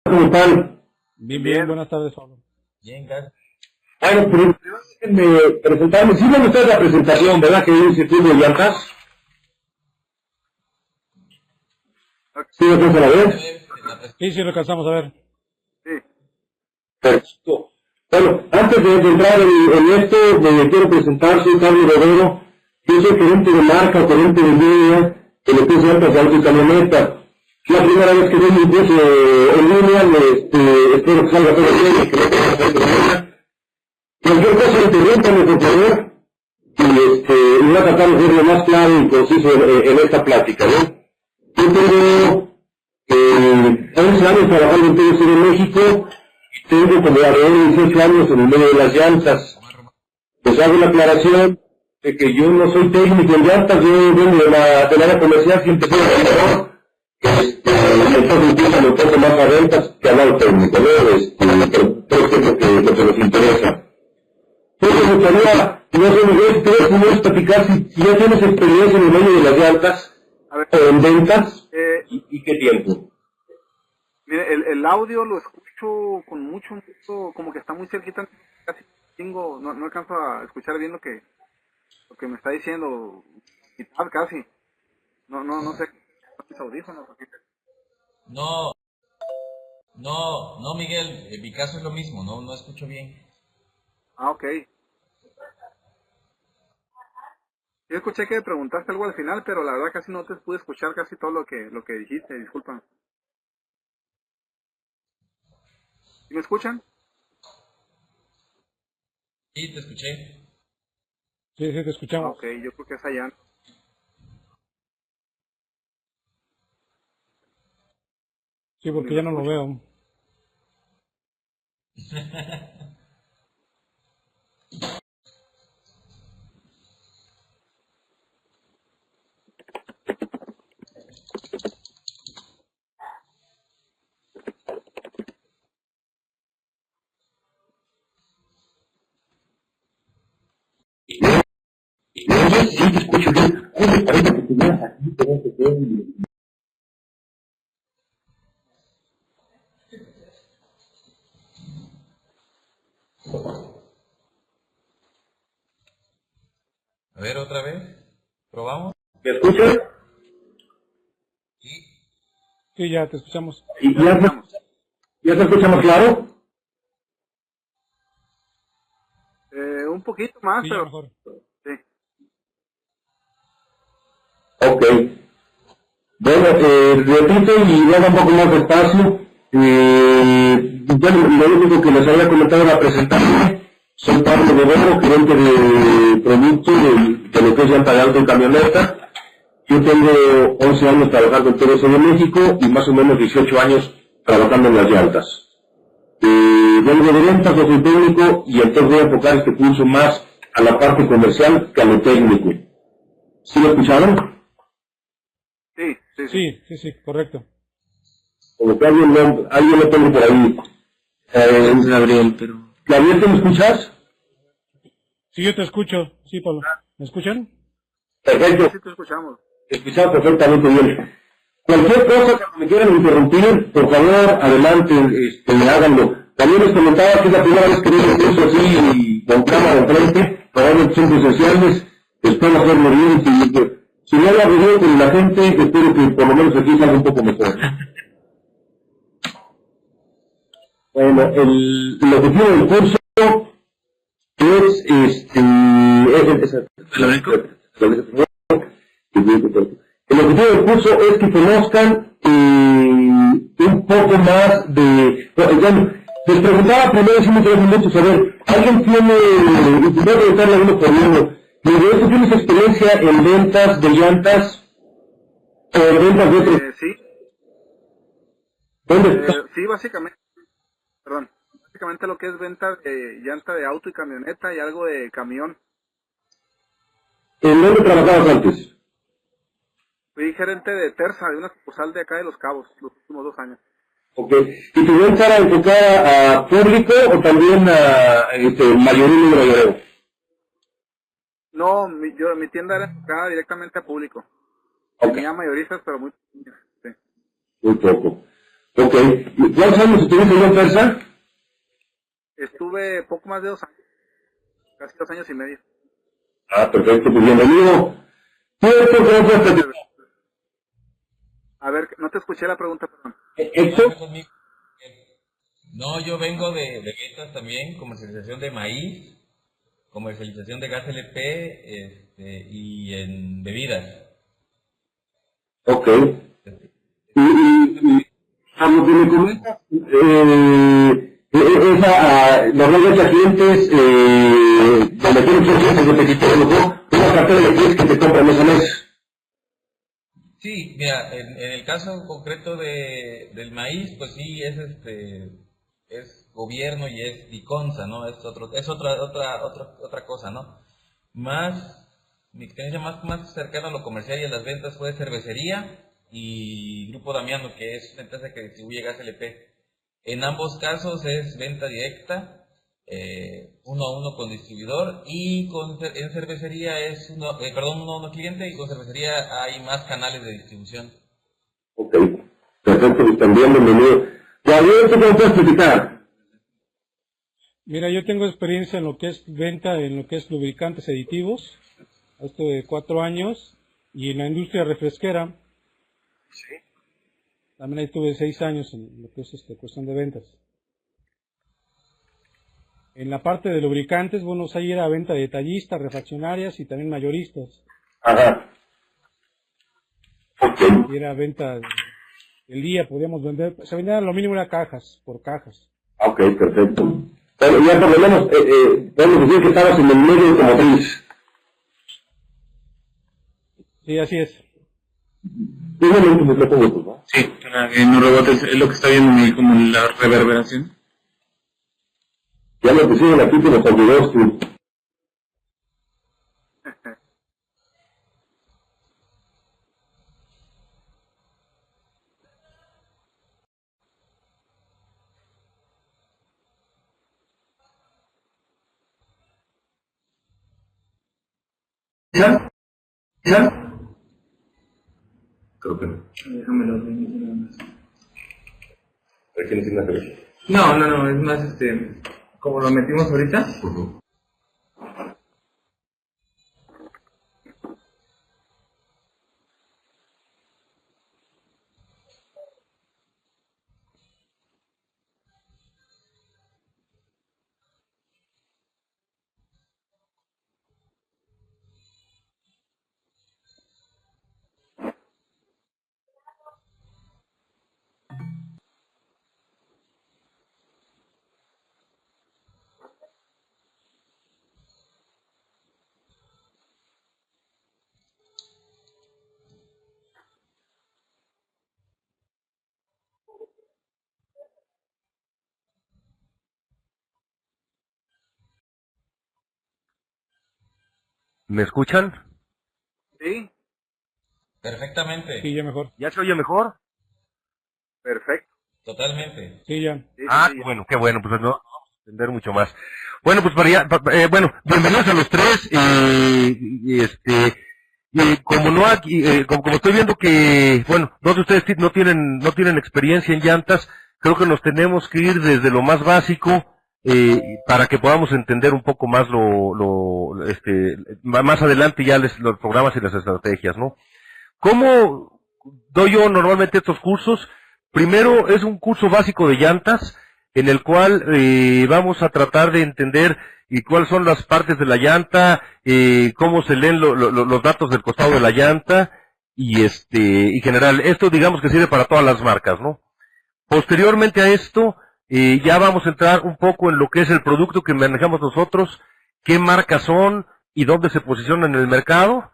¿Cómo están? Bien, bien, buenas tardes, Pablo. Bien, gracias. Bueno, pero déjenme presentarme. Sí, me gustó la presentación, ¿verdad? Que dice Tulio Llantas. ¿Sí lo alcanzan a ver? Sí, lo alcanzamos a ver. Sí. Perfecto. Bueno, antes de entrar en esto, me quiero presentar. Soy Carlos Rodero. Yo soy gerente de marca, gerente de línea, que le puse Llantas de auto y camioneta. La primera vez que doy mi curso en línea, espero que salga todo bien, que no tenga problema. Cualquier cosa interrúmpame, por favor, y voy a tratar de ser lo más claro y conciso en esta plática, ¿no? Yo tengo 11 años trabajando en TVC de México, tengo como alrededor de 18 años en el medio de las llantas. Les hago la aclaración de que yo no soy técnico en llantas, yo vengo del área comercial, siempre soy vendedor. Entonces empiezan un poco más a ventas que al lado técnico, ¿no? Pero creo que es lo que nos interesa. Entonces me gustaría, no sé, Miguel, si tú puedes platicar si ya tienes experiencia en el medio de las llantas, o en ventas, y qué tiempo. Mire, el audio lo escucho con mucho, como que está muy cerquita, casi no alcanzo a escuchar bien lo que me está diciendo, mitad casi, no sé, mis audífonos. No, Miguel, en mi caso es lo mismo, no escucho bien. Ah, ok. Yo escuché que preguntaste algo al final, pero la verdad casi no te pude escuchar casi todo lo que dijiste, disculpa. ¿Sí me escuchan? Sí, te escuché. Sí, te escuchamos. Ah, ok, yo creo que es allá. Sí, porque ya no lo veo. Sí, te escucho bien. Oye, parece que estuvieras aquí, pero que te A ver, otra vez. ¿Probamos? ¿Me escuchas? Sí. Sí, ya te escuchamos. ¿Y ya se escucha más claro? Un poquito más, Sí, ya pero mejor. sí. Ok. Bueno, repito y lo hago un poco más despacio. Bueno, lo único que les había comentado era presentarme. Soy Pablo Guerrero, gerente de producto de lo que es llanta de auto y camioneta. Yo tengo 11 años trabajando en TVC de México y más o menos 18 años trabajando en las llantas. Vengo de ventas, no soy técnico y entonces voy a enfocar este curso más a la parte comercial que a lo técnico. ¿Sí lo escucharon? Sí, correcto. Como que alguien lo tengo por ahí. Gabriel, pero... Gabriel, ¿te me escuchas? Sí, yo te escucho. Sí, Pablo. ¿Me escuchan? Perfecto. Sí te escuchamos. Te escuchamos perfectamente bien. Cualquier cosa que me quieran interrumpir, por favor, adelante, háganlo. También les comentaba que es la primera vez que veo un curso así con cámara enfrente, probablemente son presenciales, espero hacerlo bien y si no la veo con la gente, espero que por lo menos aquí salga un poco mejor. Bueno, el objetivo del curso es, el objetivo del curso es que conozcan un poco más de, bueno, les preguntaba primero si me interesa mucho saber, ¿alguien tiene, y voy a preguntarle a uno por uno, ¿tú tienes experiencia en ventas de llantas o en ventas de otros? Sí. ¿Dónde? Sí, básicamente lo que es venta de llanta de auto y camioneta y algo de camión. ¿En dónde trabajabas antes? Fui gerente de Terza, de una sucursal de acá de Los Cabos, los últimos 2 años. Ok. ¿Y tu venta era enfocada a público o también a mayoreo y mayoreo? No, mi tienda era enfocada directamente a público. Ok. Tenía mayoristas, pero muy... Sí. Muy poco. Ok. ¿Y cuántos años estuviste en Persa? Estuve poco más de 2 años, casi 2 años y medio. Ah, perfecto, pues bienvenido. ¿Tú Héctor, cómo puedes platicar? A ver, no te escuché la pregunta, perdón. Héctor, No, yo vengo de ventas también, comercialización de maíz, comercialización de gas LP y en bebidas. ok. A lo que me comentas, normalmente a clientes, donde tienen clientes repetitivos, ¿no? Una cartera de clientes que te compran mes a mes. Sí, mira, en el caso concreto del maíz, pues sí, es gobierno y es Diconsa, ¿no? Es otra cosa, ¿no? Mi experiencia más cercana a lo comercial y a las ventas fue cervecería y Grupo Damiano, que es una empresa que distribuye gas LP. En ambos casos es venta directa, uno a uno con distribuidor, y en cervecería es uno a uno cliente, y con cervecería hay más canales de distribución. Ok, perfecto, pues también bienvenido. Gabriel, ¿tú cómo puedes platicar? Mira, yo tengo experiencia en lo que es venta, en lo que es lubricantes aditivos, esto de 4 años, y en la industria refresquera. Sí. También ahí estuve 6 años en lo que es cuestión de ventas. En la parte de lubricantes, bueno, ahí era venta de detallistas, refaccionarias y también mayoristas. Ajá. Ok. Y era venta el día, podíamos vender, se vendía lo mínimo era cajas, por cajas. Ok, perfecto. Bueno, ya por lo menos, podemos decir que estabas en el medio automotriz. Sí, así es. Un momento, me toco votos, ¿no? Sí, para que no rebotes, es lo que está viendo como la reverberación. Ya me pusieron aquí que nos olvidó, tú. ¿Ya? ¿Ya? Creo que no. Déjame lo reiniciar nada más. A ver quién es la cerveza. No, es más, como lo metimos ahorita. ¿Me escuchan? ¿Sí? Perfectamente, Sí, ya mejor. ¿Ya se oye mejor? Perfecto. totalmente. Sí, ya. Sí, Ah, sí, bueno, qué bueno, pues no vamos a entender mucho más. Bueno, pues bueno, bienvenidos a los tres, y como no aquí, como estoy viendo que, bueno, dos de ustedes no tienen experiencia en llantas, creo que nos tenemos que ir desde lo más básico, para que podamos entender un poco más más adelante ya los programas y las estrategias, ¿no? ¿Cómo doy yo normalmente estos cursos? Primero es un curso básico de llantas, en el cual vamos a tratar de entender cuáles son las partes de la llanta, cómo se leen los datos del costado de la llanta, y general. Esto digamos que sirve para todas las marcas, ¿no? Posteriormente a esto, ya vamos a entrar un poco en lo que es el producto que manejamos nosotros, qué marcas son y dónde se posicionan en el mercado.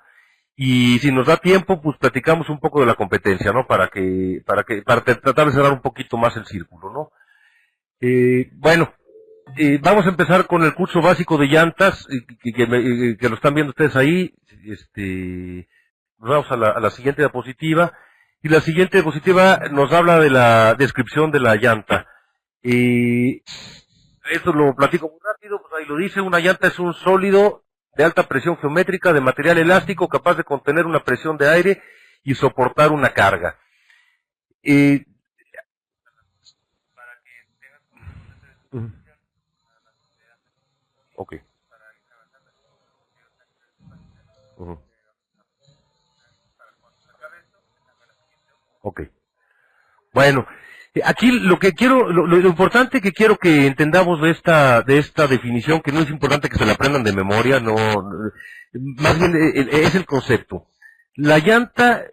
Y si nos da tiempo, pues platicamos un poco de la competencia, ¿no? Para tratar de cerrar un poquito más el círculo, ¿no? Bueno, vamos a empezar con el curso básico de llantas, que lo están viendo ustedes ahí. Nos vamos a la siguiente diapositiva. Y la siguiente diapositiva nos habla de la descripción de la llanta. Esto lo platico muy rápido, pues ahí lo dice: una llanta es un sólido de alta presión geométrica de material elástico capaz de contener una presión de aire y soportar una carga. Ok. Ujú. Ok. Bueno, aquí lo que quiero, lo importante que quiero que entendamos de esta definición, que no es importante que se la aprendan de memoria, más bien es el concepto. La llanta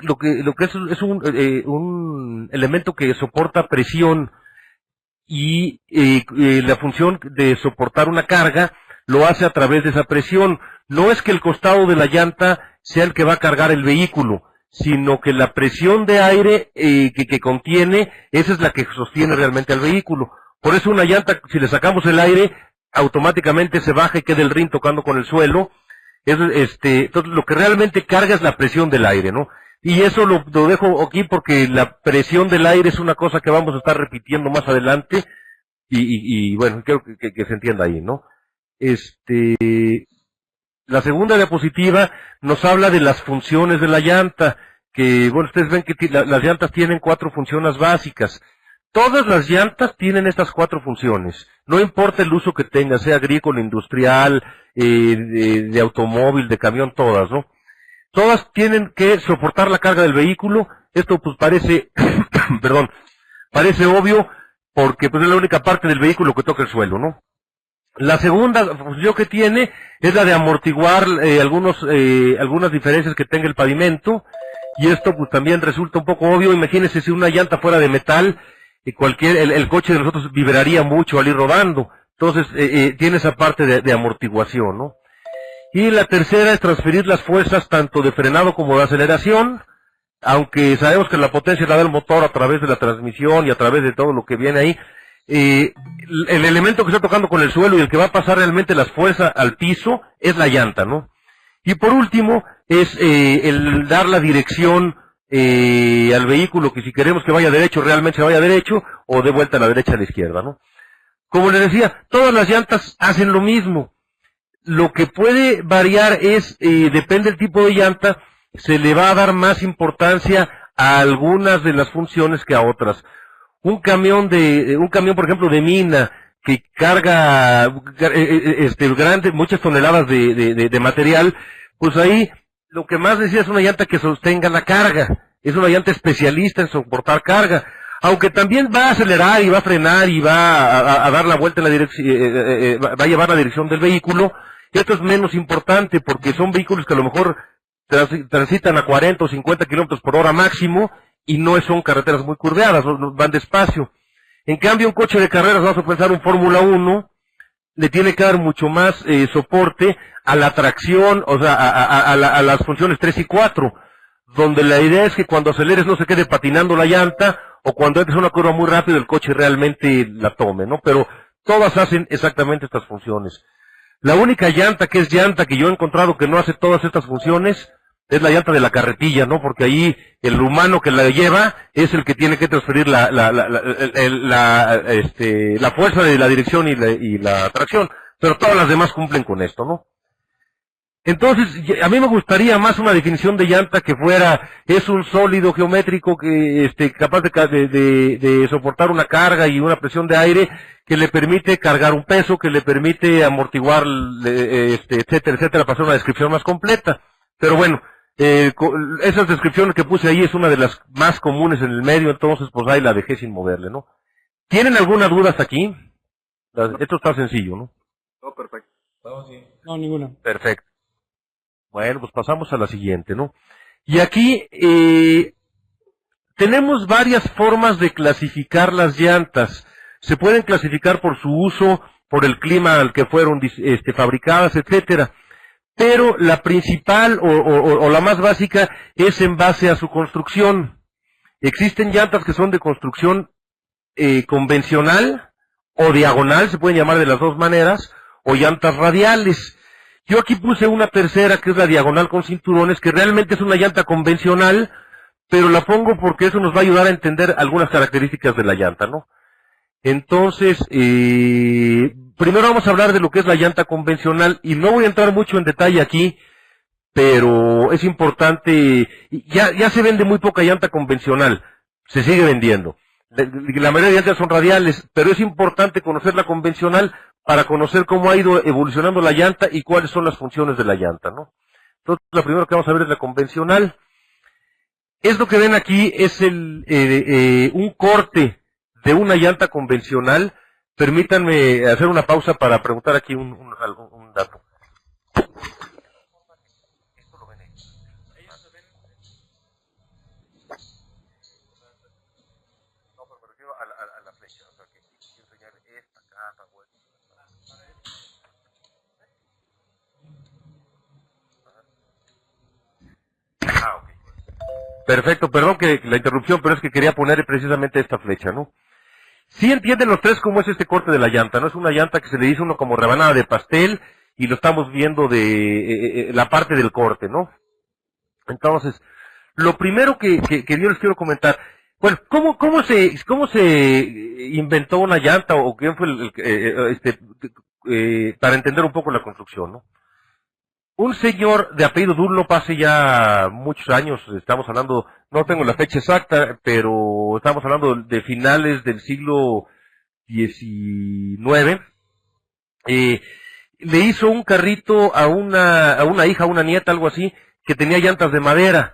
lo que es un elemento que soporta presión y la función de soportar una carga lo hace a través de esa presión. No es que el costado de la llanta sea el que va a cargar el vehículo, sino que la presión de aire que contiene, esa es la que sostiene realmente al vehículo. Por eso una llanta, si le sacamos el aire, automáticamente se baja y queda el rin tocando con el suelo. Entonces lo que realmente carga es la presión del aire, ¿no? Y eso lo dejo aquí porque la presión del aire es una cosa que vamos a estar repitiendo más adelante y bueno, creo que se entienda ahí, ¿no? La segunda diapositiva nos habla de las funciones de la llanta, que, bueno, ustedes ven que las llantas tienen 4 funciones básicas. Todas las llantas tienen estas 4 funciones. No importa el uso que tenga, sea agrícola, industrial, de automóvil, de camión, todas, ¿no? Todas tienen que soportar la carga del vehículo. Esto pues parece, perdón, parece obvio porque pues es la única parte del vehículo que toca el suelo, ¿no? La segunda función que tiene es la de amortiguar algunas diferencias que tenga el pavimento, y esto pues también resulta un poco obvio. Imagínense si una llanta fuera de metal, el coche de nosotros vibraría mucho al ir rodando. Entonces tiene esa parte de amortiguación, ¿no? Y la tercera es transferir las fuerzas tanto de frenado como de aceleración, aunque sabemos que la potencia la da el motor a través de la transmisión y a través de todo lo que viene ahí. El elemento que está tocando con el suelo y el que va a pasar realmente las fuerzas al piso es la llanta, ¿no? Y por último es el dar la dirección al vehículo, que si queremos que vaya derecho realmente se vaya derecho o de vuelta a la derecha a la izquierda, ¿no? Como les decía, todas las llantas hacen lo mismo. Lo que puede variar es, depende del tipo de llanta, se le va a dar más importancia a algunas de las funciones que a otras. Un camión, por ejemplo, de mina, que carga muchas toneladas de material, pues ahí lo que más decía es una llanta que sostenga la carga. Es una llanta especialista en soportar carga. Aunque también va a acelerar y va a frenar y va a dar la vuelta en la dirección, va a llevar la dirección del vehículo. Esto es menos importante porque son vehículos que a lo mejor transitan a 40 o 50 kilómetros por hora máximo y no son carreteras muy curveadas, van despacio. En cambio, un coche de carreras, vamos a pensar un Fórmula 1, le tiene que dar mucho más soporte a la tracción, o sea, a las funciones 3 y 4, donde la idea es que cuando aceleres no se quede patinando la llanta, o cuando entres a una curva muy rápido el coche realmente la tome, ¿no? Pero todas hacen exactamente estas funciones. La única llanta que yo he encontrado que no hace todas estas funciones es la llanta de la carretilla, ¿no? Porque ahí el humano que la lleva es el que tiene que transferir la fuerza de la dirección y la tracción, pero todas las demás cumplen con esto, ¿no? Entonces, a mí me gustaría más una definición de llanta que es un sólido geométrico que capaz de soportar una carga y una presión de aire que le permite cargar un peso, que le permite amortiguar, etcétera, etcétera, para hacer una descripción más completa. Pero bueno, esas descripciones que puse ahí es una de las más comunes en el medio, entonces pues ahí la dejé sin moverle, ¿no? ¿Tienen alguna duda hasta aquí? Esto está sencillo, ¿no? Todo perfecto. Vamos bien. No, ninguna. Perfecto. Bueno, pues pasamos a la siguiente, ¿no? Y aquí tenemos varias formas de clasificar las llantas. Se pueden clasificar por su uso, por el clima al que fueron fabricadas, etcétera. Pero la principal o la más básica es en base a su construcción. Existen llantas que son de construcción convencional o diagonal, se pueden llamar de las dos maneras, o llantas radiales. Yo aquí puse una tercera que es la diagonal con cinturones, que realmente es una llanta convencional, pero la pongo porque eso nos va a ayudar a entender algunas características de la llanta, ¿no? Entonces, primero vamos a hablar de lo que es la llanta convencional, y no voy a entrar mucho en detalle aquí, pero es importante, ya se vende muy poca llanta convencional, se sigue vendiendo. La mayoría de llantas son radiales, pero es importante conocer la convencional para conocer cómo ha ido evolucionando la llanta y cuáles son las funciones de la llanta, ¿no? Entonces, la primera que vamos a ver es la convencional. Esto que ven aquí es un corte de una llanta convencional. Permítanme hacer una pausa para preguntar aquí un dato. Esto lo ven ellos. No, pero me refiero a la flecha. O sea, que quiero enseñar esta, cada vuelta. Ah, ok. Perfecto, perdón que la interrupción, pero es que quería poner precisamente esta flecha, ¿no? Sí entienden los tres cómo es este corte de la llanta, ¿no? Es una llanta que se le dice uno como rebanada de pastel y lo estamos viendo de la parte del corte, ¿no? Entonces, lo primero que yo les quiero comentar, bueno, ¿cómo se inventó una llanta o quién fue para entender un poco la construcción, ¿no? Un señor de apellido Dunlop hace ya muchos años, estamos hablando, no tengo la fecha exacta, pero estamos hablando de finales del siglo XIX, le hizo un carrito a una hija, a una nieta, algo así, que tenía llantas de madera,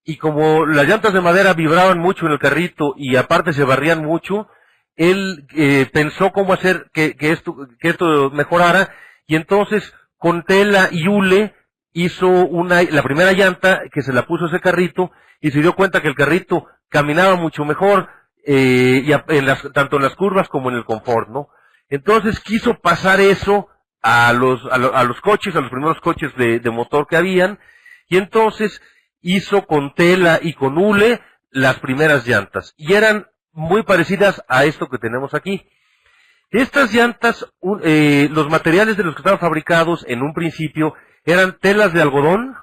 y como las llantas de madera vibraban mucho en el carrito y aparte se barrían mucho, él pensó cómo hacer que esto mejorara, y entonces con tela y hule hizo la primera llanta que se la puso a ese carrito y se dio cuenta que el carrito caminaba mucho mejor, tanto en las curvas como en el confort, ¿no? Entonces quiso pasar eso a los coches, a los primeros coches de motor que habían, y entonces hizo con tela y con hule las primeras llantas, y eran muy parecidas a esto que tenemos aquí. Estas llantas, los materiales de los que estaban fabricados en un principio eran telas de algodón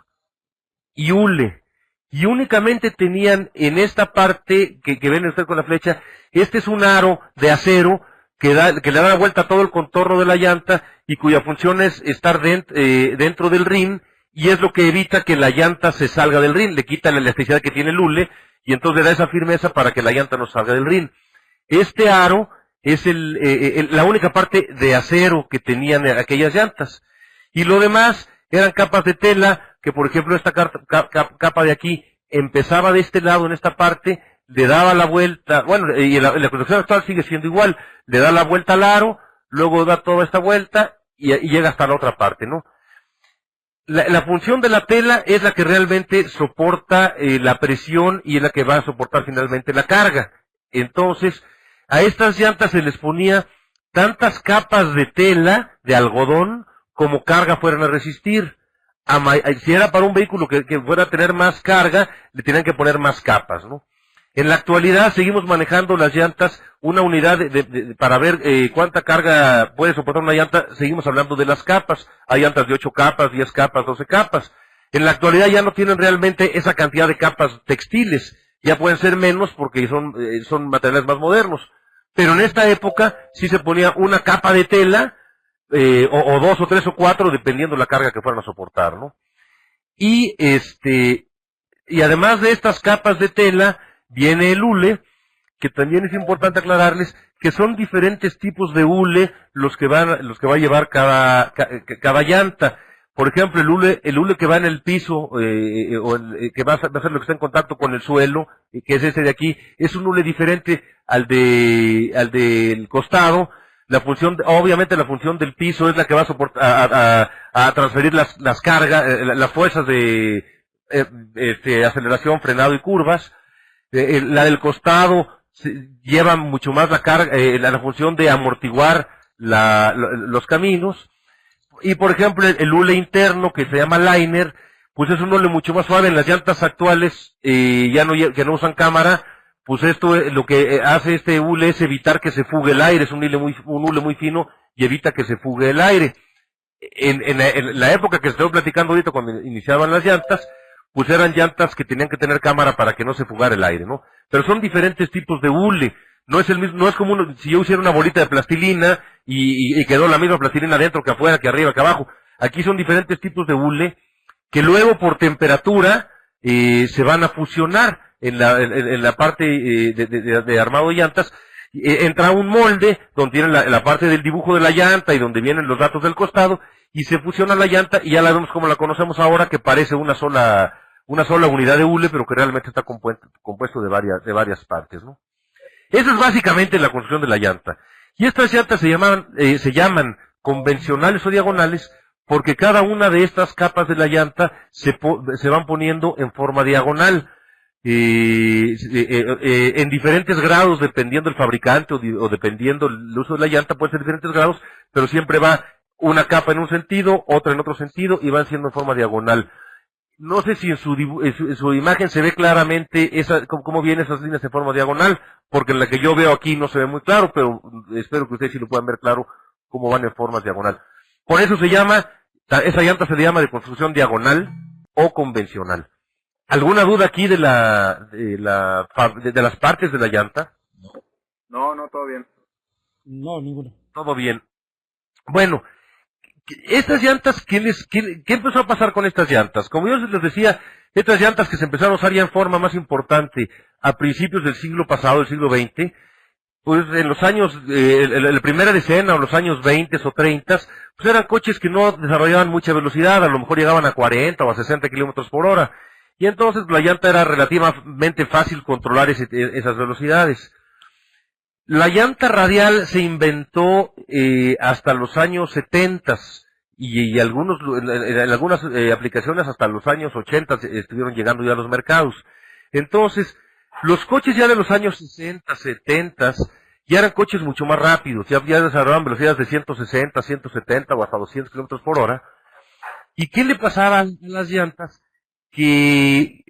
y hule, y únicamente tenían en esta parte que ven usted con la flecha, este es un aro de acero que le da la vuelta a todo el contorno de la llanta y cuya función es estar dentro del rin, y es lo que evita que la llanta se salga del rin, le quita la elasticidad que tiene el hule y entonces le da esa firmeza para que la llanta no salga del rin. Este aro es la única parte de acero que tenían aquellas llantas. Y lo demás eran capas de tela, que por ejemplo esta capa de aquí empezaba de este lado en esta parte, le daba la vuelta, bueno, y la construcción actual sigue siendo igual, le da la vuelta al aro, luego da toda esta vuelta y llega hasta la otra parte, ¿no? La función de la tela es la que realmente soporta la presión y es la que va a soportar finalmente la carga. Entonces, a estas llantas se les ponía tantas capas de tela, de algodón, como carga fueran a resistir. Si era para un vehículo que fuera a tener más carga, le tenían que poner más capas, ¿no? En la actualidad seguimos manejando las llantas, una unidad para ver cuánta carga puede soportar una llanta, seguimos hablando de las capas. Hay llantas de 8 capas, 10 capas, 12 capas. En la actualidad ya no tienen realmente esa cantidad de capas textiles, ya pueden ser menos porque son materiales más modernos. Pero en esta época sí se ponía una capa de tela, o 2 o 3 o 4, dependiendo la carga que fueran a soportar, ¿no? Y además de estas capas de tela, viene el hule, que también es importante aclararles que son diferentes tipos de hule los que va a llevar cada llanta. Por ejemplo, el hule que va en el piso, que va a ser lo que está en contacto con el suelo, que es este de aquí, es un hule diferente al del costado. Obviamente la función del piso es la que va a soportar, a transferir las cargas, las fuerzas de aceleración, frenado y curvas. La del costado lleva mucho más la carga, la función de amortiguar los caminos. Y por ejemplo el hule interno, que se llama liner, pues es un hule mucho más suave. En las llantas actuales que no usan cámara, pues esto lo que hace este hule es evitar que se fugue el aire. Es un hule muy fino y evita que se fugue el aire. En la época que estoy platicando ahorita, cuando iniciaban las llantas, pues eran llantas que tenían que tener cámara para que no se fugara el aire, ¿no? Pero son diferentes tipos de hule. No es el mismo, no es como si yo hiciera una bolita de plastilina y quedó la misma plastilina adentro que afuera, que arriba, que abajo. Aquí son diferentes tipos de hule que luego por temperatura se van a fusionar en la parte de armado de llantas, entra un molde donde tiene la parte del dibujo de la llanta y donde vienen los datos del costado, y se fusiona la llanta y ya la vemos como la conocemos ahora, que parece una sola unidad de hule, pero que realmente está compuesto de varias partes, ¿no? Eso es básicamente la construcción de la llanta. Y estas llantas se llaman convencionales o diagonales porque cada una de estas capas de la llanta se van poniendo en forma diagonal, en diferentes grados, dependiendo del fabricante o dependiendo el uso de la llanta, puede ser diferentes grados, pero siempre va una capa en un sentido, otra en otro sentido, y van siendo en forma diagonal. No sé si en su imagen se ve claramente cómo vienen esas líneas en forma diagonal, porque en la que yo veo aquí no se ve muy claro, pero espero que ustedes sí lo puedan ver claro cómo van en forma diagonal. Por eso esa llanta se le llama de construcción diagonal o convencional. ¿Alguna duda aquí de las partes de la llanta? No, todo bien. No, ninguna. Todo bien. Bueno, estas llantas, ¿qué empezó a pasar con estas llantas? Como yo les decía, estas llantas que se empezaron a usar ya en forma más importante a principios del siglo pasado, del siglo XX, pues en los años, la primera decena o los años 20 o 30, pues eran coches que no desarrollaban mucha velocidad, a lo mejor llegaban a 40 o a 60 kilómetros por hora, y entonces la llanta era relativamente fácil controlar esas velocidades. La llanta radial se inventó hasta los años 70 y en algunas aplicaciones hasta los años 80 estuvieron llegando ya a los mercados. Entonces, los coches ya de los años 60, 70 ya eran coches mucho más rápidos, ya desarrollaban velocidades de 160, 170 o hasta 200 kilómetros por hora. ¿Y qué le pasaba a las llantas? Que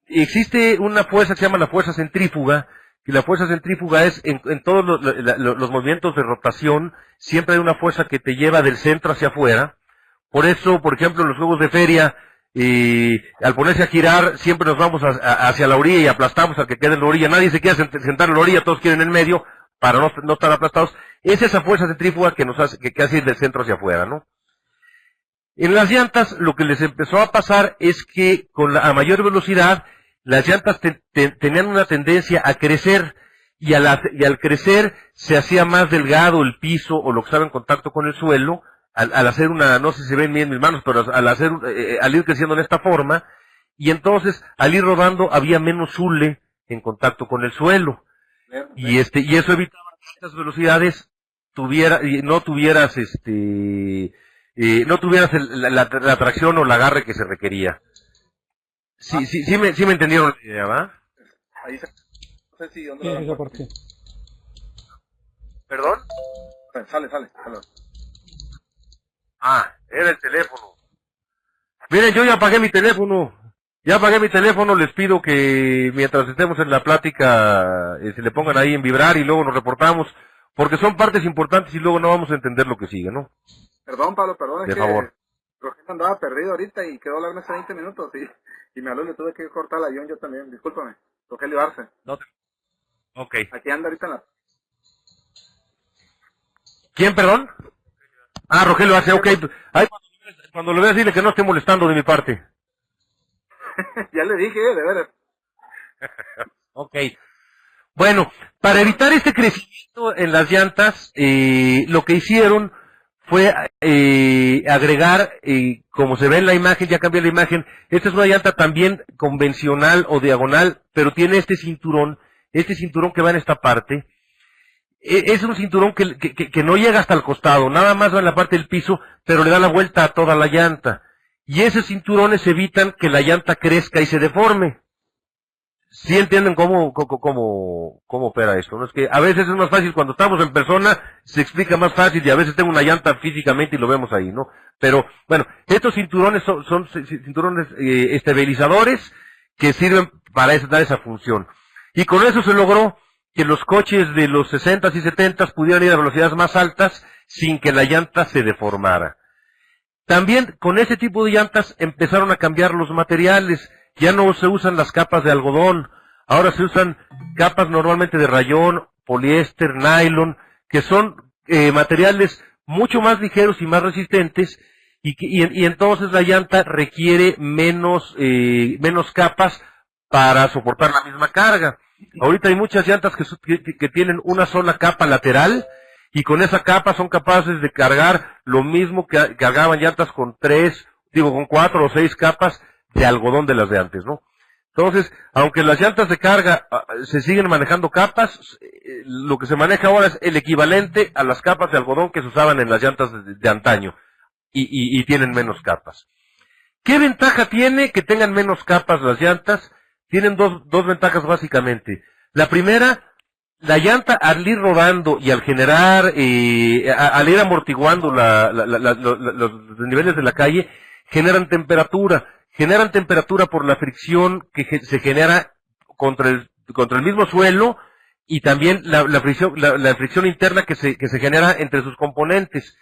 existe una fuerza que se llama la fuerza centrífuga, y la fuerza centrífuga es en todos los movimientos de rotación, siempre hay una fuerza que te lleva del centro hacia afuera. Por eso, por ejemplo, en los juegos de feria, al ponerse a girar, siempre nos vamos hacia la orilla y aplastamos al que quede en la orilla. Nadie se quiere sentar en la orilla, todos quieren en medio, para no estar aplastados. Es esa fuerza centrífuga que nos hace, que hace ir del centro hacia afuera, ¿no? En las llantas, lo que les empezó a pasar es que a mayor velocidad, las llantas tenían una tendencia a crecer, y al crecer se hacía más delgado el piso o lo que estaba en contacto con el suelo, al hacer no sé si se ven bien mis manos, pero al ir creciendo en esta forma, y entonces al ir rodando había menos hule en contacto con el suelo, y eso evitaba que estas velocidades no tuvieras la tracción o el agarre que se requería. Sí me entendieron la idea, ¿va? Ahí no sé si dónde Sí, lo esa parte. ¿Perdón? Sale. Era el teléfono. Miren, yo ya apagué mi teléfono. Les pido que mientras estemos en la plática se le pongan ahí en vibrar y luego nos reportamos, porque son partes importantes y luego no vamos a entender lo que sigue, ¿no? Perdón, Pablo, perdón. De favor. Rogelio andaba perdido ahorita y quedó hablando hace 20 minutos y me habló y le tuve que cortar el avión yo también. Discúlpame. Rogelio Arce. Ok. Aquí anda ahorita en la... ¿Quién, perdón? Rogelio Arce, ok. Ay, cuando lo veas dile que no esté molestando de mi parte. Ya le dije, de veras. Ok. Bueno, para evitar este crecimiento en las llantas, lo que hicieron fue agregar, como se ve en la imagen, ya cambié la imagen, esta es una llanta también convencional o diagonal, pero tiene este cinturón que va en esta parte. Es un cinturón que no llega hasta el costado, nada más va en la parte del piso, pero le da la vuelta a toda la llanta. Y esos cinturones evitan que la llanta crezca y se deforme. ¿Sí entienden cómo opera esto? ¿No? Es que a veces es más fácil cuando estamos en persona, se explica más fácil, y a veces tengo una llanta físicamente y lo vemos ahí, ¿no? Pero, bueno, estos cinturones son cinturones estabilizadores que sirven para dar esa función. Y con eso se logró que los coches de los 60s y 70s pudieran ir a velocidades más altas sin que la llanta se deformara. También con ese tipo de llantas empezaron a cambiar los materiales. Ya no se usan las capas de algodón, ahora se usan capas normalmente de rayón, poliéster, nylon, que son materiales mucho más ligeros y más resistentes, y entonces la llanta requiere menos capas para soportar la misma carga. Ahorita hay muchas llantas que tienen una sola capa lateral, y con esa capa son capaces de cargar lo mismo que cargaban llantas con con 4 o 6 capas de algodón de las de antes, ¿no? Entonces, aunque las llantas de carga se siguen manejando capas, lo que se maneja ahora es el equivalente a las capas de algodón que se usaban en las llantas de antaño, y tienen menos capas. ¿Qué ventaja tiene que tengan menos capas las llantas? Tienen dos ventajas básicamente. La primera, la llanta al ir rodando y al generar, al ir amortiguando los niveles de la calle, generan temperatura por la fricción que se genera contra el mismo suelo, y también la fricción interna que se genera entre sus componentes.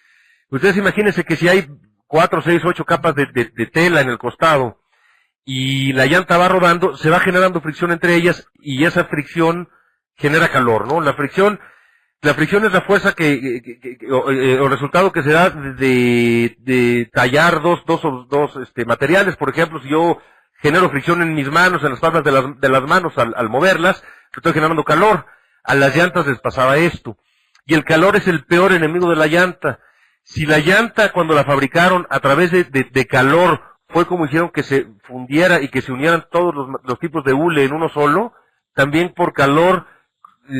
Ustedes imagínense que si hay 4, 6, 8 capas de tela en el costado, y la llanta va rodando, se va generando fricción entre ellas, y esa fricción genera calor, ¿no? La fricción es la fuerza o resultado que se da de tallar dos materiales. Por ejemplo, si yo genero fricción en mis manos, en las palmas de las manos al moverlas, estoy generando calor. A las llantas les pasaba esto. Y el calor es el peor enemigo de la llanta. Si la llanta, cuando la fabricaron, a través de calor, fue como hicieron que se fundiera y que se unieran todos los tipos de hule en uno solo, también por calor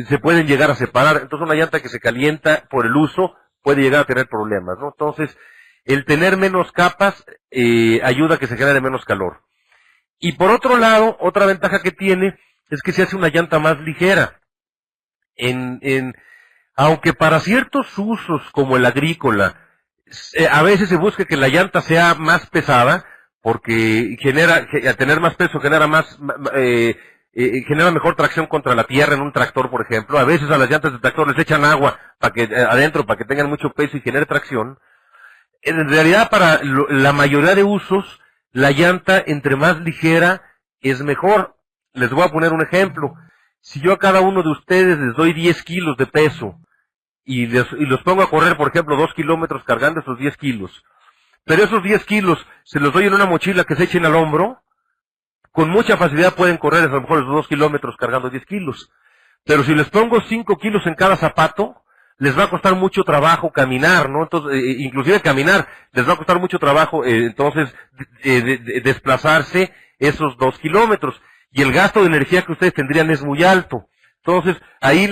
se pueden llegar a separar. Entonces una llanta que se calienta por el uso puede llegar a tener problemas, ¿no? Entonces, el tener menos capas ayuda a que se genere menos calor. Y por otro lado, otra ventaja que tiene es que se hace una llanta más ligera. Aunque para ciertos usos como el agrícola, a veces se busca que la llanta sea más pesada, porque al tener más peso genera genera mejor tracción contra la tierra en un tractor, por ejemplo. A veces a las llantas de tractor les echan agua adentro para que tengan mucho peso y genere tracción. En realidad, para la mayoría de usos, la llanta entre más ligera es mejor. Les voy a poner un ejemplo. Si yo a cada uno de ustedes les doy 10 kilos de peso y los pongo a correr, por ejemplo, 2 kilómetros cargando esos 10 kilos, pero esos 10 kilos se los doy en una mochila que se echen al hombro, con mucha facilidad pueden correr a lo mejor esos 2 kilómetros cargando 10 kilos. Pero si les pongo 5 kilos en cada zapato, les va a costar mucho trabajo caminar, ¿no? Entonces, inclusive caminar, les va a costar mucho trabajo, desplazarse esos 2 kilómetros. Y el gasto de energía que ustedes tendrían es muy alto. Entonces, ahí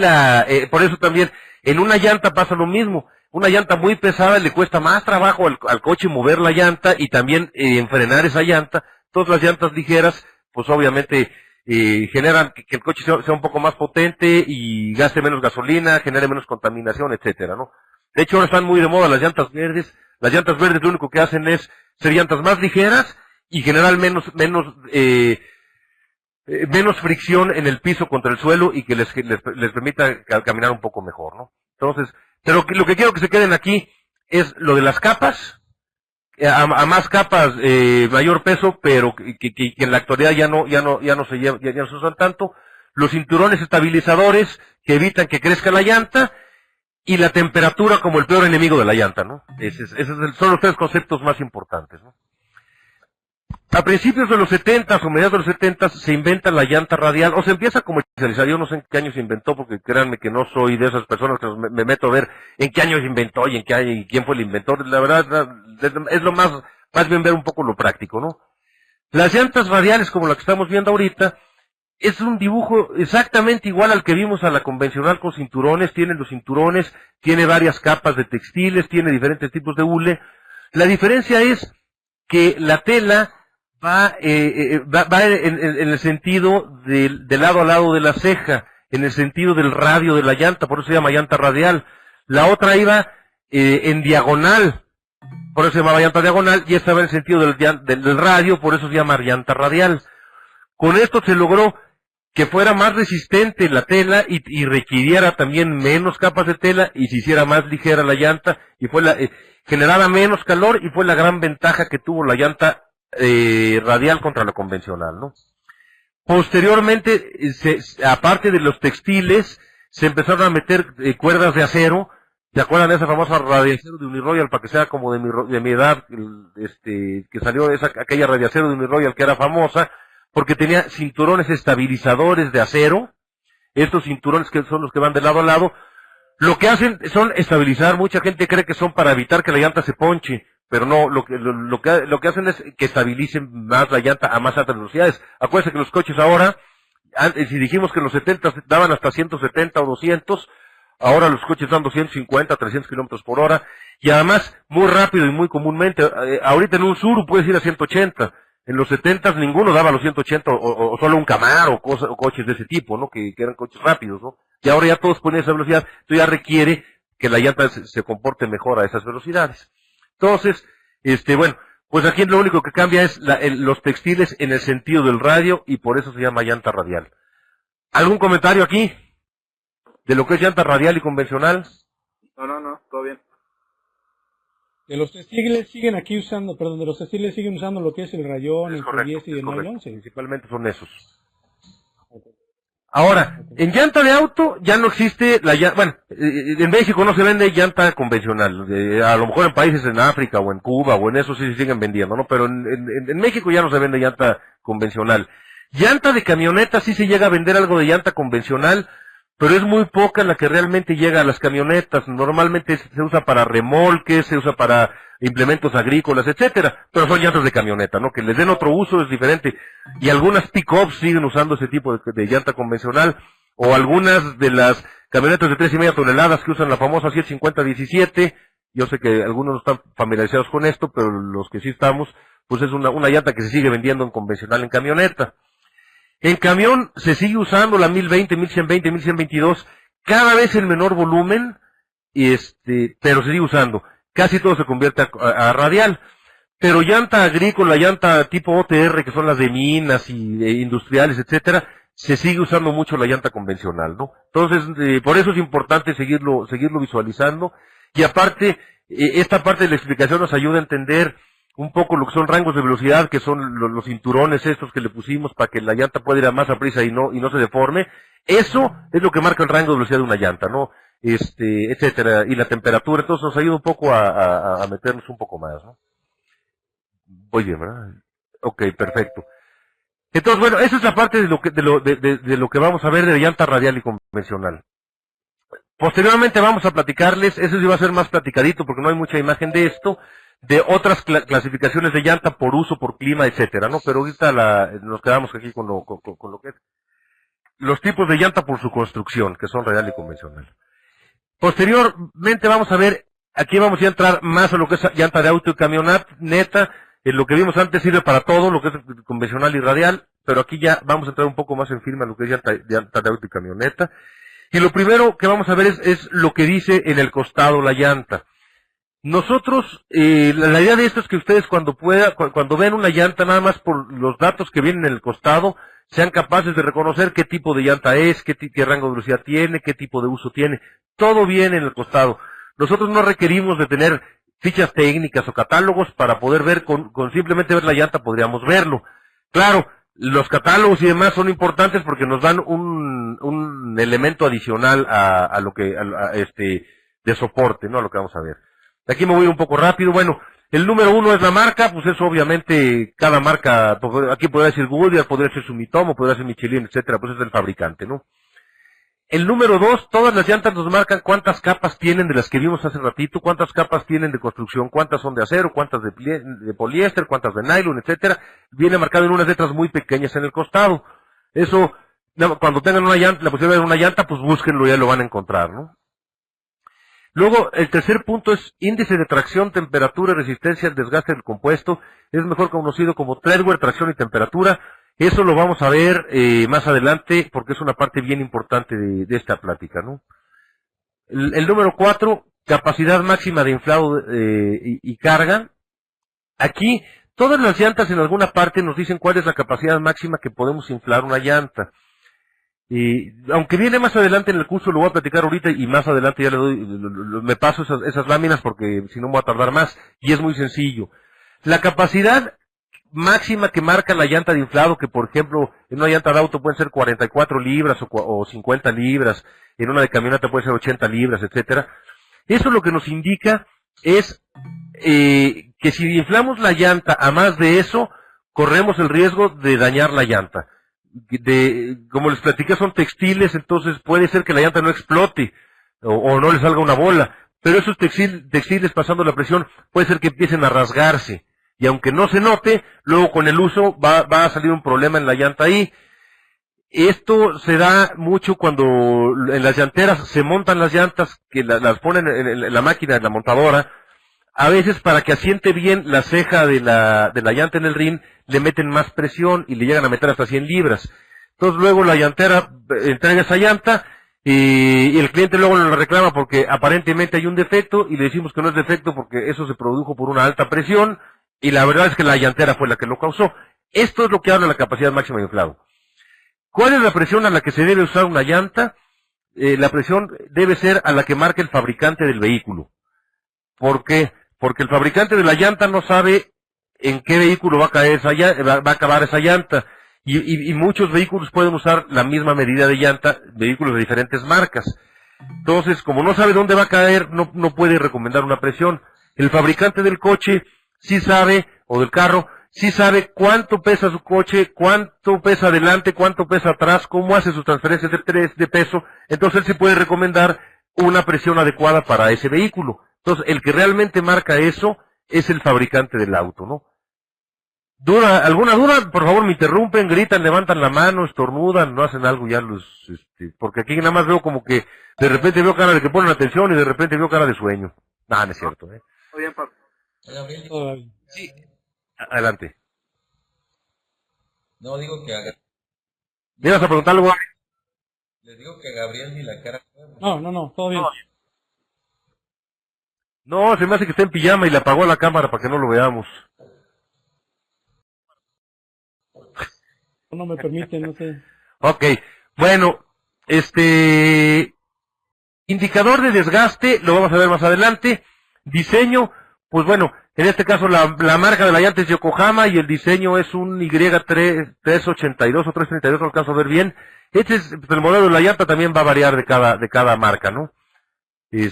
por eso también, en una llanta pasa lo mismo. Una llanta muy pesada le cuesta más trabajo al coche mover la llanta y también enfrenar esa llanta. Todas las llantas ligeras, pues obviamente generan que el coche sea un poco más potente y gaste menos gasolina, genere menos contaminación, etcétera, ¿no? De hecho, ahora están muy de moda las llantas verdes. Las llantas verdes lo único que hacen es ser llantas más ligeras y generar menos fricción en el piso contra el suelo, y que les permita caminar un poco mejor, ¿no? Entonces, pero lo que quiero que se queden aquí es lo de las capas. A más capas, mayor peso, pero que en la actualidad ya no se usan tanto. Los cinturones estabilizadores que evitan que crezca la llanta, y la temperatura como el peor enemigo de la llanta, ¿no? Son los 3 conceptos más importantes, ¿no? A principios de los 70 o mediados de los 70 se inventa la llanta radial, o se empieza a comercializar. Yo no sé en qué año se inventó, porque créanme que no soy de esas personas que me meto a ver en qué año se inventó y quién fue el inventor. La verdad, es lo más bien ver un poco lo práctico, ¿no? Las llantas radiales, como la que estamos viendo ahorita, es un dibujo exactamente igual al que vimos a la convencional con cinturones. Tiene los cinturones, tiene varias capas de textiles, tiene diferentes tipos de hule. La diferencia es que la tela va en el sentido de lado a lado de la ceja, en el sentido del radio de la llanta, por eso se llama llanta radial. La otra iba en diagonal, por eso se llamaba llanta diagonal, y esta va en el sentido del radio, por eso se llama llanta radial. Con esto se logró que fuera más resistente la tela y requiriera también menos capas de tela, y se hiciera más ligera la llanta, y generara menos calor, y fue la gran ventaja que tuvo la llanta radial contra la convencional, ¿no? Posteriormente, aparte de los textiles, se empezaron a meter cuerdas de acero. ¿Se acuerdan de esa famosa radiacero de Uniroyal, para que sea como de mi edad, que salió aquella radiacero de Uniroyal que era famosa, porque tenía cinturones estabilizadores de acero, estos cinturones que son los que van de lado a lado, lo que hacen son estabilizar. Mucha gente cree que son para evitar que la llanta se ponche, pero no, lo que hacen es que estabilicen más la llanta a más altas velocidades. Acuérdense que los coches ahora, si dijimos que en los 70 daban hasta 170 o 200, ahora los coches dan 250, 300 kilómetros por hora, y además muy rápido y muy comúnmente. Ahorita en un Tsuru puedes ir a 180. En los 70 ninguno daba los 180, o solo un Camaro, o coches de ese tipo, ¿no? Que eran coches rápidos, ¿no? Y ahora ya todos ponen esa velocidad, entonces ya requiere que la llanta se comporte mejor a esas velocidades. Entonces, bueno, pues aquí lo único que cambia es los textiles en el sentido del radio, y por eso se llama llanta radial. ¿Algún comentario aquí de lo que es llanta radial y convencional? No, todo bien. De los textiles siguen aquí usando, perdón, de los textiles siguen usando lo que es el rayón, el poliéster y el nylon, sí. Principalmente son esos. Ahora, en llanta de auto ya no existe la llanta, bueno, en México no se vende llanta convencional, a lo mejor en países en África o en Cuba o en eso sí se siguen vendiendo, ¿no? Pero en México ya no se vende llanta convencional. Llanta de camioneta sí se llega a vender algo de llanta convencional, pero es muy poca la que realmente llega a las camionetas. Normalmente se usa para remolques, se usa para implementos agrícolas, etcétera, pero son llantas de camioneta, ¿no? Que les den otro uso es diferente. Y algunas pick-ups siguen usando ese tipo de llanta convencional, o algunas de las camionetas de 3,5 toneladas que usan la famosa 750-17. Yo sé que algunos no están familiarizados con esto, pero los que sí estamos, pues es una llanta que se sigue vendiendo en convencional en camioneta. En camión se sigue usando la 1020, 1120, 1122, cada vez en menor volumen, pero se sigue usando. Casi todo se convierte a radial. Pero llanta agrícola, llanta tipo OTR, que son las de minas y industriales, etcétera, se sigue usando mucho la llanta convencional, ¿no? Entonces, por eso es importante seguirlo visualizando. Y aparte, esta parte de la explicación nos ayuda a entender un poco lo que son rangos de velocidad, que son los cinturones estos que le pusimos para que la llanta pueda ir a más a prisa y no se deforme. Eso es lo que marca el rango de velocidad de una llanta, ¿no? Etcétera, y la temperatura. Entonces nos ayuda un poco a meternos un poco más, ¿no? Muy bien, ¿verdad? Ok, perfecto. Entonces, bueno, esa es la parte de lo que vamos a ver de llanta radial y convencional. Posteriormente vamos a platicarles, eso sí va a ser más platicadito porque no hay mucha imagen de esto, de otras clasificaciones de llanta por uso, por clima, etcétera, ¿no? Pero ahorita nos quedamos aquí con lo que es los tipos de llanta por su construcción, que son radial y convencional. Posteriormente vamos a ver, aquí vamos a entrar más a lo que es llanta de auto y camioneta. Lo que vimos antes sirve para todo, lo que es convencional y radial, pero aquí ya vamos a entrar un poco más en firme a lo que es llanta de auto y camioneta. Y lo primero que vamos a ver es lo que dice en el costado la llanta. Nosotros, la idea de esto es que ustedes cuando vean una llanta, nada más por los datos que vienen en el costado, sean capaces de reconocer qué tipo de llanta es, qué rango de velocidad tiene, qué tipo de uso tiene. Todo viene en el costado. Nosotros no requerimos de tener fichas técnicas o catálogos para poder ver, con simplemente ver la llanta podríamos verlo. Claro, los catálogos y demás son importantes porque nos dan un elemento adicional a lo que, de soporte, ¿no? A lo que vamos a ver. Aquí me voy a ir un poco rápido. Bueno, el número 1 es la marca, pues eso obviamente cada marca, aquí podría decir Goodyear, podría ser Sumitomo, podría ser Michelin, etcétera, pues es del fabricante, ¿no? El número 2, todas las llantas nos marcan cuántas capas tienen de las que vimos hace ratito, cuántas capas tienen de construcción, cuántas son de acero, cuántas de poliéster, cuántas de nylon, etcétera. Viene marcado en unas letras muy pequeñas en el costado. Eso, cuando tengan una llanta, la posibilidad de una llanta, pues búsquenlo, ya lo van a encontrar, ¿no? Luego, el tercer punto es índice de tracción, temperatura y resistencia al desgaste del compuesto. Es mejor conocido como Treadwear, tracción y temperatura. Eso lo vamos a ver más adelante porque es una parte bien importante de esta plática, ¿no? El número 4, capacidad máxima de inflado y carga. Aquí, todas las llantas en alguna parte nos dicen cuál es la capacidad máxima que podemos inflar una llanta. Aunque viene más adelante en el curso, lo voy a platicar ahorita y más adelante ya me paso esas láminas porque si no me voy a tardar más. Y es muy sencillo. La capacidad máxima que marca la llanta de inflado, que por ejemplo en una llanta de auto pueden ser 44 libras o 50 libras, en una de camioneta puede ser 80 libras, etcétera. Eso lo que nos indica es que si inflamos la llanta a más de eso, corremos el riesgo de dañar la llanta. como les platiqué, son textiles, entonces puede ser que la llanta no explote o no le salga una bola, pero esos textiles pasando la presión puede ser que empiecen a rasgarse, y aunque no se note, luego con el uso va a salir un problema en la llanta ahí. Esto se da mucho cuando en las llanteras se montan las llantas, que las ponen en la máquina, en la montadora. A veces para que asiente bien la ceja de la llanta en el rin, le meten más presión y le llegan a meter hasta 100 libras. Entonces luego la llantera entrega esa llanta y el cliente luego lo reclama porque aparentemente hay un defecto y le decimos que no es defecto porque eso se produjo por una alta presión y la verdad es que la llantera fue la que lo causó. Esto es lo que habla la capacidad máxima de inflado. ¿Cuál es la presión a la que se debe usar una llanta? La presión debe ser a la que marca el fabricante del vehículo. ¿Por qué? Porque el fabricante de la llanta no sabe en qué vehículo va a acabar esa llanta. Y muchos vehículos pueden usar la misma medida de llanta, vehículos de diferentes marcas. Entonces, como no sabe dónde va a caer, no puede recomendar una presión. El fabricante del coche sí sabe, o del carro, sí sabe cuánto pesa su coche, cuánto pesa adelante, cuánto pesa atrás, cómo hace sus transferencias de peso. Entonces él sí puede recomendar una presión adecuada para ese vehículo. Entonces, el que realmente marca eso es el fabricante del auto, ¿no? ¿Alguna duda? Por favor, me interrumpen, gritan, levantan la mano, estornudan, no hacen algo ya porque aquí nada más veo como que de repente veo cara de que ponen atención y de repente veo cara de sueño. No es cierto, ¿eh? Muy bien, Paco. Gabriel, sí. Adelante. No, digo que ¿Me ibas a preguntar algo? les digo que a Gabriel ni la cara. No, todo bien. No, se me hace que está en pijama y le apagó la cámara para que no lo veamos. No me permite, no sé. Ok, bueno, indicador de desgaste, lo vamos a ver más adelante. Diseño, pues bueno, en este caso la marca de la llanta es Yokohama y el diseño es un Y382 o 332, no alcanzo a ver bien. El modelo de la llanta también va a variar de cada marca, ¿no? Y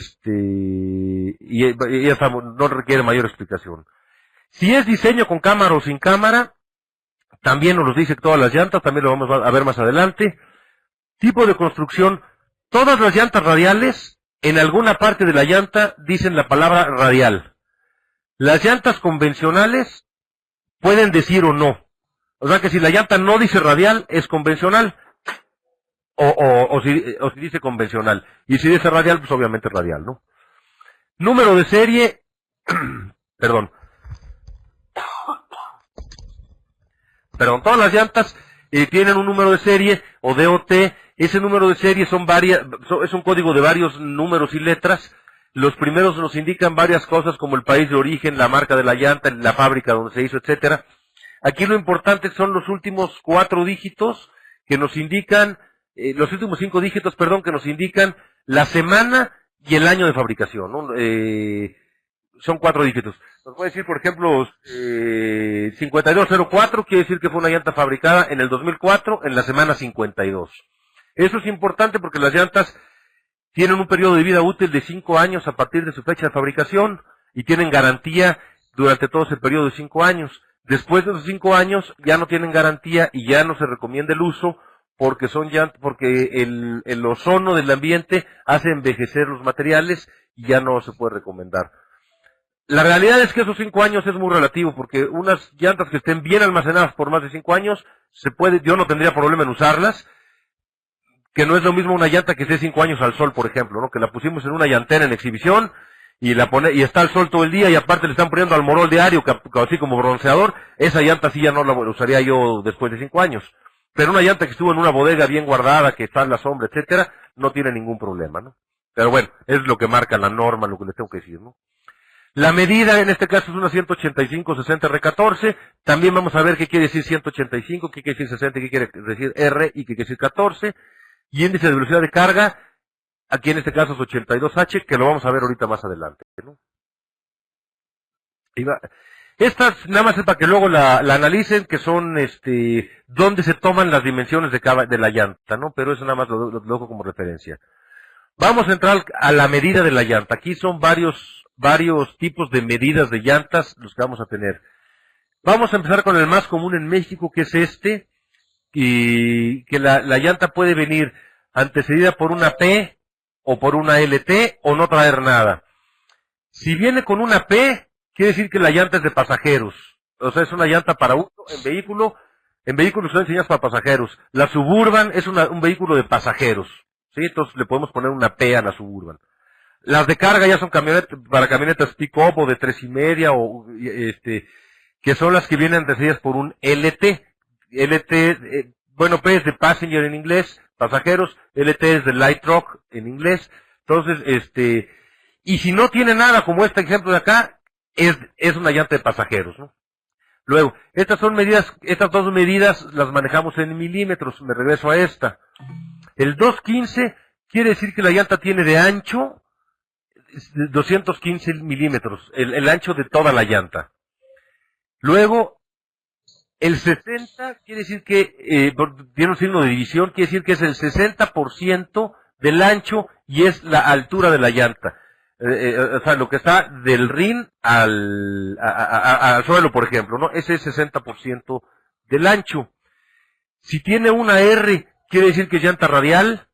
esa no requiere mayor explicación. Si es diseño con cámara o sin cámara, también nos lo dice todas las llantas, también lo vamos a ver más adelante. Tipo de construcción, todas las llantas radiales, en alguna parte de la llanta dicen la palabra radial. Las llantas convencionales pueden decir o no. O sea que si la llanta no dice radial, es convencional. O si dice convencional. Y si dice radial, pues obviamente es radial, ¿no? Número de serie, perdón, todas las llantas tienen un número de serie o DOT. Ese número de serie es un código de varios números y letras. Los primeros nos indican varias cosas como el país de origen, la marca de la llanta, la fábrica donde se hizo, etcétera. Aquí lo importante son los últimos 4 dígitos que nos indican, los últimos 5 dígitos, que nos indican la semana y el año de fabricación, ¿no? Son 4 dígitos. Nos puede decir, por ejemplo, 5204, quiere decir que fue una llanta fabricada en el 2004, en la semana 52. Eso es importante porque las llantas tienen un periodo de vida útil de 5 años a partir de su fecha de fabricación y tienen garantía durante todo ese periodo de 5 años. Después de esos 5 años ya no tienen garantía y ya no se recomienda el uso porque el ozono del ambiente hace envejecer los materiales y ya no se puede recomendar. La realidad es que esos 5 años es muy relativo, porque unas llantas que estén bien almacenadas por más de 5 años, yo no tendría problema en usarlas, que no es lo mismo una llanta que esté 5 años al sol, por ejemplo, ¿no? Que la pusimos en una llantera en exhibición, y está al sol todo el día, y aparte le están poniendo almorol diario, así como bronceador, esa llanta sí ya no la usaría yo después de 5 años. Pero una llanta que estuvo en una bodega bien guardada, que está en la sombra, etcétera, no tiene ningún problema, ¿no? Pero bueno, es lo que marca la norma, lo que les tengo que decir, ¿no? La medida en este caso es una 185/60R14. También vamos a ver qué quiere decir 185, qué quiere decir 60, qué quiere decir R y qué quiere decir 14. Y índice de velocidad de carga, aquí en este caso es 82H, que lo vamos a ver ahorita más adelante, ¿no? Estas nada más es para que luego la analicen, que son dónde se toman las dimensiones de la llanta, ¿no? Pero eso nada más lo dejo como referencia. Vamos a entrar a la medida de la llanta. Aquí son varios tipos de medidas de llantas los que vamos a tener. Vamos a empezar con el más común en México, que es y que la llanta puede venir antecedida por una P o por una LT o no traer nada. Si viene con una P, quiere decir que la llanta es de pasajeros. O sea, es una llanta para uso en vehículos son diseñados para pasajeros. La Suburban es un vehículo de pasajeros, ¿sí? Entonces le podemos poner una P a la Suburban. Las de carga ya son para camionetas pick-up o de 3.5 o que son las que vienen antecedidas por un LT. LT, bueno, P es de passenger en inglés, pasajeros, LT es de light truck en inglés. Entonces, y si no tiene nada, como este ejemplo de acá, es una llanta de pasajeros, ¿no? Luego, estas dos medidas las manejamos en milímetros. Me regreso a esta. El 215 quiere decir que la llanta tiene de ancho 215 milímetros, el ancho de toda la llanta. Luego, el 60 quiere decir que, tiene un signo de división, quiere decir que es el 60% del ancho y es la altura de la llanta. O sea, lo que está del rin al suelo, por ejemplo, ¿no? Ese es 60% del ancho. Si tiene una R, quiere decir que es llanta radial.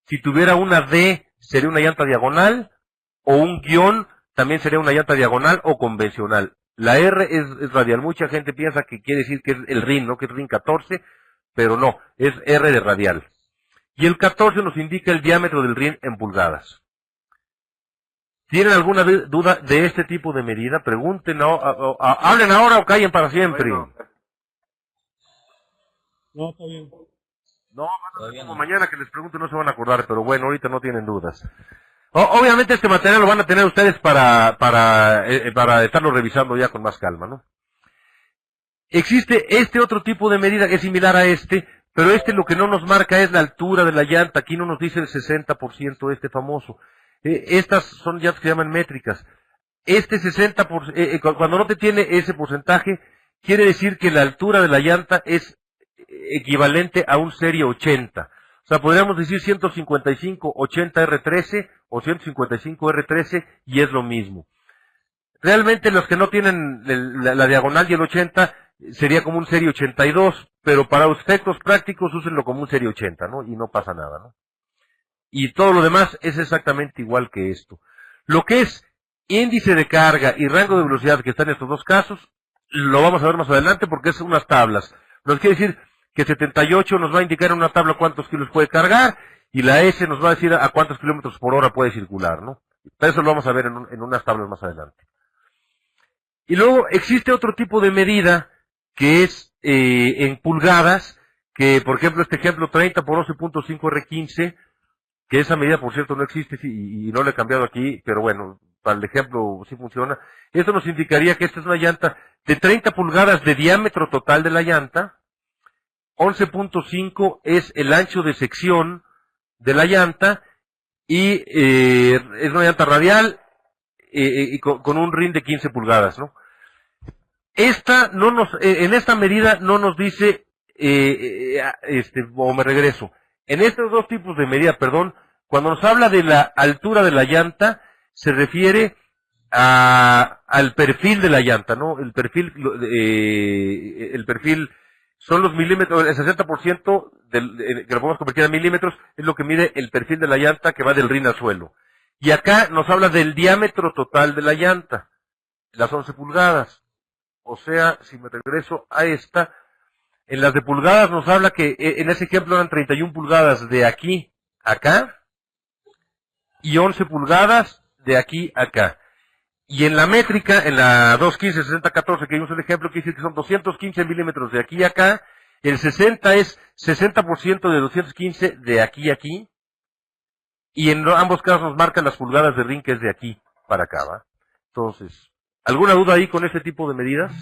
Si tuviera una D, sería una llanta diagonal. O un guión, también sería una llanta diagonal o convencional. La R es radial. Mucha gente piensa que quiere decir que es el rin, ¿no? Que es rin 14, pero no, es R de radial. Y el 14 nos indica el diámetro del rin en pulgadas. ¿Tienen alguna duda de este tipo de medida? Pregunten, hablen ahora o callen para siempre. No, está bien. No, como mañana que les pregunte no se van a acordar, pero bueno, ahorita no tienen dudas. Obviamente este material lo van a tener ustedes para estarlo revisando ya con más calma, ¿no? Existe este otro tipo de medida que es similar a pero lo que no nos marca es la altura de la llanta. Aquí no nos dice el 60% famoso. Estas son llantas que se llaman métricas. 60%, cuando no te tiene ese porcentaje, quiere decir que la altura de la llanta es equivalente a un serie 80. O sea, podríamos decir 155-80 R13 o 155 R13 y es lo mismo. Realmente los que no tienen la diagonal y el 80 sería como un serie 82, pero para efectos prácticos úsenlo como un serie 80, ¿no? Y no pasa nada, ¿no? Y todo lo demás es exactamente igual que esto. Lo que es índice de carga y rango de velocidad que está en estos dos casos, lo vamos a ver más adelante porque es unas tablas. Nos quiere decir que 78 nos va a indicar en una tabla cuántos kilos puede cargar y la S nos va a decir a cuántos kilómetros por hora puede circular, ¿no? Eso lo vamos a ver en unas tablas más adelante. Y luego existe otro tipo de medida que es en pulgadas, que por ejemplo este ejemplo 30 por 11.5 R15, que esa medida por cierto no existe y no la he cambiado aquí, pero bueno, para el ejemplo sí funciona. Esto nos indicaría que esta es una llanta de 30 pulgadas de diámetro total de la llanta, 11.5 es el ancho de sección de la llanta y es una llanta radial y con un rin de 15 pulgadas, ¿no? En esta medida no nos dice, o me regreso, en estos dos tipos de medida, cuando nos habla de la altura de la llanta, se refiere al perfil de la llanta, ¿no? El perfil son los milímetros, el 60% que lo podemos convertir a milímetros, es lo que mide el perfil de la llanta que va del rin al suelo. Y acá nos habla del diámetro total de la llanta, las 11 pulgadas. O sea, si me regreso a esta, en las de pulgadas nos habla que en ese ejemplo eran 31 pulgadas de aquí a acá y 11 pulgadas de aquí a acá. Y en la métrica, en la 215-60-14 que vimos el ejemplo, que dice que son 215 milímetros de aquí a acá, el 60 es 60% de 215 de aquí a aquí, y en ambos casos nos marcan las pulgadas de rin que es de aquí para acá, ¿va? Entonces, ¿alguna duda ahí con este tipo de medidas?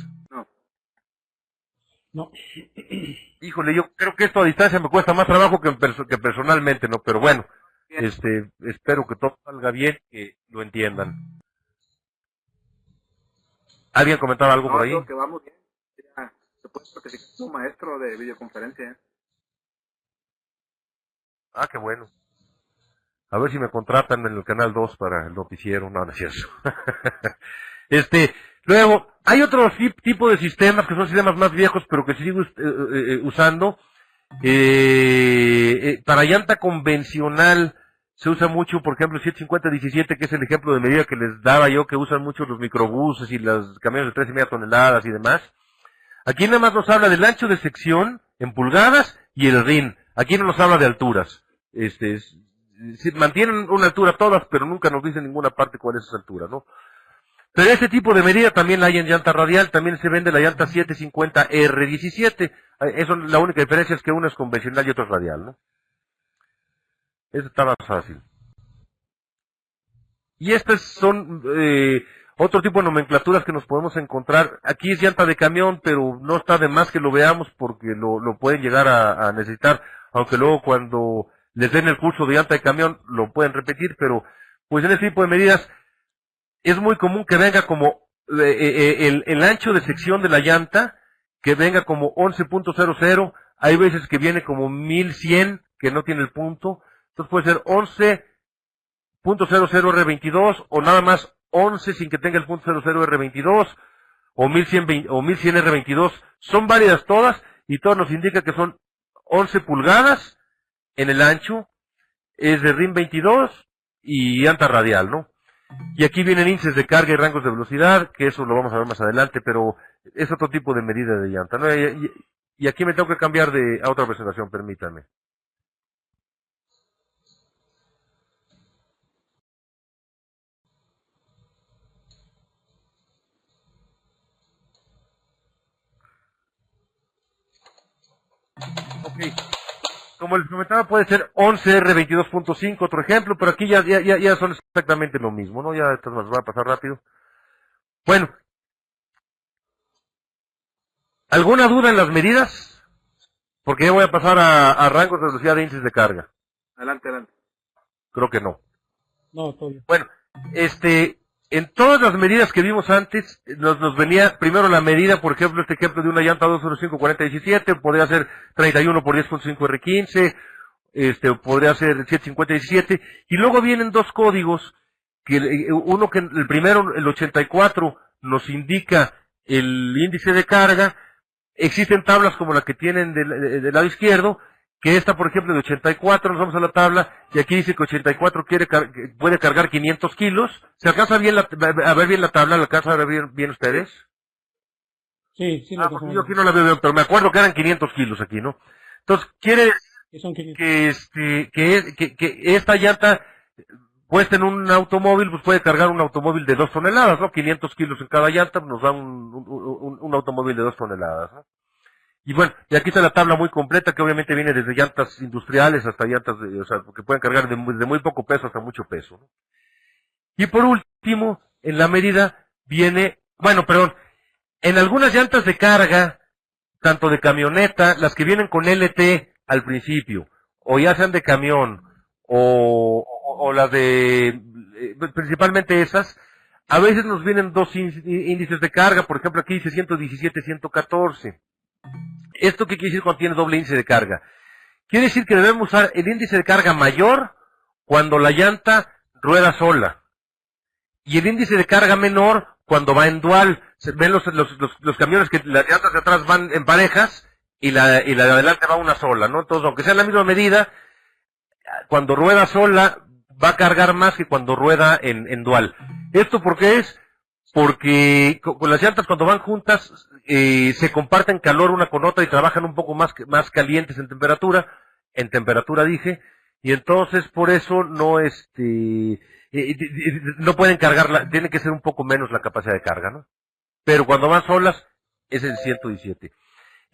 No. Híjole, yo creo que esto a distancia me cuesta más trabajo que personalmente, ¿no? Pero bueno, espero que todo salga bien, que lo entiendan. ¿Alguien comentaba algo por ahí? Creo que vamos bien. Ya, se puede certificar como maestro de videoconferencia. Ah, qué bueno. A ver si me contratan en el Canal 2 para el noticiero. No, no es cierto. Luego, hay otro tipo de sistemas que son sistemas más viejos, pero que se siguen usando. Para llanta convencional se usa mucho, por ejemplo, el 750-17, que es el ejemplo de medida que les daba yo, que usan mucho los microbuses y los camiones de 3,5 toneladas y demás. Aquí nada más nos habla del ancho de sección en pulgadas y el RIN. Aquí no nos habla de alturas. Mantienen una altura todas, pero nunca nos dicen en ninguna parte cuál es esa altura, ¿no? Pero este tipo de medida también la hay en llanta radial, también se vende la llanta 750R17. Eso, la única diferencia es que una es convencional y otra es radial, ¿no? Eso está más fácil. Y estas son otro tipo de nomenclaturas que nos podemos encontrar. Aquí es llanta de camión, pero no está de más que lo veamos porque lo pueden llegar a necesitar, aunque luego cuando les den el curso de llanta de camión lo pueden repetir, pero pues en este tipo de medidas es muy común que venga como el ancho de sección de la llanta, que venga como 11.00, hay veces que viene como 1100, que no tiene el punto, entonces puede ser 11.00R22, o nada más 11 sin que tenga el punto 00R22, o 1100R22, son válidas todas, y todas nos indica que son 11 pulgadas en el ancho, es de RIN 22, y llanta radial, ¿no? Y aquí vienen índices de carga y rangos de velocidad, que eso lo vamos a ver más adelante, pero es otro tipo de medida de llanta, ¿no? Y aquí me tengo que cambiar a otra presentación, permítanme. Ok. Como les comentaba, puede ser 11R22.5, otro ejemplo, pero aquí ya son exactamente lo mismo, ¿no? Ya estas nos va a pasar rápido. Bueno, ¿alguna duda en las medidas? Porque ya voy a pasar a rangos de velocidad de índices de carga. Adelante, adelante. Creo que no. No, todo bien. Bueno, en todas las medidas que vimos antes, nos venía primero la medida, por ejemplo, este ejemplo de una llanta 205-40-17, podría ser 31 por 10.5 R15, podría ser 750-17, y luego vienen dos códigos, uno que el primero, el 84, nos indica el índice de carga. Existen tablas como la que tienen del lado izquierdo, que esta, por ejemplo, de 84, nos vamos a la tabla, y aquí dice que 84 puede cargar 500 kilos. ¿Se alcanza bien a ver bien la tabla? ¿La alcanza a ver bien ustedes? Sí, sí, Porque yo aquí no la veo bien, pero me acuerdo que eran 500 kilos aquí, ¿no? Entonces, quiere sí, son 500. que esta llanta, puesta en un automóvil, pues puede cargar un automóvil de 2 toneladas, ¿no? 500 kilos en cada llanta, pues nos da un automóvil de 2 toneladas, ¿no? Y bueno, y aquí está la tabla muy completa, que obviamente viene desde llantas industriales hasta llantas, o sea, que pueden cargar de muy poco peso hasta mucho peso, ¿no? Y por último, en la medida viene, en algunas llantas de carga, tanto de camioneta, las que vienen con LT al principio, o ya sean de camión, o las de, principalmente esas, a veces nos vienen dos índices de carga, por ejemplo aquí dice 117, 114. ¿Esto qué quiere decir cuando tiene doble índice de carga? Quiere decir que debemos usar el índice de carga mayor cuando la llanta rueda sola, y el índice de carga menor cuando va en dual. Ven los camiones que las llantas de atrás van en parejas y la de adelante va una sola, ¿no? Entonces, aunque sea la misma medida, cuando rueda sola va a cargar más que cuando rueda en dual. ¿Esto por qué es? Porque con las llantas cuando van juntas se comparten calor una con otra y trabajan un poco más calientes en temperatura dije, y entonces por eso no no pueden cargarla, tiene que ser un poco menos la capacidad de carga, ¿no? Pero cuando van solas es el 117.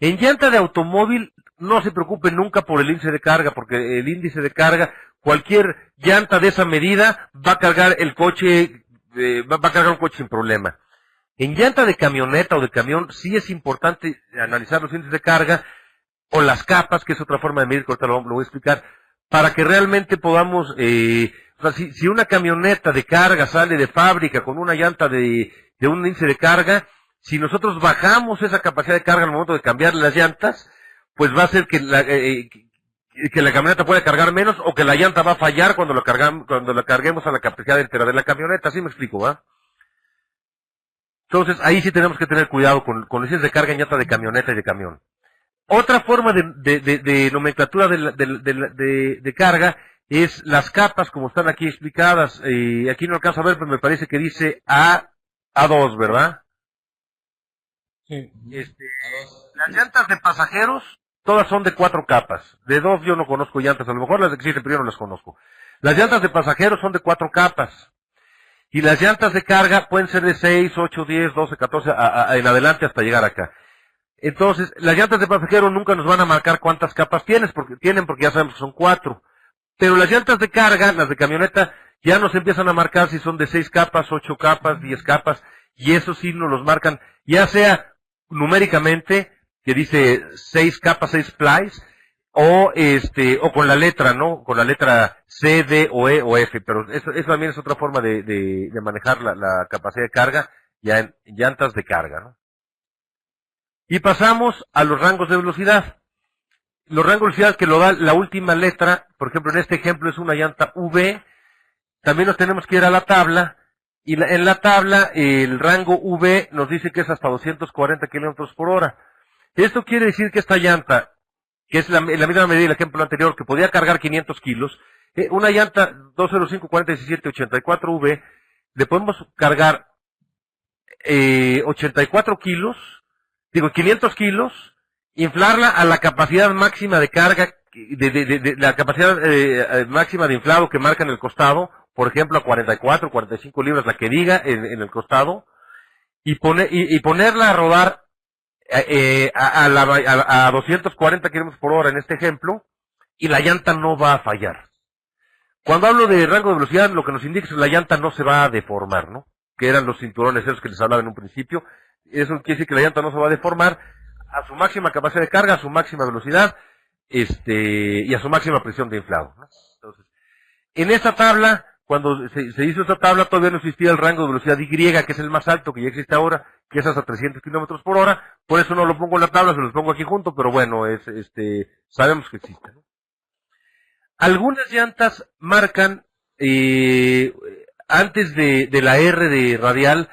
En llanta de automóvil no se preocupen nunca por el índice de carga, porque el índice de carga, cualquier llanta de esa medida va a cargar el coche, va a cargar un coche sin problema. En llanta de camioneta o de camión sí es importante analizar los índices de carga o las capas, que es otra forma de medir, que ahorita lo voy a explicar, para que realmente podamos, o sea, si una camioneta de carga sale de fábrica con una llanta de un índice de carga, si nosotros bajamos esa capacidad de carga al momento de cambiar las llantas, pues va a ser que la camioneta puede cargar menos, o que la llanta va a fallar cuando la carguemos a la capacidad entera de la camioneta. ¿Sí me explico, va? Entonces, ahí sí tenemos que tener cuidado con los índices de carga en llanta de camioneta y de camión. Otra forma de nomenclatura de carga es las capas, como están aquí explicadas. Aquí no alcanzo a ver, pero me parece que dice A2, ¿verdad? Sí. Las llantas de pasajeros, todas son de 4 capas. De 2 yo no conozco llantas, a lo mejor las de que existen, pero yo no las conozco. Las llantas de pasajeros son de 4 capas. Y las llantas de carga pueden ser de 6, 8, 10, 12, 14, en adelante hasta llegar acá. Entonces, las llantas de pasajero nunca nos van a marcar cuántas capas porque ya sabemos que son 4. Pero las llantas de carga, las de camioneta, ya nos empiezan a marcar si son de 6 capas, 8 capas, 10 capas, y eso sí nos los marcan, ya sea numéricamente, que dice 6 capas, 6 plies, o con la letra, ¿no? Con la letra C, D, o E, o F, pero eso también es otra forma de manejar la capacidad de carga, ya en llantas de carga, ¿no? Y pasamos a los rangos de velocidad. Los rangos de velocidad que lo da la última letra, por ejemplo, en este ejemplo es una llanta V, también nos tenemos que ir a la tabla, y en la tabla el rango V nos dice que es hasta 240 kilómetros por hora. Esto quiere decir que esta llanta, que es la misma medida del ejemplo anterior, que podía cargar 500 kilos, una llanta 205-40-17-84V, le podemos cargar 84 kilos, 500 kilos, inflarla a la capacidad máxima de carga, la capacidad máxima de inflado que marca en el costado, por ejemplo a 44, 45 libras, la que diga en el costado, y ponerla a rodar a 240 kilómetros por hora en este ejemplo, y la llanta no va a fallar. Cuando hablo de rango de velocidad, lo que nos indica es que la llanta no se va a deformar, ¿no? Que eran los cinturones esos que les hablaba en un principio. Eso quiere decir que la llanta no se va a deformar a su máxima capacidad de carga, a su máxima velocidad, y a su máxima presión de inflado, ¿no? Entonces, en esta tabla, cuando se hizo esta tabla, todavía no existía el rango de velocidad Y, que es el más alto, que ya existe ahora, que es hasta 300 kilómetros por hora. Por eso no lo pongo en la tabla, se los pongo aquí junto, pero bueno, sabemos que existe, ¿no? Algunas llantas marcan, antes de la R de radial,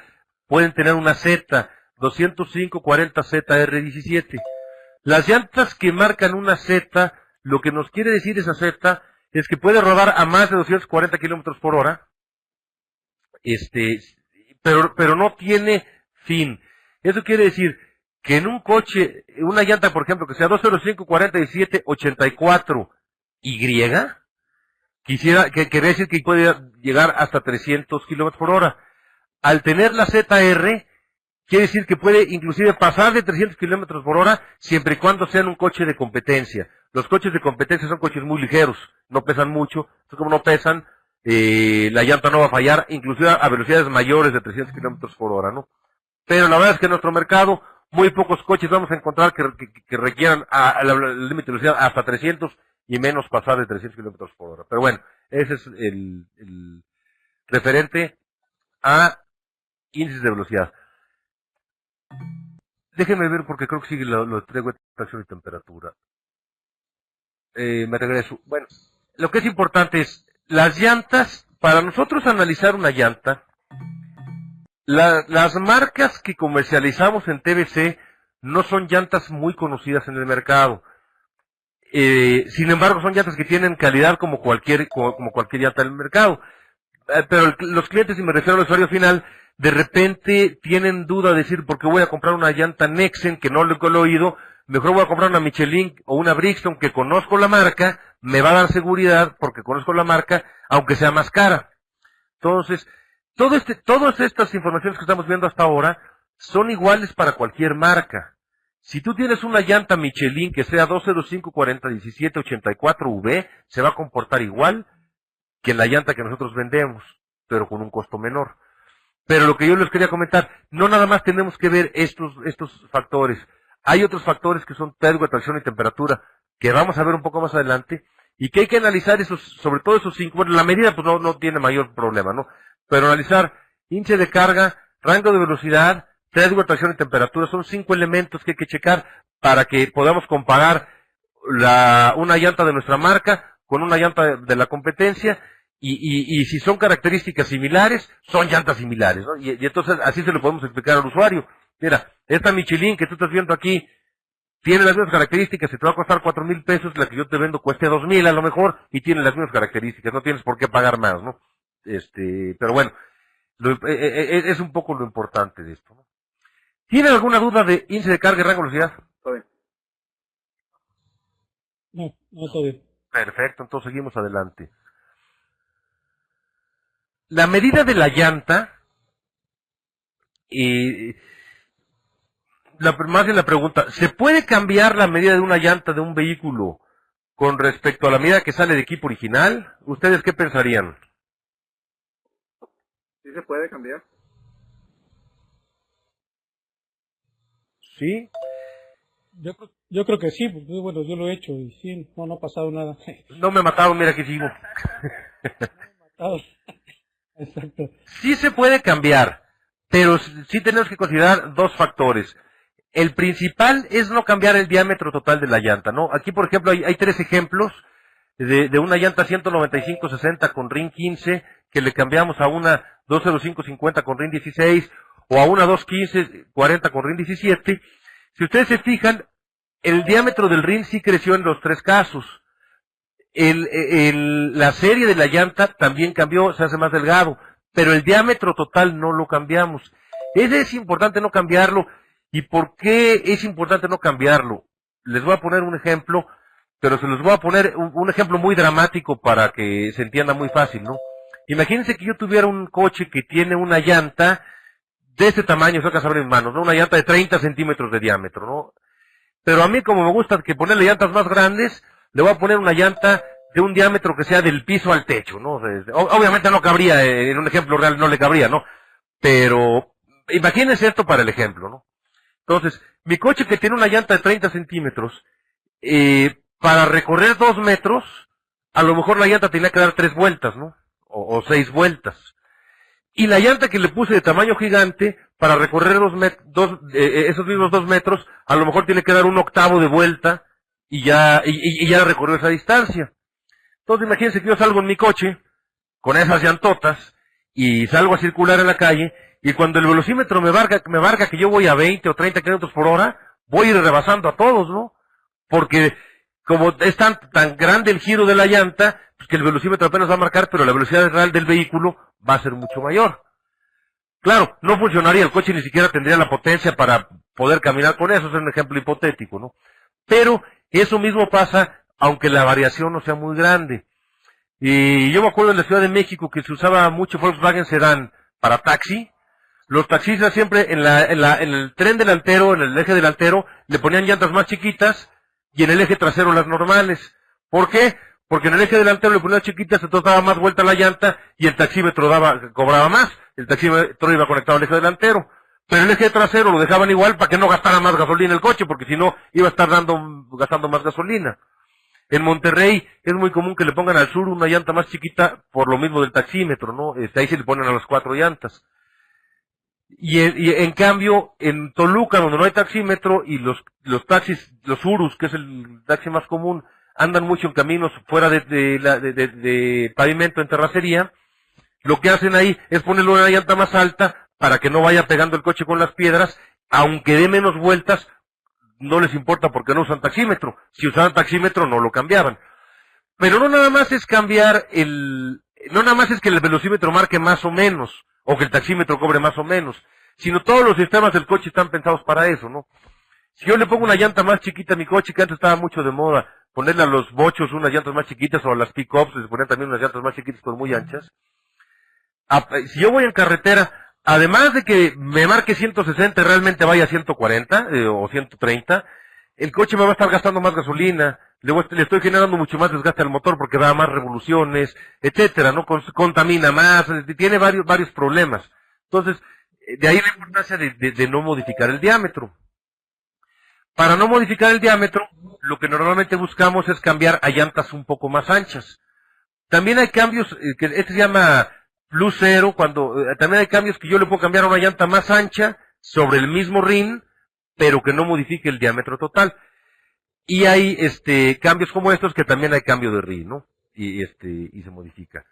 pueden tener una Z, 205-40ZR17. Las llantas que marcan una Z, lo que nos quiere decir esa Z, es que puede rodar a más de 240 kilómetros por hora, pero no tiene fin. Eso quiere decir que en un coche, una llanta, por ejemplo, que sea 205-47-84Y, quería decir que puede llegar hasta 300 kilómetros por hora. Al tener la ZR, quiere decir que puede inclusive pasar de 300 kilómetros por hora siempre y cuando sean un coche de competencia. Los coches de competencia son coches muy ligeros, no pesan mucho, entonces como no pesan, la llanta no va a fallar, inclusive a velocidades mayores de 300 kilómetros por hora, ¿no? Pero la verdad es que en nuestro mercado, muy pocos coches vamos a encontrar que requieran el límite de velocidad hasta 300 y menos pasar de 300 kilómetros por hora. Pero bueno, ese es el referente a índices de velocidad. Déjenme ver porque creo que sigue lo traigo de presión y temperatura. Me regreso. Bueno, lo que es importante es las llantas. Para nosotros analizar una llanta, las marcas que comercializamos en TBC no son llantas muy conocidas en el mercado. Sin embargo, son llantas que tienen calidad como cualquier llanta del mercado. Pero los clientes, y me refiero al usuario final, de repente tienen duda de decir, ¿por qué voy a comprar una llanta Nexen que no lo he oído? Mejor voy a comprar una Michelin o una Bridgestone que conozco la marca, me va a dar seguridad porque conozco la marca, aunque sea más cara. Entonces, todas estas informaciones que estamos viendo hasta ahora son iguales para cualquier marca. Si tú tienes una llanta Michelin que sea 205-40-17-84V, se va a comportar igual que la llanta que nosotros vendemos, pero con un costo menor. Pero lo que yo les quería comentar, no nada más tenemos que ver estos factores. Hay otros factores que son pérdida, tracción y temperatura, que vamos a ver un poco más adelante, y que hay que analizar sobre todo esos 5. Bueno, la medida pues no tiene mayor problema, ¿no? Pero analizar índice de carga, rango de velocidad, pérdida, tracción y temperatura, son 5 elementos que hay que checar para que podamos comparar una llanta de nuestra marca con una llanta de la competencia. Y si son características similares, son llantas similares, ¿no? Y entonces así se lo podemos explicar al usuario. Mira, esta Michelin que tú estás viendo aquí tiene las mismas características, si te va a costar 4,000 pesos, la que yo te vendo cueste 2,000 a lo mejor, y tiene las mismas características, no tienes por qué pagar más, ¿no? Pero bueno, es un poco lo importante de esto, ¿no? ¿Tienen alguna duda de índice de carga y rango de velocidad? Todo bien. No, todo bien. Perfecto, entonces seguimos adelante. La medida de la llanta, más bien la pregunta, ¿se puede cambiar la medida de una llanta de un vehículo con respecto a la medida que sale de equipo original? ¿Ustedes qué pensarían? ¿Sí se puede cambiar? ¿Sí? Yo creo que sí, porque bueno, yo lo he hecho y sí, no ha pasado nada. No me mataron, mira que sigo. Exacto. Sí se puede cambiar, pero sí tenemos que considerar dos factores. El principal es no cambiar el diámetro total de la llanta, ¿no? Aquí, por ejemplo, hay 3 ejemplos de una llanta 195-60 con RIN 15, que le cambiamos a una 205-50 con RIN 16, o a una 215-40 con RIN 17. Si ustedes se fijan, el diámetro del RIN sí creció en los 3 casos. La serie de la llanta también cambió, se hace más delgado, pero el diámetro total no lo cambiamos. Es importante no cambiarlo. ¿Y por qué es importante no cambiarlo? Les voy a poner un ejemplo, pero se los voy a poner un ejemplo muy dramático para que se entienda muy fácil, ¿no? Imagínense que yo tuviera un coche que tiene una llanta de este tamaño, sacas a ver en manos, ¿no? Una llanta de 30 centímetros de diámetro, ¿no? Pero a mí, como me gusta que ponerle llantas más grandes, le voy a poner una llanta de un diámetro que sea del piso al techo, ¿no? Obviamente no cabría, en un ejemplo real no le cabría, ¿no? Pero imagínense esto para el ejemplo, ¿no? Entonces, mi coche que tiene una llanta de 30 centímetros, para recorrer 2 metros, a lo mejor la llanta tenía que dar 3 vueltas, ¿no? O 6 vueltas. Y la llanta que le puse de tamaño gigante, para recorrer esos mismos 2 metros, a lo mejor tiene que dar 1/8 de vuelta, y ya recorrió esa distancia. Entonces imagínense que yo salgo en mi coche, con esas llantotas, y salgo a circular en la calle, y cuando el velocímetro me marca que yo voy a 20 o 30 kilómetros por hora, voy a ir rebasando a todos, ¿no? Porque como es tan grande el giro de la llanta, pues que el velocímetro apenas va a marcar, pero la velocidad real del vehículo va a ser mucho mayor. Claro, no funcionaría, el coche ni siquiera tendría la potencia para poder caminar con eso, es un ejemplo hipotético, ¿no? Pero eso mismo pasa, aunque la variación no sea muy grande. Y yo me acuerdo en la Ciudad de México que se usaba mucho Volkswagen Sedán para taxi. Los taxistas siempre en el tren delantero, en el eje delantero, le ponían llantas más chiquitas y en el eje trasero las normales. ¿Por qué? Porque en el eje delantero le ponían chiquitas, entonces daba más vuelta la llanta y el taxímetro cobraba más. El taxímetro iba conectado al eje delantero. Pero el eje trasero lo dejaban igual para que no gastara más gasolina el coche, porque si no iba a estar gastando más gasolina. En Monterrey es muy común que le pongan al sur una llanta más chiquita por lo mismo del taxímetro, ¿no? Ahí se le ponen a las 4 llantas. Y en cambio, en Toluca, donde no hay taxímetro, y los taxis, los Urus, que es el taxi más común, andan mucho en caminos fuera de pavimento, en terracería, lo que hacen ahí es ponerle una llanta más alta para que no vaya pegando el coche con las piedras, aunque dé menos vueltas, no les importa porque no usan taxímetro. Si usaban taxímetro no lo cambiaban. Pero no nada más es no nada más es que el velocímetro marque más o menos, o que el taxímetro cobre más o menos, sino todos los sistemas del coche están pensados para eso, ¿no? Si yo le pongo una llanta más chiquita a mi coche, que antes estaba mucho de moda, ponerle a los bochos unas llantas más chiquitas, o a las pick-ups les ponían también unas llantas más chiquitas pero muy anchas. Si yo voy en carretera, además de que me marque 160 y realmente vaya a 140 o 130, el coche me va a estar gastando más gasolina, le estoy generando mucho más desgaste al motor porque da más revoluciones, etcétera, ¿no? Contamina más, tiene varios problemas. Entonces, de ahí la importancia de no modificar el diámetro. Para no modificar el diámetro, lo que normalmente buscamos es cambiar a llantas un poco más anchas. También hay cambios, que este se llama plus cero, también hay cambios que yo le puedo cambiar a una llanta más ancha sobre el mismo rin, pero que no modifique el diámetro total. Y hay cambios como estos que también hay cambio de rin, ¿no? Y se modifica.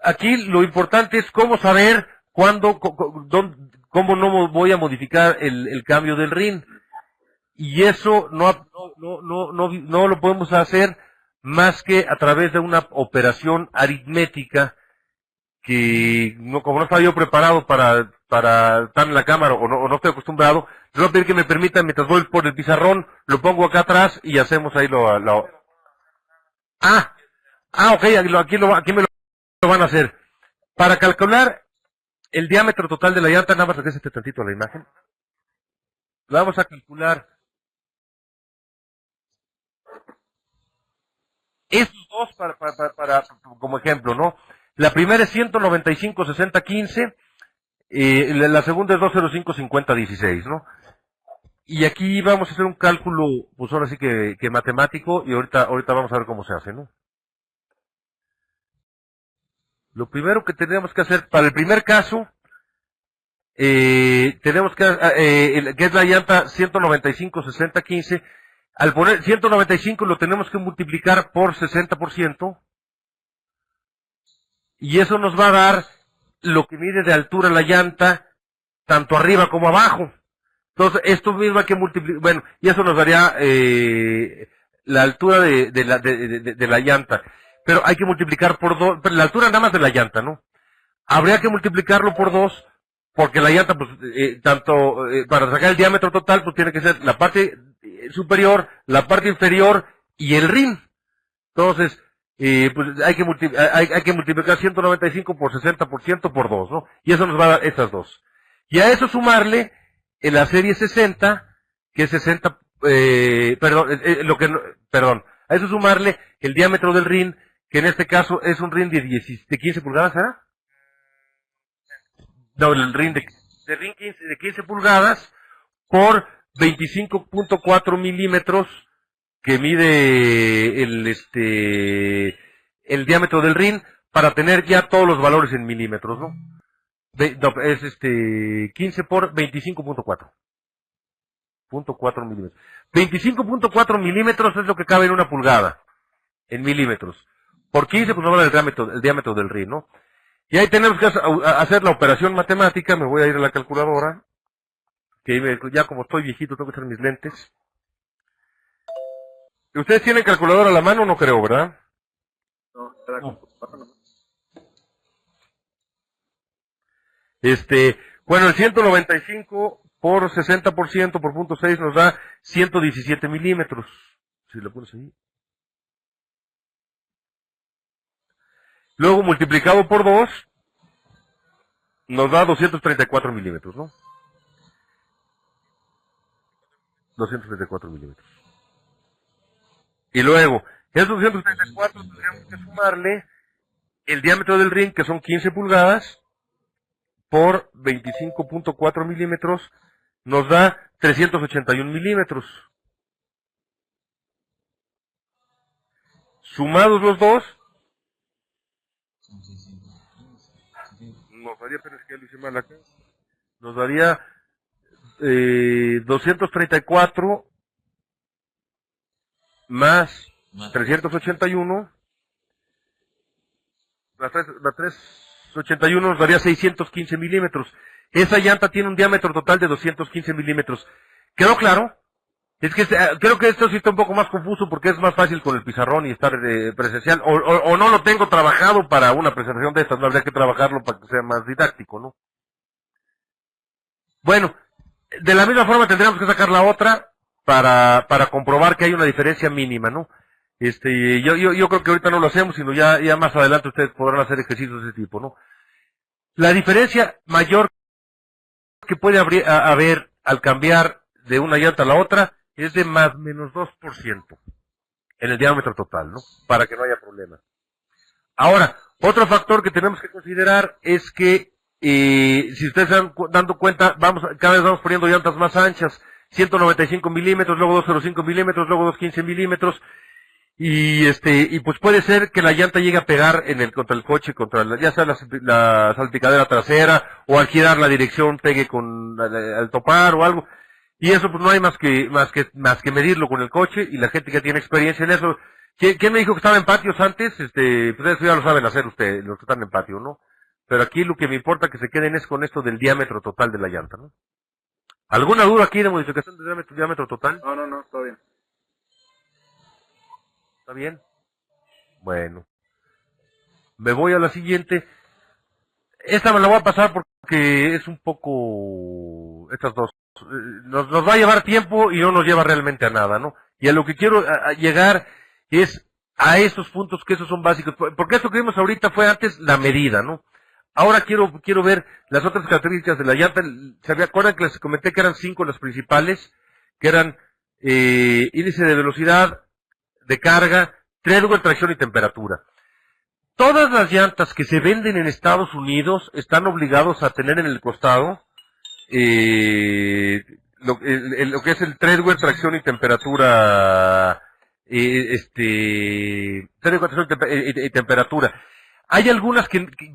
Aquí lo importante es cómo saber cómo ¿cómo no voy a modificar el cambio del RIN? Y eso no lo podemos hacer más que a través de una operación aritmética que, como no estaba yo preparado para estar en la cámara o no estoy acostumbrado, les voy a pedir que me permitan, mientras voy por el pizarrón, lo pongo acá atrás y hacemos ahí ok, aquí me lo van a hacer. Para calcular el diámetro total de la llanta, nada más regrese tantito a la imagen. Vamos a calcular estos dos para como ejemplo, ¿no? La primera es 195-60-15, la segunda es 205-50-16, ¿no? Y aquí vamos a hacer un cálculo, pues ahora sí que matemático, y ahorita vamos a ver cómo se hace, ¿no? Lo primero que tenemos que hacer, para el primer caso, tenemos que es la llanta 195-60-15, al poner 195 lo tenemos que multiplicar por 60%, y eso nos va a dar lo que mide de altura la llanta, tanto arriba como abajo. Entonces, esto mismo hay que multiplicar, bueno, y eso nos daría la altura de la llanta. Pero hay que multiplicar por 2, la altura nada más de la llanta, ¿no? Habría que multiplicarlo por 2, porque la llanta, pues, para sacar el diámetro total, pues tiene que ser la parte superior, la parte inferior y el RIN. Entonces, pues hay que multiplicar 195 por 60% por 2, ¿no? Y eso nos va a dar estas dos. Y a eso sumarle en la serie 60, que es 60, a eso sumarle el diámetro del RIN, que en este caso es un RIN de 15 pulgadas, ¿ah? No, el RIN de 15 pulgadas por 25.4 milímetros que mide el diámetro del RIN para tener ya todos los valores en milímetros, ¿no? Es 15 por 25.4. 0.4 milímetros. 25.4 milímetros es lo que cabe en una pulgada, en milímetros. Por 15, pues no va el diámetro del RIN, ¿no? Y ahí tenemos que hacer la operación matemática. Me voy a ir a la calculadora, que ya como estoy viejito tengo que hacer mis lentes. ¿Ustedes tienen calculadora a la mano? No creo, ¿verdad? No. Bueno, el 195 por 60% por 0.6 nos da 117 milímetros. Si lo pones ahí. Luego multiplicado por 2 nos da 234 milímetros, ¿no? 234 milímetros. Y luego, esos 234 tendríamos que sumarle el diámetro del RIN, que son 15 pulgadas, por 25.4 milímetros, nos da 381 milímetros. Sumados los dos, nos daría, pero es que ya lo hice mal acá, nos daría 234 más 381, la 381 nos daría 615 milímetros. Esa llanta tiene un diámetro total de 215 milímetros. ¿Quedó claro? Es que creo que esto sí está un poco más confuso porque es más fácil con el pizarrón y estar presencial, o no lo tengo trabajado para una presentación de estas, no habría que trabajarlo para que sea más didáctico, ¿no? Bueno, de la misma forma tendríamos que sacar la otra para comprobar que hay una diferencia mínima, ¿no? Yo creo que ahorita no lo hacemos, sino ya más adelante ustedes podrán hacer ejercicios de ese tipo, ¿no? La diferencia mayor que puede haber al cambiar de una llanta a la otra es de más o menos 2% en el diámetro total, ¿no? Para que no haya problema. Ahora, otro factor que tenemos que considerar es que, si ustedes se están dando cuenta, cada vez vamos poniendo llantas más anchas, 195 milímetros, luego 205 milímetros, luego 215 milímetros, y pues puede ser que la llanta llegue a pegar contra el coche, ya sea la salpicadera trasera, o al girar la dirección pegue al topar o algo. Y eso pues no hay más que medirlo con el coche, y la gente que tiene experiencia en eso. ¿Quién me dijo que estaba en patios antes? Pues eso ya lo saben hacer ustedes, los que están en patio, ¿no? pero aquí lo que me importa que se queden es con esto del diámetro total de la llanta, ¿no? ¿Alguna duda aquí de modificación de diámetro total? No, todo bien. ¿Está bien? Bueno. Me voy a la siguiente. Esta me la voy a pasar porque es un poco... Estas dos. Nos va a llevar tiempo y no nos lleva realmente a nada, ¿no? Y a lo que quiero llegar es a estos puntos que esos son básicos. Porque esto que vimos ahorita fue antes la medida, ¿no? Ahora quiero ver las otras características de la llanta. ¿Se acuerdan que les comenté que eran 5 las principales? Que eran índice de velocidad, de carga, treadwear, tracción y temperatura. Todas las llantas que se venden en Estados Unidos están obligados a tener en el costado lo que es el treadwear, tracción y temperatura, treadwear, tracción y temperatura. Hay algunas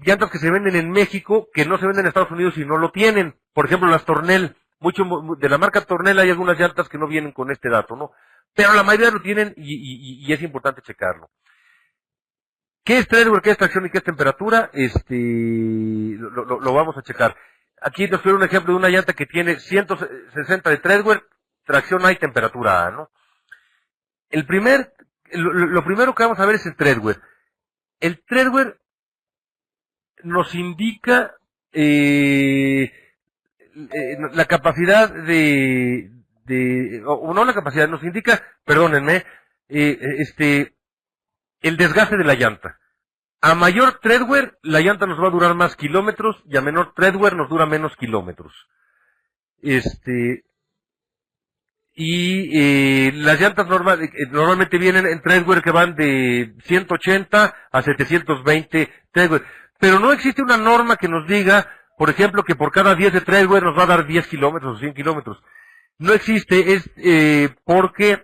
llantas que se venden en México que no se venden en Estados Unidos y no lo tienen. Por ejemplo, las Tornel. De la marca Tornel hay algunas llantas que no vienen con este dato, ¿no? Pero la mayoría lo tienen y es importante checarlo. ¿Qué es treadwear, qué es tracción y qué es temperatura? Lo vamos a checar. Aquí nos quiero un ejemplo de una llanta que tiene 160 de treadwear, tracción A y temperatura A, ¿no? Lo primero que vamos a ver es el treadwear. El treadwear nos indica la capacidad nos indica, perdónenme, el desgaste de la llanta. A mayor treadwear, la llanta nos va a durar más kilómetros y a menor treadwear nos dura menos kilómetros. Las llantas normalmente vienen en treadwear que van de 180 a 720 treadwear. Pero no existe una norma que nos diga, por ejemplo, que por cada 10 de treadwear nos va a dar 10 kilómetros o 100 kilómetros. No existe, ¿por qué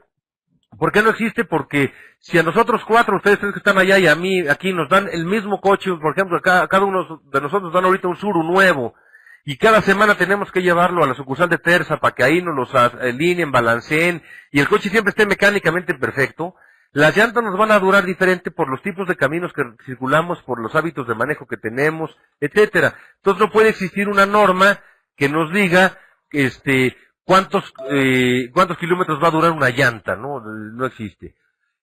no existe? Porque si a nosotros 4, ustedes 3 que están allá y a mí aquí nos dan el mismo coche, por ejemplo, cada uno de nosotros nos dan ahorita un Suru nuevo, y cada semana tenemos que llevarlo a la sucursal de Terza para que ahí nos los alineen, balanceen, y el coche siempre esté mecánicamente perfecto, las llantas nos van a durar diferente por los tipos de caminos que circulamos, por los hábitos de manejo que tenemos, etcétera. Entonces no puede existir una norma que nos diga, cuántos kilómetros va a durar una llanta, ¿no? No existe.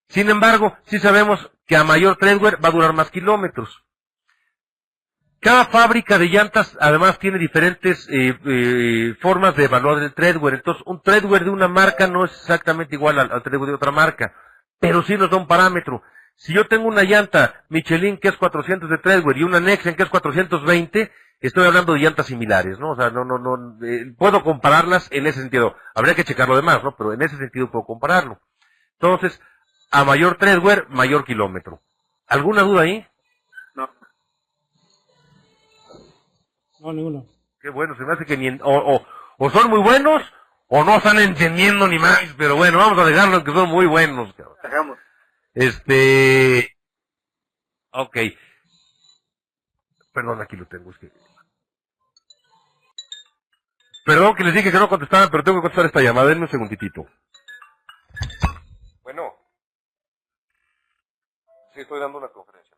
Sin embargo, sí sabemos que a mayor treadwear va a durar más kilómetros. Cada fábrica de llantas, además, tiene diferentes formas de evaluar el treadwear. Entonces, un treadwear de una marca no es exactamente igual al treadwear de otra marca, pero sí nos da un parámetro. Si yo tengo una llanta Michelin que es 400 de treadwear y una Nexen que es 420, estoy hablando de llantas similares, ¿no? O sea, puedo compararlas en ese sentido. Habría que checar lo demás, ¿no? Pero en ese sentido puedo compararlo. Entonces, a mayor treadwear, mayor kilómetro. ¿Alguna duda ahí? No. No, ninguno. Qué bueno, se me hace que o son muy buenos, o no están entendiendo ni más, pero bueno, vamos a dejarlos que son muy buenos, cabrón. Dejamos. Ok. Perdón, aquí lo tengo, Perdón que les dije que no contestaban, pero tengo que contestar esta llamada, denme un segunditito. Bueno. Sí, estoy dando una conferencia.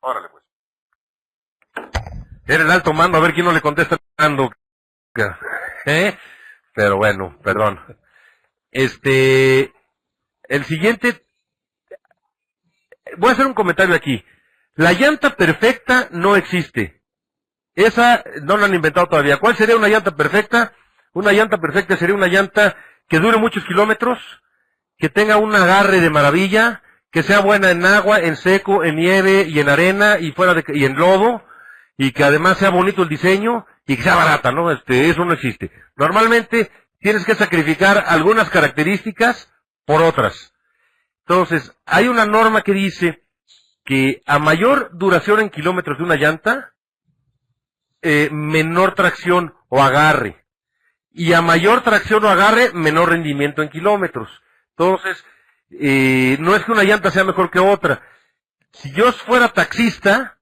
Órale, pues. Era el alto mando, a ver quién no le contesta mando. Pero bueno, perdón. El siguiente, voy a hacer un comentario aquí. La llanta perfecta no existe. Esa no la han inventado todavía. ¿Cuál sería una llanta perfecta? Una llanta perfecta sería una llanta que dure muchos kilómetros, que tenga un agarre de maravilla, que sea buena en agua, en seco, en nieve y en arena y y en lodo, y que además sea bonito el diseño y que sea barata, ¿no? Eso no existe. Normalmente tienes que sacrificar algunas características por otras. Entonces, hay una norma que dice que a mayor duración en kilómetros de una llanta, menor tracción o agarre. Y a mayor tracción o agarre, menor rendimiento en kilómetros. Entonces, no es que una llanta sea mejor que otra. Si yo fuera taxista,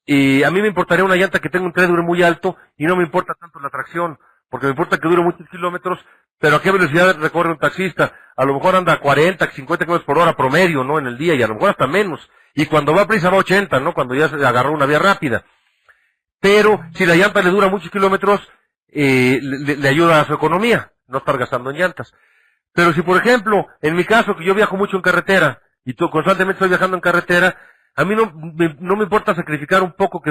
a mí me importaría una llanta que tenga un treadwear muy alto y no me importa tanto la tracción, porque me importa que dure muchos kilómetros, pero ¿a qué velocidad recorre un taxista? A lo mejor anda a 40, 50 kilómetros por hora promedio, ¿no? En el día, y a lo mejor hasta menos. y cuando va prisa va a 80, ¿no? Cuando ya se agarró una vía rápida. Pero si la llanta le dura muchos kilómetros, le ayuda a su economía, no estar gastando en llantas. Pero si, por ejemplo, en mi caso, que yo viajo mucho en carretera, y constantemente estoy viajando en carretera, a mí no me importa sacrificar un poco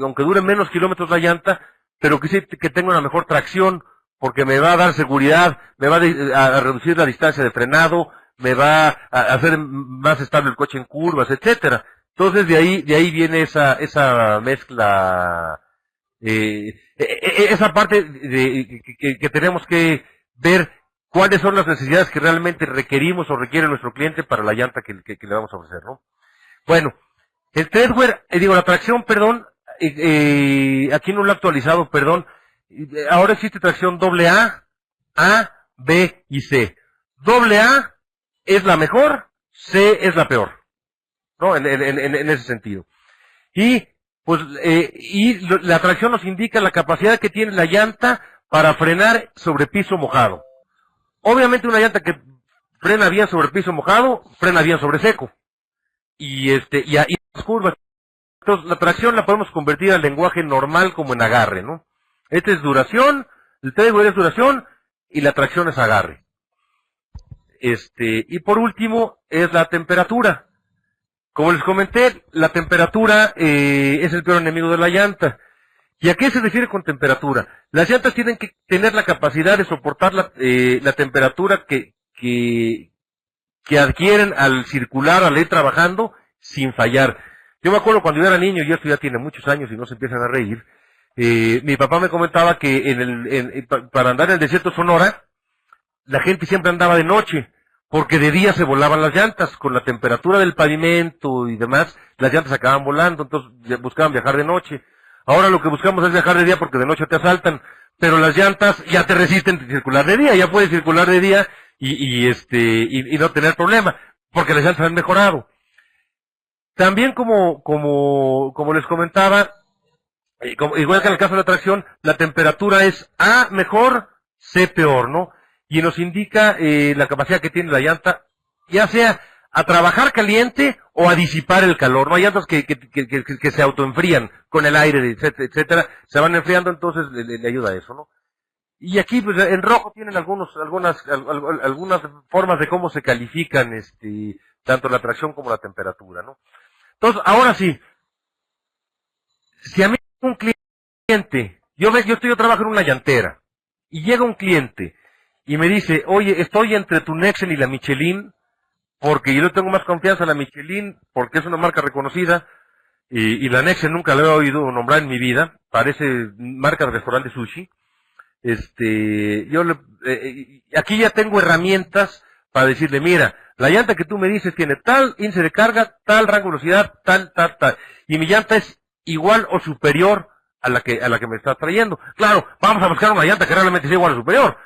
aunque dure menos kilómetros la llanta, pero que sí que tenga una mejor tracción, porque me va a dar seguridad, me va a reducir la distancia de frenado, me va a hacer más estable el coche en curvas, etcétera. Entonces de ahí viene esa mezcla, esa parte que tenemos que ver cuáles son las necesidades que realmente requerimos o requiere nuestro cliente para la llanta que le vamos a ofrecer, ¿no? Bueno, el treadwear, la tracción, perdón, aquí no lo he actualizado, perdón, ahora existe tracción AA, A, B y C. AA es la mejor, C es la peor, ¿no? En ese sentido. Y, pues, la tracción nos indica la capacidad que tiene la llanta para frenar sobre piso mojado. Obviamente una llanta que frena bien sobre piso mojado, frena bien sobre seco. Y las curvas. Entonces, la tracción la podemos convertir al lenguaje normal como en agarre, ¿no? Esta es duración, el treadwear es duración, y la tracción es agarre. Y por último, es la temperatura. Como les comenté, la temperatura es el peor enemigo de la llanta. ¿Y a qué se refiere con temperatura? Las llantas tienen que tener la capacidad de soportar la temperatura que adquieren al circular, al ir trabajando, sin fallar. Yo me acuerdo cuando yo era niño, y esto ya tiene muchos años y no se empiezan a reír, mi papá me comentaba que para andar en el desierto de Sonora, la gente siempre andaba de noche, porque de día se volaban las llantas, con la temperatura del pavimento y demás, las llantas acababan volando, entonces buscaban viajar de noche. Ahora lo que buscamos es viajar de día porque de noche te asaltan, pero las llantas ya te resisten circular de día, ya puedes circular de día y no tener problema, porque las llantas han mejorado. También como les comentaba, igual que en el caso de la tracción, la temperatura es A mejor, C peor, ¿no? Y nos indica la capacidad que tiene la llanta, ya sea a trabajar caliente o a disipar el calor, ¿no? Hay llantas que se autoenfrían con el aire, etcétera, se van enfriando, entonces le ayuda a eso, ¿no? Y aquí, pues, en rojo tienen algunas formas de cómo se califican, tanto la tracción como la temperatura, ¿no? Entonces, ahora sí, si a mí un cliente, yo trabajo en una llantera, y llega un cliente, y me dice, oye, estoy entre tu Nexen y la Michelin, porque yo le tengo más confianza a la Michelin, porque es una marca reconocida, y la Nexen nunca la he oído nombrar en mi vida, parece marca de restaurante sushi. Aquí ya tengo herramientas para decirle, mira, la llanta que tú me dices tiene tal índice de carga, tal rango de velocidad, tal, y mi llanta es igual o superior a la que me estás trayendo. Claro, vamos a buscar una llanta que realmente sea igual o superior.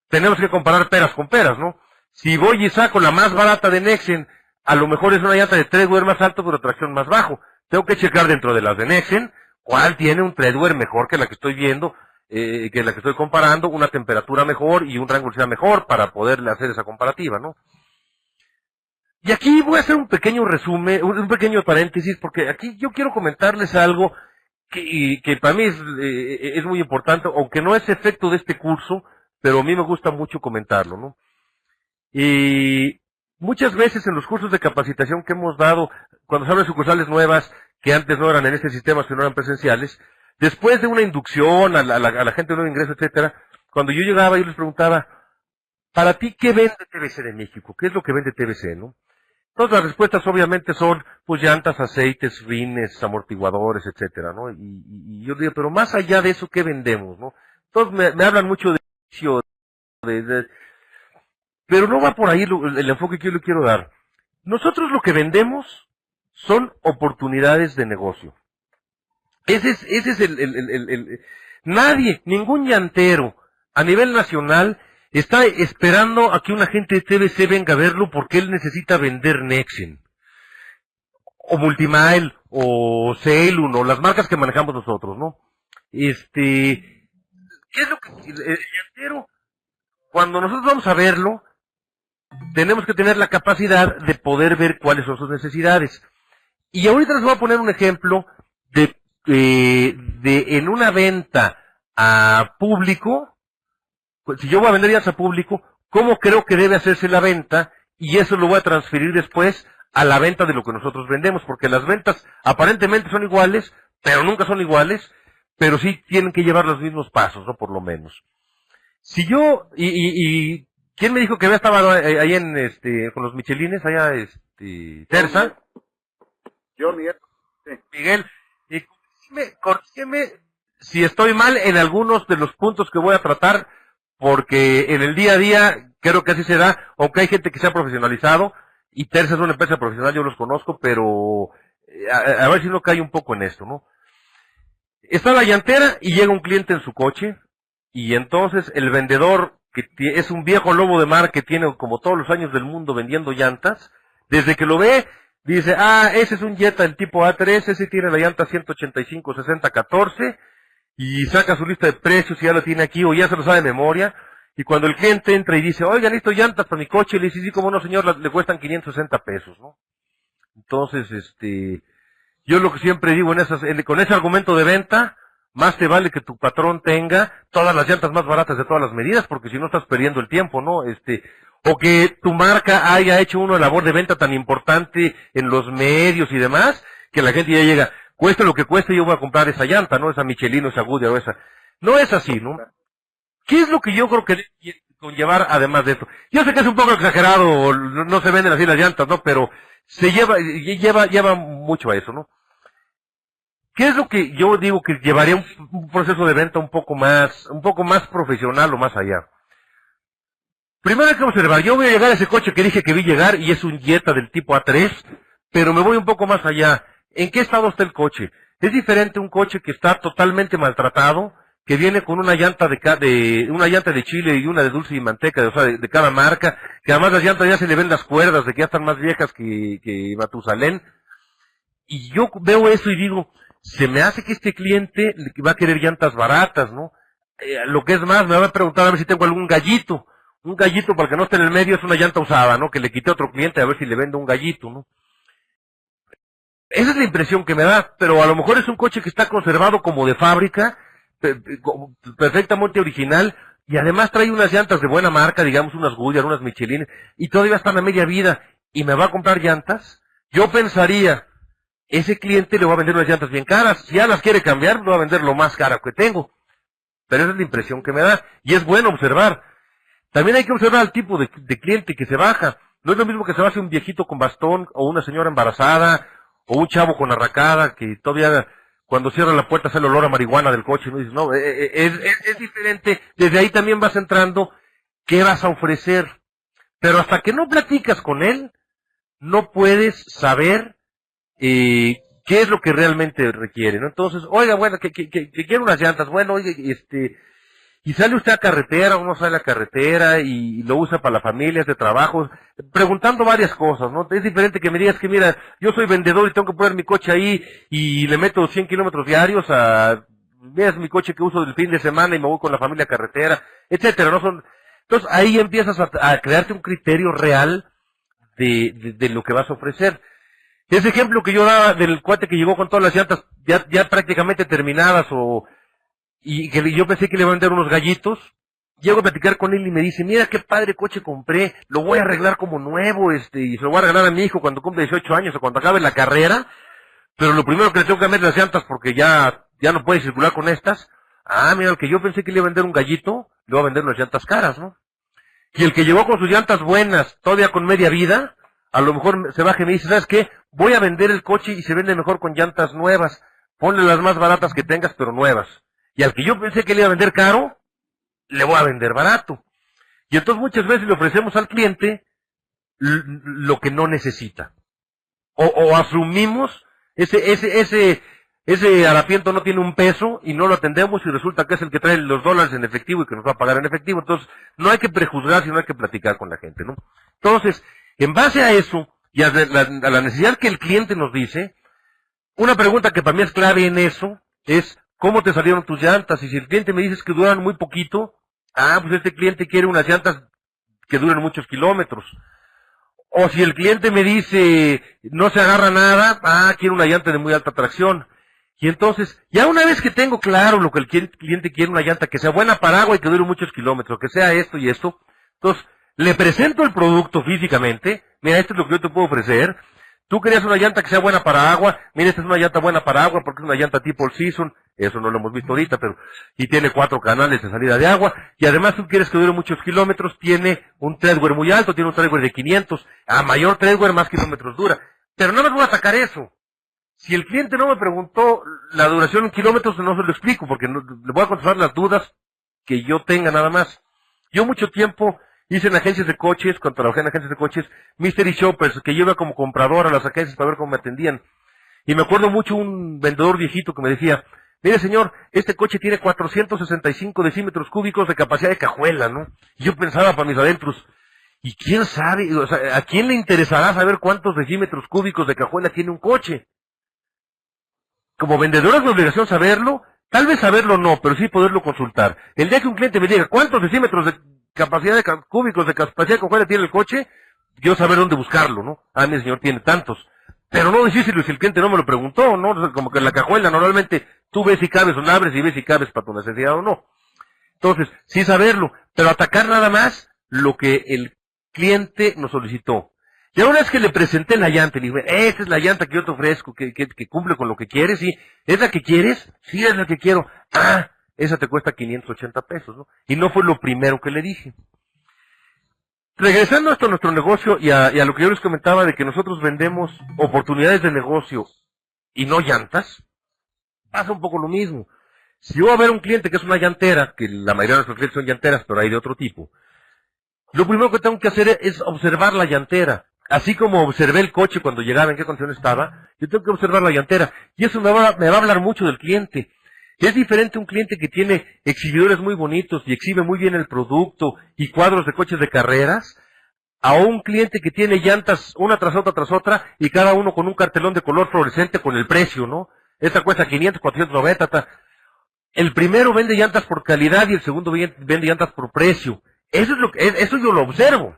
Tenemos que comparar peras con peras, ¿no? Si voy y saco la más barata de Nexen, a lo mejor es una llanta de treadwear más alto pero tracción más bajo. Tengo que checar dentro de las de Nexen cuál tiene un treadwear mejor que la que estoy viendo, que la que estoy comparando, una temperatura mejor y un rango de velocidad mejor para poderle hacer esa comparativa, ¿no? Y aquí voy a hacer un pequeño resumen, un pequeño paréntesis, porque aquí yo quiero comentarles algo que para mí es muy importante, aunque no es efecto de este curso, pero a mí me gusta mucho comentarlo, ¿no? Y muchas veces en los cursos de capacitación que hemos dado, cuando se hablan de sucursales nuevas, que antes no eran en este sistema, sino eran presenciales, después de una inducción a la gente de nuevo ingreso, etcétera, cuando yo llegaba, yo les preguntaba, ¿para ti qué vende TBC de México? ¿Qué es lo que vende TBC, no? Entonces las respuestas obviamente son, pues, llantas, aceites, rines, amortiguadores, etcétera, ¿no? Y yo digo, pero más allá de eso, ¿qué vendemos, no? Entonces me hablan mucho pero no va por ahí el enfoque que yo le quiero dar. Nosotros lo que vendemos son oportunidades de negocio. Ese es nadie, ningún llantero a nivel nacional está esperando a que un agente de TBC venga a verlo porque él necesita vender Nexen, o Multimile, o Ceylon, o las marcas que manejamos nosotros, ¿no? ¿Qué es lo que el llantero? Cuando nosotros vamos a verlo, tenemos que tener la capacidad de poder ver cuáles son sus necesidades. Y ahorita les voy a poner un ejemplo de en una venta a público, pues, si yo voy a vender llantas a público, cómo creo que debe hacerse la venta, y eso lo voy a transferir después a la venta de lo que nosotros vendemos, porque las ventas aparentemente son iguales, pero nunca son iguales, pero sí tienen que llevar los mismos pasos, ¿no? Por lo menos. Si yo, ¿quién me dijo que había estado ahí con los Michelines, allá, Terza? Yo, Miguel. Sí. Miguel, corrígeme si estoy mal en algunos de los puntos que voy a tratar, porque en el día a día creo que así se da, aunque hay gente que se ha profesionalizado, y Terza es una empresa profesional, yo los conozco, pero a ver si no cae un poco en esto, ¿no? Está la llantera y llega un cliente en su coche, y entonces el vendedor, que es un viejo lobo de mar que tiene como todos los años del mundo vendiendo llantas, desde que lo ve, dice, ese es un Jetta del tipo A3, ese tiene la llanta 185-60-14, y saca su lista de precios y ya lo tiene aquí, o ya se lo sabe de memoria, y cuando el cliente entra y dice, oiga, necesito llantas para mi coche, le dice, sí, como no, señor, le cuestan 560 pesos, ¿no? Entonces, yo lo que siempre digo con ese argumento de venta, más te vale que tu patrón tenga todas las llantas más baratas de todas las medidas, porque si no estás perdiendo el tiempo, ¿no? O que tu marca haya hecho una labor de venta tan importante en los medios y demás, que la gente ya llega, cueste lo que cueste, yo voy a comprar esa llanta, ¿no? Esa Michelin, esa Goodyear o esa. No es así, ¿no? ¿Qué es lo que yo creo que debe conllevar además de esto? Yo sé que es un poco exagerado, no se venden así las llantas, ¿no? Pero lleva mucho a eso, ¿no? ¿Qué es lo que yo digo que llevaría un proceso de venta un poco más profesional o más allá? Primero hay que observar, yo voy a llegar a ese coche que dije que vi llegar y es un Jetta del tipo A3, pero me voy un poco más allá. ¿En qué estado está el coche? Es diferente un coche que está totalmente maltratado, que viene con una llanta una llanta de chile y una de dulce y manteca, o sea, de cada marca, que además las llantas ya se le ven las cuerdas, de que ya están más viejas que Matusalén. Y yo veo eso y digo, se me hace que este cliente va a querer llantas baratas, ¿no? Lo que es más, me va a preguntar a ver si tengo algún gallito. Un gallito, para que no esté en el medio, es una llanta usada, ¿no? Que le quité a otro cliente a ver si le vendo un gallito, ¿no? Esa es la impresión que me da, pero a lo mejor es un coche que está conservado como de fábrica, perfectamente original, y además trae unas llantas de buena marca, digamos unas Goodyear, unas Michelin, y todavía están a media vida, y me va a comprar llantas. Yo pensaría, ese cliente le va a vender unas llantas bien caras, si ya las quiere cambiar, le va a vender lo más caro que tengo. Pero esa es la impresión que me da, y es bueno observar. También hay que observar el tipo de cliente que se baja. No es lo mismo que se baje un viejito con bastón, o una señora embarazada, o un chavo con arracada, que todavía cuando cierra la puerta sale el olor a marihuana del coche, ¿no? Dices, no, es diferente. Desde ahí también vas entrando, ¿qué vas a ofrecer? Pero hasta que no platicas con él, no puedes saber qué es lo que realmente requiere, ¿no? Entonces, oiga, bueno, que quiero unas llantas, bueno, oiga, y sale usted a carretera, uno sale a carretera y lo usa para la familia, de trabajo, preguntando varias cosas, ¿no? Es diferente que me digas que, mira, yo soy vendedor y tengo que poner mi coche ahí y le meto 100 kilómetros diarios mira, es mi coche que uso del fin de semana y me voy con la familia a carretera, etcétera, ¿no? Entonces ahí empiezas a crearte un criterio real de lo que vas a ofrecer. Ese ejemplo que yo daba del cuate que llegó con todas las llantas ya prácticamente terminadas y que yo pensé que le iba a vender unos gallitos, llego a platicar con él y me dice, mira qué padre coche compré, lo voy a arreglar como nuevo, y se lo voy a regalar a mi hijo cuando cumple 18 años o cuando acabe la carrera, pero lo primero que le tengo que cambiar las llantas porque ya no puede circular con estas. Mira, el que yo pensé que le iba a vender un gallito, le voy a vender unas llantas caras, ¿no? Y el que llegó con sus llantas buenas, todavía con media vida, a lo mejor se baja y me dice, ¿sabes qué? Voy a vender el coche y se vende mejor con llantas nuevas, ponle las más baratas que tengas, pero nuevas. Y al que yo pensé que le iba a vender caro, le voy a vender barato. Y entonces muchas veces le ofrecemos al cliente lo que no necesita. O asumimos, ese harapiento no tiene un peso y no lo atendemos y resulta que es el que trae los dólares en efectivo y que nos va a pagar en efectivo. Entonces no hay que prejuzgar, sino hay que platicar con la gente, ¿no? Entonces, en base a eso y a la necesidad que el cliente nos dice, una pregunta que para mí es clave en eso es, ¿cómo te salieron tus llantas? Y si el cliente me dice que duran muy poquito, pues este cliente quiere unas llantas que duren muchos kilómetros. O si el cliente me dice, no se agarra nada, quiero una llanta de muy alta tracción. Y entonces, ya una vez que tengo claro lo que el cliente quiere, una llanta que sea buena para agua y que dure muchos kilómetros, que sea esto y esto, entonces, le presento el producto físicamente, mira, esto es lo que yo te puedo ofrecer. Tú querías una llanta que sea buena para agua, mira, esta es una llanta buena para agua porque es una llanta tipo All Season, eso no lo hemos visto ahorita, pero, y tiene 4 canales de salida de agua, y además tú quieres que dure muchos kilómetros, tiene un treadwear muy alto, tiene un treadwear de 500, a mayor treadwear más kilómetros dura. Pero no me voy a sacar eso. Si el cliente no me preguntó la duración en kilómetros, no se lo explico, porque le voy a contestar las dudas que yo tenga nada más. Yo mucho tiempo hice en agencias de coches, cuando trabajé en agencias de coches, Mystery Shoppers, que yo iba como comprador a las agencias para ver cómo me atendían. Y me acuerdo mucho un vendedor viejito que me decía, mire señor, este coche tiene 465 decímetros cúbicos de capacidad de cajuela, ¿no? Y yo pensaba para mis adentros, ¿y quién sabe? O sea, ¿a quién le interesará saber cuántos decímetros cúbicos de cajuela tiene un coche? Como vendedor es mi obligación saberlo, tal vez saberlo no, pero sí poderlo consultar. El día que un cliente me diga cuántos decímetros de capacidad de cúbicos de capacidad de cajuela tiene el coche, yo saber dónde buscarlo, ¿no? Mi señor tiene tantos. Pero no decírselo si el cliente no me lo preguntó, ¿no? O sea, como que en la cajuela normalmente tú ves si cabes o no abres y ves si cabes para tu necesidad o no. Entonces, sí saberlo, pero atacar nada más lo que el cliente nos solicitó. Y una vez que le presenté la llanta, le dije, esta es la llanta que yo te ofrezco, que cumple con lo que quieres, ¿sí? ¿Es la que quieres? Sí, es la que quiero. Esa te cuesta 580 pesos, ¿no? Y no fue lo primero que le dije. Regresando hasta nuestro negocio y a lo que yo les comentaba de que nosotros vendemos oportunidades de negocio y no llantas, pasa un poco lo mismo. Si yo voy a ver un cliente que es una llantera, que la mayoría de nuestros clientes son llanteras, pero hay de otro tipo, lo primero que tengo que hacer es observar la llantera. Así como observé el coche cuando llegaba, en qué condición estaba, yo tengo que observar la llantera. Y eso me va a hablar mucho del cliente. Es diferente un cliente que tiene exhibidores muy bonitos y exhibe muy bien el producto y cuadros de coches de carreras, a un cliente que tiene llantas una tras otra y cada uno con un cartelón de color fluorescente con el precio, ¿no? Esta cuesta 500, 490. El primero vende llantas por calidad y el segundo vende llantas por precio. Eso yo lo observo.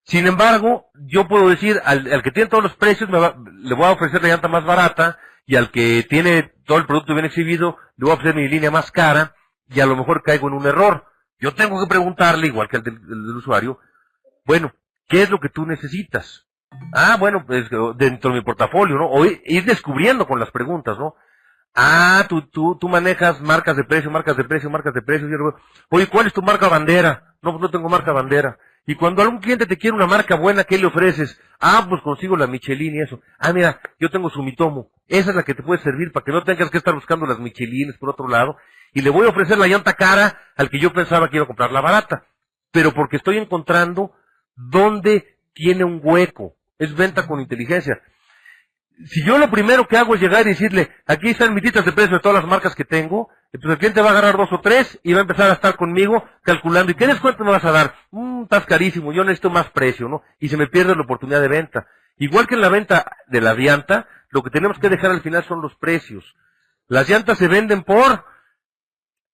Sin embargo, yo puedo decir, al que tiene todos los precios, le voy a ofrecer la llanta más barata, y al que tiene todo el producto bien exhibido, le voy a ofrecer mi línea más cara, y a lo mejor caigo en un error. Yo tengo que preguntarle, igual que al del usuario, bueno, ¿qué es lo que tú necesitas? Bueno, pues dentro de mi portafolio, ¿no? O ir descubriendo con las preguntas, ¿no? Tú manejas marcas de precio. Oye, ¿cuál es tu marca bandera? No, pues no tengo marca bandera. Y cuando algún cliente te quiere una marca buena, ¿qué le ofreces? Pues consigo la Michelin y eso. Mira, yo tengo Sumitomo. Esa es la que te puede servir para que no tengas que estar buscando las Michelines por otro lado. Y le voy a ofrecer la llanta cara al que yo pensaba que iba a comprar la barata. Pero porque estoy encontrando dónde tiene un hueco. Es venta con inteligencia. Si yo lo primero que hago es llegar y decirle, aquí están mis listas de precios de todas las marcas que tengo, entonces el cliente va a agarrar 2 o 3 y va a empezar a estar conmigo calculando, ¿y qué descuento me vas a dar? Estás carísimo, yo necesito más precio, ¿no? Y se me pierde la oportunidad de venta. Igual que en la venta de la llanta, lo que tenemos que dejar al final son los precios. Las llantas se venden por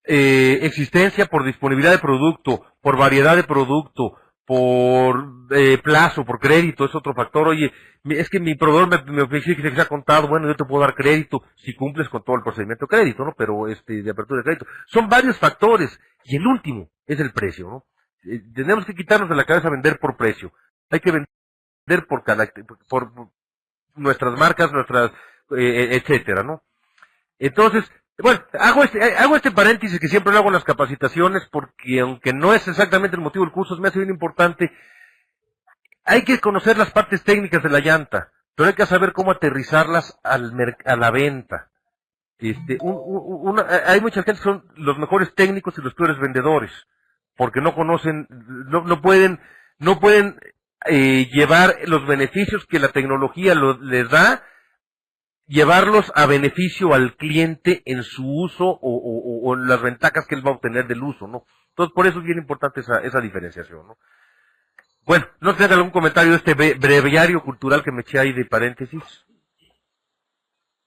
existencia, por disponibilidad de producto, por variedad de producto, por plazo, por crédito, es otro factor. Oye, es que mi proveedor me exige que sea contado, bueno, yo te puedo dar crédito si cumples con todo el procedimiento de crédito, ¿no? Pero de apertura de crédito. Son varios factores, y el último es el precio, ¿no? Tenemos que quitarnos de la cabeza vender por precio. Hay que vender por carácter, por nuestras marcas, etcétera, ¿no? Entonces, bueno, hago este paréntesis que siempre lo hago en las capacitaciones, porque aunque no es exactamente el motivo del curso, me hace bien importante. Hay que conocer las partes técnicas de la llanta, pero hay que saber cómo aterrizarlas a la venta. Hay mucha gente que son los mejores técnicos y los peores vendedores, porque no conocen, no pueden llevar los beneficios que la tecnología les da, llevarlos a beneficio al cliente en su uso o en las ventajas que él va a obtener del uso, ¿no? Entonces, por eso es bien importante esa diferenciación, ¿no? Bueno, ¿no tenés algún comentario de este breviario cultural que me eché ahí de paréntesis?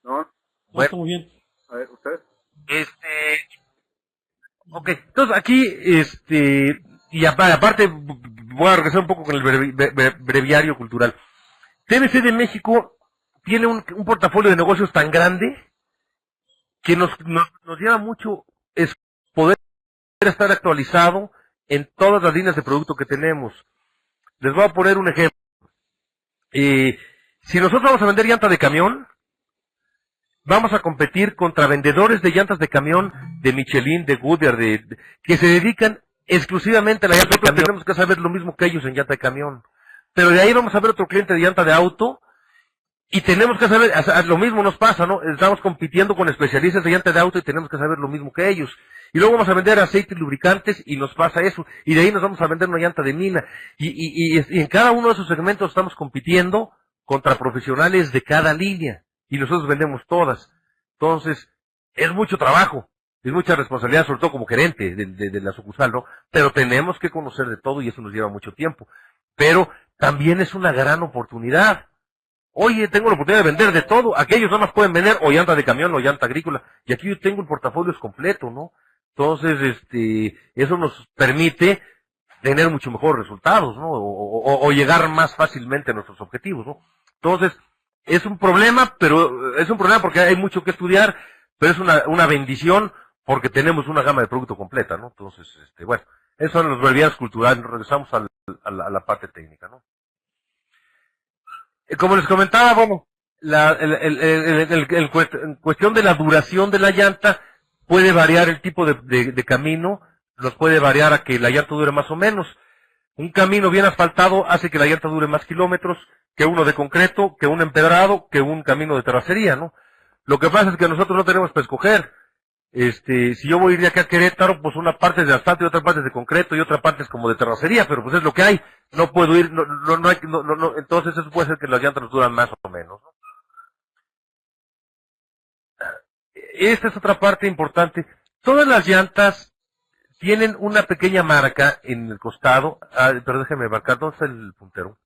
No. Bueno, está muy bien. A ver, ¿usted? Ok, entonces aquí, y aparte, voy a regresar un poco con el breviario cultural. TBC de México tiene un portafolio de negocios tan grande que nos lleva mucho es poder estar actualizado en todas las líneas de producto que tenemos. Les voy a poner un ejemplo. Si nosotros vamos a vender llanta de camión, vamos a competir contra vendedores de llantas de camión, de Michelin, de Goodyear, que se dedican exclusivamente a la llanta de camión. Tenemos que saber lo mismo que ellos en llanta de camión. Pero de ahí vamos a ver otro cliente de llanta de auto, y tenemos que saber, lo mismo nos pasa, ¿no? Estamos compitiendo con especialistas de llanta de auto y tenemos que saber lo mismo que ellos. Y luego vamos a vender aceites lubricantes y nos pasa eso. Y de ahí nos vamos a vender una llanta de mina. Y en cada uno de esos segmentos estamos compitiendo contra profesionales de cada línea. Y nosotros vendemos todas. Entonces, es mucho trabajo. Es mucha responsabilidad, sobre todo como gerente de la sucursal, ¿no? Pero tenemos que conocer de todo y eso nos lleva mucho tiempo. Pero también es una gran oportunidad. Oye, tengo la oportunidad de vender de todo. Aquellos nada más pueden vender o llanta de camión o llanta agrícola. Y aquí yo tengo el portafolio completo, ¿no? Entonces, eso nos permite tener mucho mejores resultados, ¿no? O llegar más fácilmente a nuestros objetivos, ¿no? Entonces, es un problema, pero es un problema porque hay mucho que estudiar, pero es una bendición porque tenemos una gama de producto completa, ¿no? Entonces, bueno, esos son los breviarios culturales. Regresamos a la parte técnica, ¿no? Como les comentaba, bueno, en cuestión de la duración de la llanta, puede variar el tipo de camino, nos puede variar a que la llanta dure más o menos. Un camino bien asfaltado hace que la llanta dure más kilómetros que uno de concreto, que un empedrado, que un camino de terracería, ¿no? Lo que pasa es que nosotros no tenemos para escoger. Si yo voy a ir de acá a Querétaro, pues una parte es de asfalto y otra parte es de concreto y otra parte es como de terracería, pero pues es lo que hay. No puedo ir, entonces eso puede ser que las llantas nos duran más o menos, ¿no? Esta es otra parte importante. Todas las llantas tienen una pequeña marca en el costado. Pero déjenme marcar, ¿dónde está el puntero?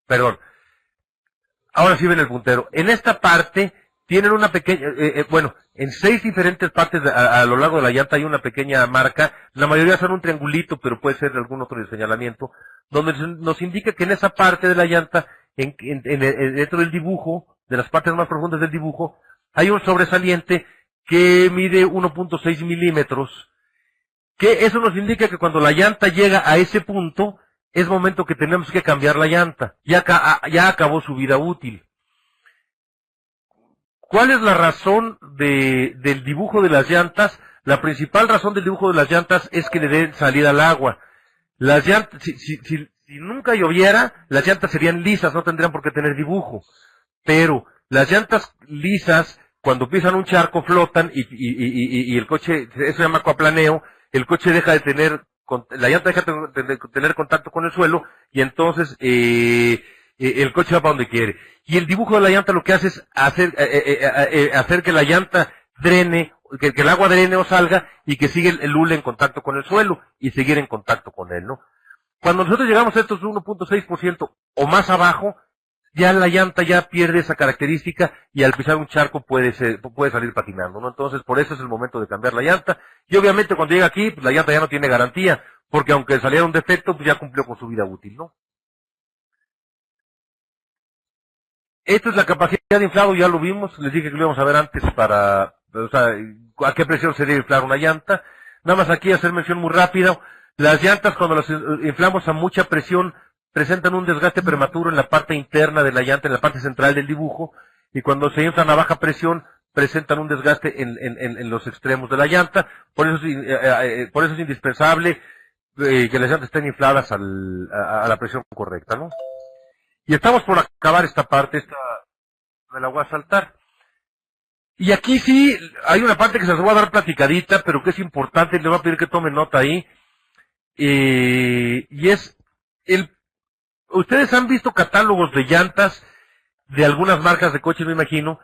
Perdón. Ahora sí ven el puntero. En esta parte tienen una pequeña, bueno, en 6 diferentes partes a lo largo de la llanta hay una pequeña marca. La mayoría son un triangulito, pero puede ser algún otro de señalamiento, donde nos indica que en esa parte de la llanta, dentro del dibujo, de las partes más profundas del dibujo, hay un sobresaliente que mide 1.6 milímetros, que eso nos indica que cuando la llanta llega a ese punto, es momento que tenemos que cambiar la llanta. Ya acabó su vida útil. ¿Cuál es la razón del dibujo de las llantas? La principal razón del dibujo de las llantas es que le den salida al agua. Las llantas, si nunca lloviera, las llantas serían lisas, no tendrían por qué tener dibujo. Pero las llantas lisas, cuando pisan un charco, flotan y el coche, eso se llama acuaplaneo, el coche deja de tener, la llanta deja de tener contacto con el suelo y entonces el coche va para donde quiere. Y el dibujo de la llanta lo que hace es hacer que la llanta drene, que el agua drene o salga y que siga el hule en contacto con el suelo y seguir en contacto con él, ¿no? Cuando nosotros llegamos a estos 1.6% o más abajo, ya la llanta ya pierde esa característica y al pisar un charco puede salir patinando, ¿no? Entonces, por eso es el momento de cambiar la llanta. Y obviamente cuando llega aquí, pues la llanta ya no tiene garantía, porque aunque saliera un defecto, pues ya cumplió con su vida útil, ¿no? Esta es la capacidad de inflado, ya lo vimos, les dije que lo íbamos a ver antes o sea, a qué presión se debe inflar una llanta. Nada más aquí hacer mención muy rápida, las llantas cuando las inflamos a mucha presión presentan un desgaste prematuro en la parte interna de la llanta, en la parte central del dibujo, y cuando se inflan a baja presión presentan un desgaste en los extremos de la llanta. Por eso es indispensable que las llantas estén infladas a la presión correcta, ¿no? Y estamos por acabar esta parte, me la voy a saltar. Y aquí sí, hay una parte que se las voy a dar platicadita, pero que es importante, le voy a pedir que tomen nota ahí. Y es, ustedes han visto catálogos de llantas de algunas marcas de coches, me imagino.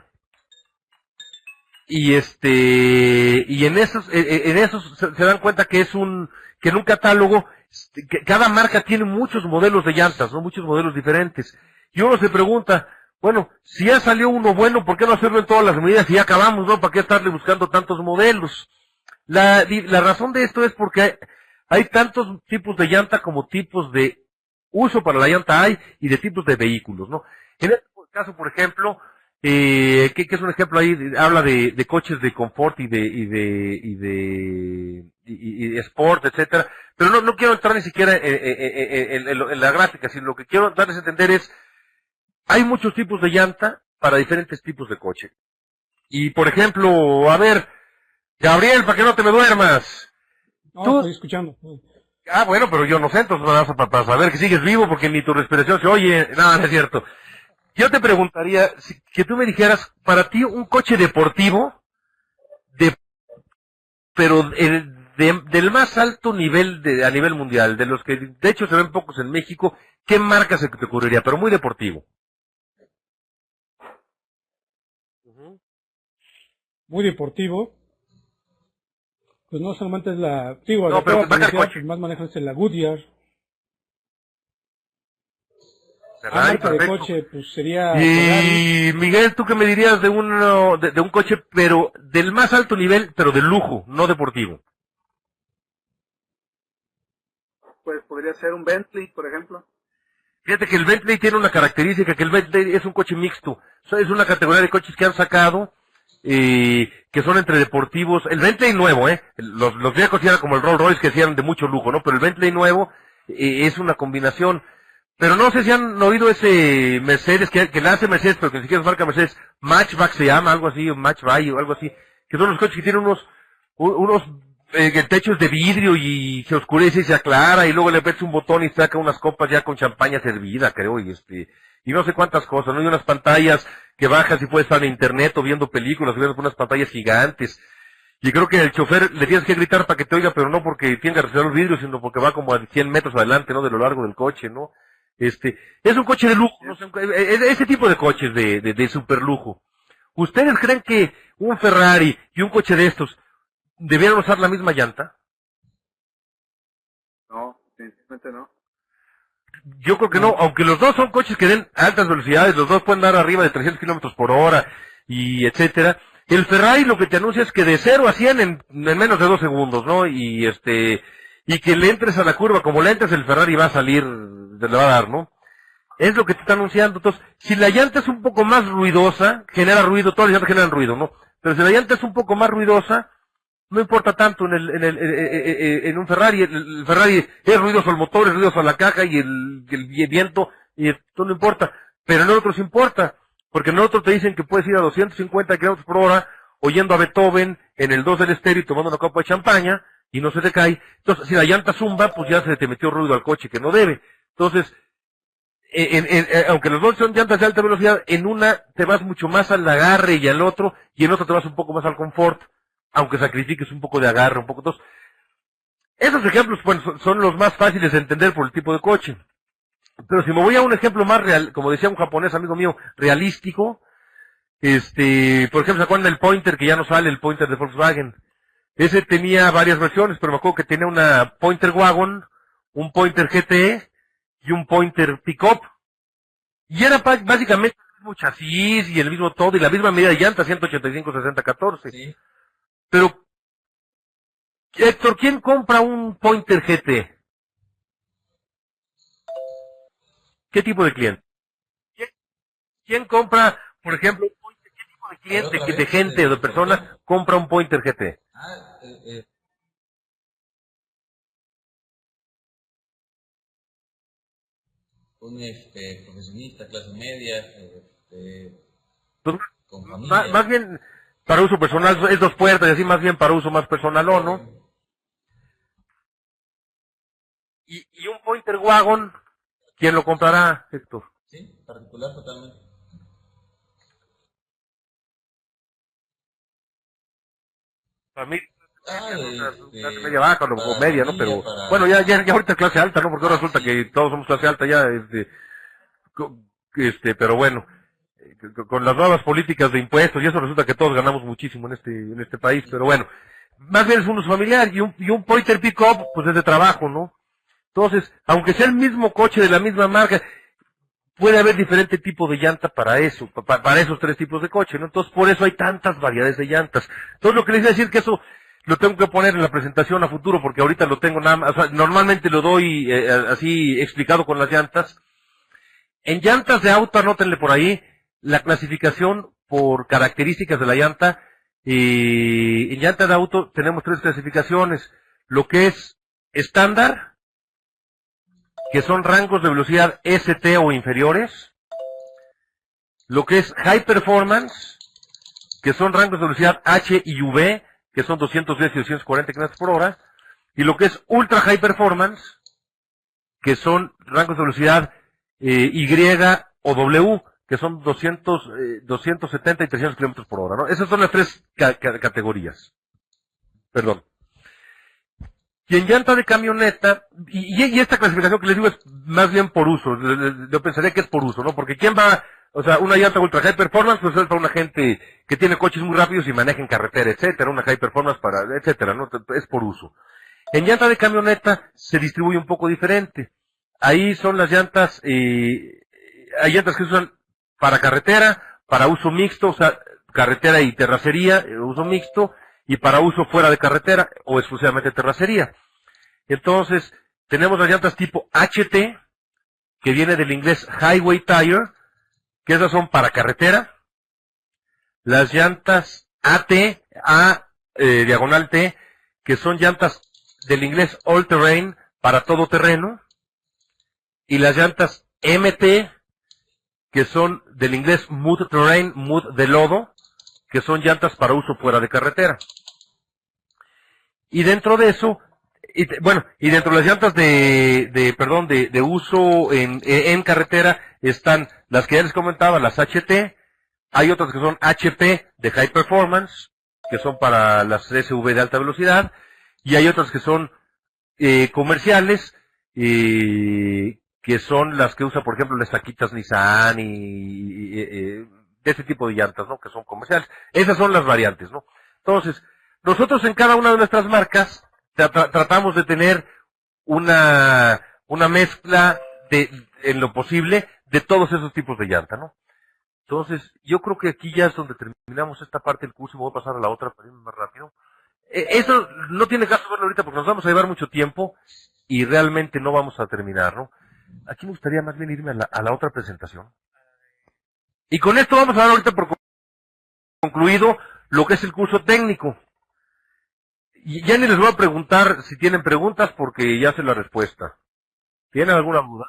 Y en esos se dan cuenta que que en un catálogo, que cada marca tiene muchos modelos de llantas, ¿no? Muchos modelos diferentes. Y uno se pregunta, bueno, si ya salió uno bueno, ¿por qué no hacerlo en todas las medidas y ya acabamos, ¿no? ¿Para qué estarle buscando tantos modelos? La razón de esto es porque hay tantos tipos de llanta como tipos de uso para la llanta hay y de tipos de vehículos, ¿no? En este caso, por ejemplo, que es un ejemplo ahí, habla de coches de confort y de sport, etcétera, pero no quiero entrar ni siquiera en la gráfica, sino lo que quiero darles a entender es, hay muchos tipos de llanta para diferentes tipos de coche. Y, por ejemplo, a ver, Gabriel, para que no te me duermas. No, Tú- estoy escuchando. Ah, bueno, pero yo no sé, entonces para saber que sigues vivo, porque ni tu respiración se oye. No, no es cierto. Yo te preguntaría, que tú me dijeras, para ti un coche deportivo, pero del más alto nivel a nivel mundial, de los que de hecho se ven pocos en México, ¿qué marca se te ocurriría? Pero muy deportivo. Muy deportivo. Pues no solamente es la... Digo, No, de pero toda marca el publicidad, coche. pues más manejan es la Goodyear. Ferrari, Marca de perfecto. coche, pues sería Ferrari. Y Miguel, ¿tú qué me dirías de un coche, pero del más alto nivel, pero de lujo, no deportivo? Pues podría ser un Bentley, por ejemplo. Fíjate que el Bentley tiene una característica, que el Bentley es un coche mixto. O sea, es una categoría de coches que han sacado, que son entre deportivos. El Bentley nuevo, los viejos eran como el Rolls Royce, que sí eran de mucho lujo, ¿no? Pero el Bentley nuevo es una combinación. Pero no sé si han oído ese Mercedes, que la hace Mercedes, pero que ni siquiera es marca Mercedes, Matchback se llama, algo así, o Matchback o algo así, que son los coches que tienen unos techos de vidrio y se oscurece y se aclara, y luego le metes un botón y saca unas copas ya con champaña servida, creo, y no sé cuántas cosas, ¿no? Y unas pantallas que bajas y puedes estar en internet o viendo películas, viendo unas pantallas gigantes. Y creo que el chofer le tienes que gritar para que te oiga, pero no porque tenga que retirar los vidrios, sino porque va como a 100 metros adelante, ¿no? De lo largo del coche, ¿no? Es un coche de lujo, ¿no? Ese tipo de coches de super lujo. ¿Ustedes creen que un Ferrari y un coche de estos debieran usar la misma llanta? No, definitivamente no. Yo creo que no, aunque los dos son coches que den altas velocidades, los dos pueden dar arriba de 300 kilómetros por hora, y etcétera. El Ferrari lo que te anuncia es que de 0 a 100 en menos de 2 segundos, ¿no? Y que le entres a la curva, como le entres el Ferrari va a salir, te le va a dar, ¿no? Es lo que te está anunciando. Entonces, si la llanta es un poco más ruidosa, genera ruido, todas las llantas generan ruido, ¿no? Pero si la llanta es un poco más ruidosa, no importa tanto en un Ferrari. El Ferrari es ruidoso el motor, es ruidoso la caja y el viento, y esto no importa. Pero en otros importa, porque en otros te dicen que puedes ir a 250 kilómetros por hora, oyendo a Beethoven en el 2 del estéreo y tomando una copa de champaña, y no se te cae. Entonces, si la llanta zumba, pues ya se te metió ruido al coche que no debe. Entonces, aunque los dos son llantas de alta velocidad, en una te vas mucho más al agarre y al otro, y en otro te vas un poco más al confort, aunque sacrifiques un poco de agarre, un poco. Entonces, esos ejemplos pues, son los más fáciles de entender por el tipo de coche. Pero si me voy a un ejemplo más real, como decía un japonés amigo mío, realístico, por ejemplo, ¿se acuerdan del Pointer, que ya no sale, el Pointer de Volkswagen? Ese tenía varias versiones, pero me acuerdo que tenía una Pointer Wagon, un Pointer GT y un Pointer Pickup. Y era básicamente el mismo chasis y el mismo todo, y la misma medida de llanta, 185/60/14. Sí. Pero, Héctor, ¿quién compra un Pointer GT? ¿Qué tipo de cliente? ¿Quién compra, por ejemplo, un Pointer? ¿Qué tipo de cliente, Otra vez, de gente o de persona compra un Pointer GT? Ah, un profesionista, clase media, Pues, con familia. más bien para uso personal, es 2 puertas y así, más bien para uso más personal, ¿no? Y un Pointer Wagon, ¿quién lo comprará, Héctor? Sí, particular totalmente. Para mí, Ah, clase media baja o media, ¿no? familia, Pero, bueno, ya ahorita es clase alta, ¿no? Porque ahora resulta sí. que todos somos clase alta ya, pero bueno, con las nuevas políticas de impuestos y eso resulta que todos ganamos muchísimo en este país, pero bueno, más bien es un uso familiar y un Pointer Pickup, pues es de trabajo, ¿no? Entonces, aunque sea el mismo coche de la misma marca, puede haber diferente tipo de llanta para eso, para esos 3 tipos de coche, ¿no? Entonces, por eso hay tantas variedades de llantas. Entonces, lo que les iba a decir que eso, lo tengo que poner en la presentación a futuro porque ahorita lo tengo nada más, o sea, normalmente lo doy así explicado con las llantas. En llantas de auto, anótenle por ahí, la clasificación por características de la llanta. En llanta de auto tenemos 3 clasificaciones. Lo que es estándar, que son rangos de velocidad ST o inferiores. Lo que es high performance, que son rangos de velocidad H y V, que son 210 y 240 km por hora. Y lo que es ultra high performance, que son rangos de velocidad Y o W, que son 270 y 300 kilómetros por hora, ¿no? Esas son las 3 categorías. Perdón. Y en llanta de camioneta, y esta clasificación que les digo es más bien por uso, yo pensaría que es por uso, ¿no? Porque ¿quién va, o sea, una llanta ultra high performance, pues es para una gente que tiene coches muy rápidos y maneja en carretera, etcétera, una high performance para, etcétera, ¿no? Es por uso. En llanta de camioneta se distribuye un poco diferente. Ahí son las llantas, hay llantas que se usan para carretera, para uso mixto, o sea, carretera y terracería, uso mixto, y para uso fuera de carretera, o exclusivamente terracería. Entonces, tenemos las llantas tipo HT, que viene del inglés Highway Tire, que esas son para carretera. Las llantas AT, diagonal T, que son llantas del inglés All Terrain, para todo terreno. Y las llantas MT, que son del inglés Mud Terrain, mud de lodo, que son llantas para uso fuera de carretera. Y dentro de eso, y dentro de las llantas de uso en carretera están las que ya les comentaba, las HT, hay otras que son HP de High Performance, que son para las SUV de alta velocidad, y hay otras que son comerciales, que son las que usa, por ejemplo, las taquitas Nissan de ese tipo de llantas, ¿no? Que son comerciales. Esas son las variantes, ¿no? Entonces, nosotros en cada una de nuestras marcas tratamos de tener una mezcla en lo posible de todos esos tipos de llanta, ¿no? Entonces, yo creo que aquí ya es donde terminamos esta parte del curso y me voy a pasar a la otra para irme más rápido. Eso no tiene caso verlo ahorita porque nos vamos a llevar mucho tiempo y realmente no vamos a terminar, ¿no? Aquí me gustaría más bien irme a la otra presentación. Y con esto vamos a dar ahorita por concluido lo que es el curso técnico. Y ya ni les voy a preguntar si tienen preguntas porque ya sé la respuesta. ¿Tienen alguna duda?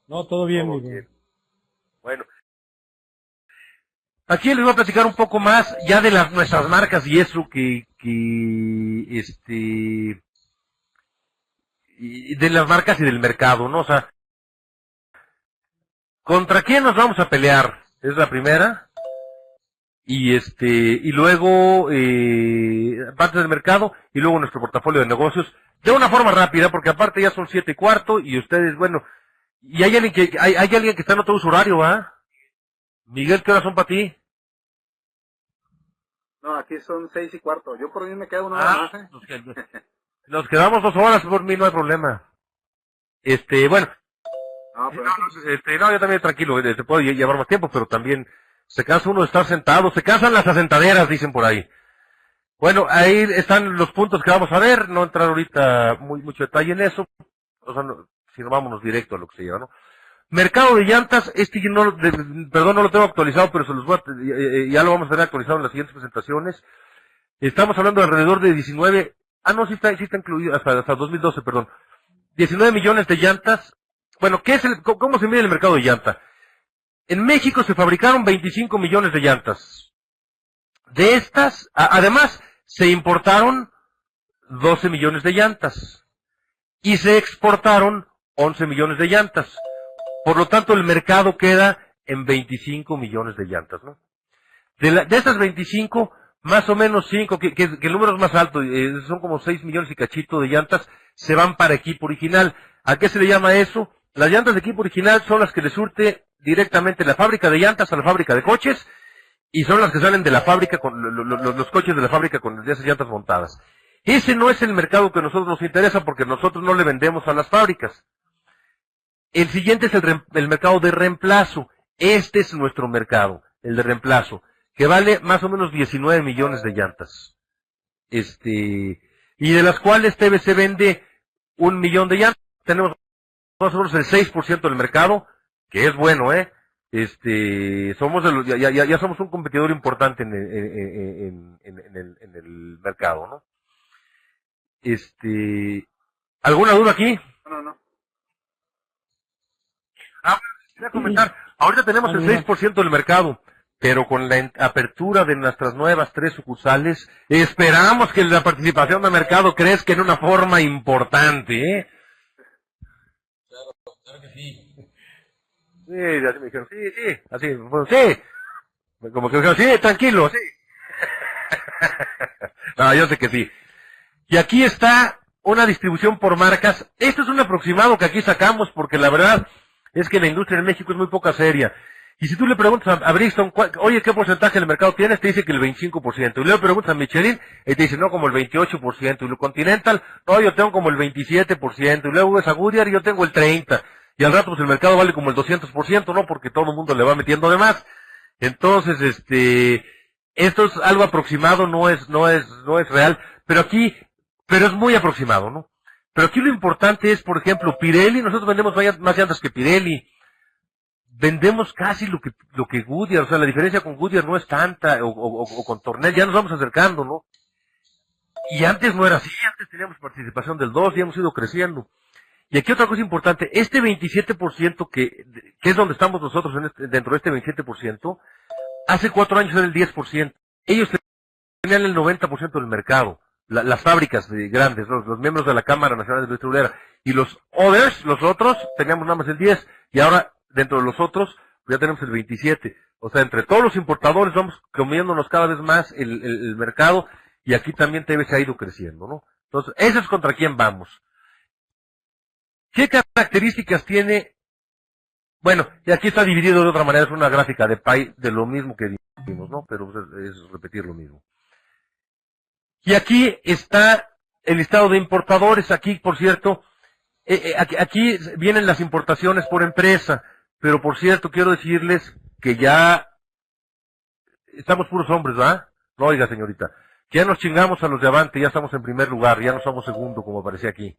No, todo bien, Todo Miguel. bien. Bueno. Aquí les voy a platicar un poco más ya de nuestras marcas y eso y de las marcas y del mercado, ¿no? O sea, ¿contra quién nos vamos a pelear? Es la primera. Y luego, parte del mercado, y luego nuestro portafolio de negocios, de una forma rápida, porque aparte ya son 7:15, y ustedes, bueno, y hay alguien hay alguien que está en otro uso horario, ¿va? Miguel, ¿qué horas son para ti? No, aquí son 6:15. Yo por mí me quedo una hora más, ¿eh? Nos quedamos 2 horas, por mí no hay problema. Bueno. No, pero No, yo también tranquilo, te puedo llevar más tiempo, pero también se cansa uno de estar sentado, se cansan las asentaderas, dicen por ahí. Bueno, ahí están los puntos que vamos a ver, no entrar ahorita mucho detalle en eso, o sea, si no vámonos directo a lo que se lleva, ¿no? Mercado de llantas, no lo tengo actualizado, pero se los voy ya lo vamos a tener actualizado en las siguientes presentaciones. Estamos hablando de alrededor de 19, sí está incluido, hasta 2012, perdón. 19 millones de llantas. Bueno, ¿cómo se mide el mercado de llanta? En México se fabricaron 25 millones de llantas. De estas, además, se importaron 12 millones de llantas. Y se exportaron 11 millones de llantas. Por lo tanto, el mercado queda en 25 millones de llantas, ¿no? De estas 25, más o menos 5, que el número es más alto, son como 6 millones y cachito de llantas, se van para equipo original. ¿A qué se le llama eso? Las llantas de equipo original son las que le surte directamente la fábrica de llantas a la fábrica de coches, y son las que salen de la fábrica, con los coches de la fábrica con esas llantas montadas. Ese no es el mercado que a nosotros nos interesa porque nosotros no le vendemos a las fábricas. El siguiente es el mercado de reemplazo. Este es nuestro mercado, el de reemplazo, que vale más o menos 19 millones de llantas. Y de las cuales TBC vende 1 millón de llantas. Tenemos más o menos el 6% del mercado, que es bueno, somos ya somos un competidor importante en el mercado, ¿no? ¿Alguna duda aquí? No. Quería comentar, ahorita tenemos el 6% del mercado, pero con la apertura de nuestras nuevas 3 sucursales, esperamos que la participación del mercado crezca en una forma importante, Claro que sí. Sí, así me dijeron, sí, así, bueno, sí. Como que me dijeron, sí, tranquilo, sí. No, yo sé que sí. Y aquí está una distribución por marcas. Esto es un aproximado que aquí sacamos porque la verdad es que la industria en México es muy poca seria. Y si tú le preguntas a Brixton, oye, ¿qué porcentaje del mercado tienes? Te dice que el 25%. Y luego preguntas a Michelin y te dice, no, como el 28%. Y lo Continental, no, yo tengo como el 27%. Y luego ves a Goodyear y yo tengo el 30%. Y al rato pues el mercado vale como el 200%, ¿no? Porque todo el mundo le va metiendo de más. Entonces, esto es algo aproximado, no es real. Pero es muy aproximado, ¿no? Pero aquí lo importante es, por ejemplo, Pirelli, nosotros vendemos más llantas que Pirelli. Vendemos casi lo que Goodyear, o sea, la diferencia con Goodyear no es tanta, o con Tornel, ya nos vamos acercando, ¿no? Y antes no era así, antes teníamos participación del 2 y hemos ido creciendo. Y aquí otra cosa importante, este 27% que es donde estamos nosotros dentro de este 27%, hace 4 años era el 10%. Ellos tenían el 90% del mercado, las fábricas grandes, los miembros de la Cámara Nacional de Distribuidora. Y los otros, teníamos nada más el 10%, y ahora dentro de los otros ya tenemos el 27%. O sea, entre todos los importadores vamos comiéndonos cada vez más el mercado, y aquí también TBC ha ido creciendo, ¿no? Entonces, eso es contra quién vamos. ¿Qué características tiene? Bueno, y aquí está dividido de otra manera, es una gráfica de pie de lo mismo que dijimos, ¿no? Pero es repetir lo mismo. Y aquí está el listado de importadores. Aquí, por cierto, aquí vienen las importaciones por empresa, pero por cierto, quiero decirles que ya estamos puros hombres, ¿verdad? No, oiga, señorita, ya nos chingamos a los de Avante, ya estamos en primer lugar, ya no somos segundo, como aparecía aquí.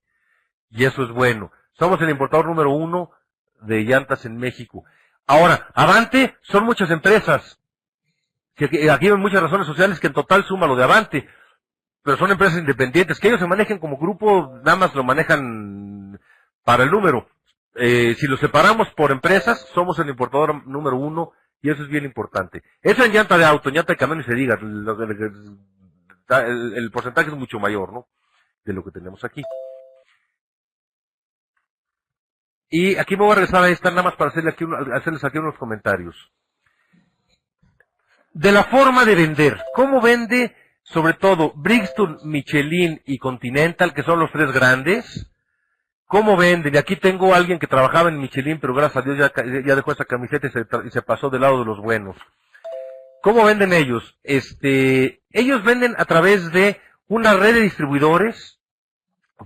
Y eso es bueno. Somos el importador número 1 de llantas en México. Ahora, Avante son muchas empresas. Aquí hay muchas razones sociales que en total suma lo de Avante. Pero son empresas independientes. Que ellos se manejen como grupo, nada más lo manejan para el número. Si lo separamos por empresas, somos el importador número 1 y eso es bien importante. Eso en llanta de auto, en llanta de camión y se diga. El porcentaje es mucho mayor, ¿no? De lo que tenemos aquí. Y aquí me voy a regresar a esta nada más para hacerles aquí unos comentarios. De la forma de vender. ¿Cómo vende, sobre todo, Brixton, Michelin y Continental, que son los 3 grandes? ¿Cómo venden? Y aquí tengo a alguien que trabajaba en Michelin, pero gracias a Dios ya dejó esa camiseta y se pasó del lado de los buenos. ¿Cómo venden ellos? Ellos venden a través de una red de distribuidores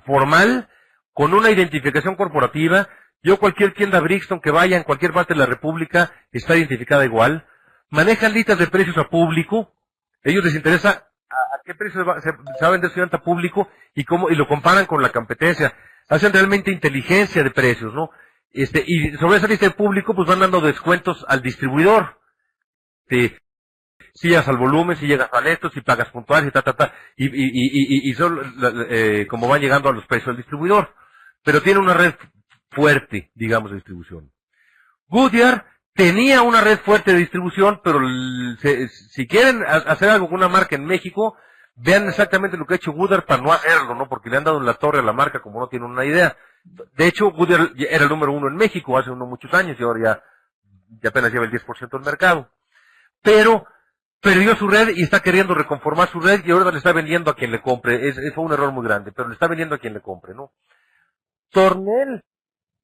formal, con una identificación corporativa. Yo cualquier tienda Brixton que vaya en cualquier parte de la República está identificada igual. Manejan listas de precios a público. Ellos les interesa a qué precio se va a vender su llanta a público y lo comparan con la competencia. Hacen realmente inteligencia de precios, ¿no? Y sobre esa lista de público pues van dando descuentos al distribuidor. Si llegas al volumen, si llegas al esto, si pagas puntuales y son como van llegando a los precios del distribuidor. Pero tiene una red fuerte, digamos, de distribución. Goodyear tenía una red fuerte de distribución, pero si quieren hacer algo con una marca en México, vean exactamente lo que ha hecho Goodyear para no hacerlo, ¿no? Porque le han dado en la torre a la marca como no tienen una idea. De hecho, Goodyear era el número 1 en México hace muchos años y ahora ya apenas lleva el 10% del mercado. Pero perdió su red y está queriendo reconformar su red y ahora le está vendiendo a quien le compre. Fue un error muy grande, pero le está vendiendo a quien le compre, ¿no? Tornel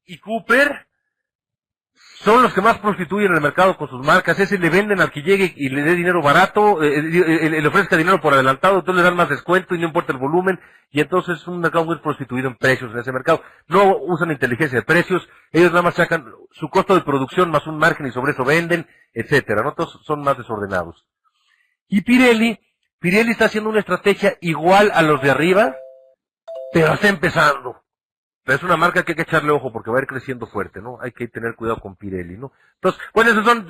y Cooper son los que más prostituyen el mercado con sus marcas. Ese le venden al que llegue y le dé dinero barato, le ofrezca dinero por adelantado, entonces le dan más descuento y no importa el volumen, y entonces es un mercado muy prostituido en precios en ese mercado. No usan inteligencia de precios, ellos nada más sacan su costo de producción más un margen y sobre eso venden, etcétera, ¿no? Todos son más desordenados. Y Pirelli está haciendo una estrategia igual a los de arriba, pero está empezando. Pero es una marca que hay que echarle ojo porque va a ir creciendo fuerte, ¿no? Hay que tener cuidado con Pirelli, ¿no? Entonces, bueno, esas son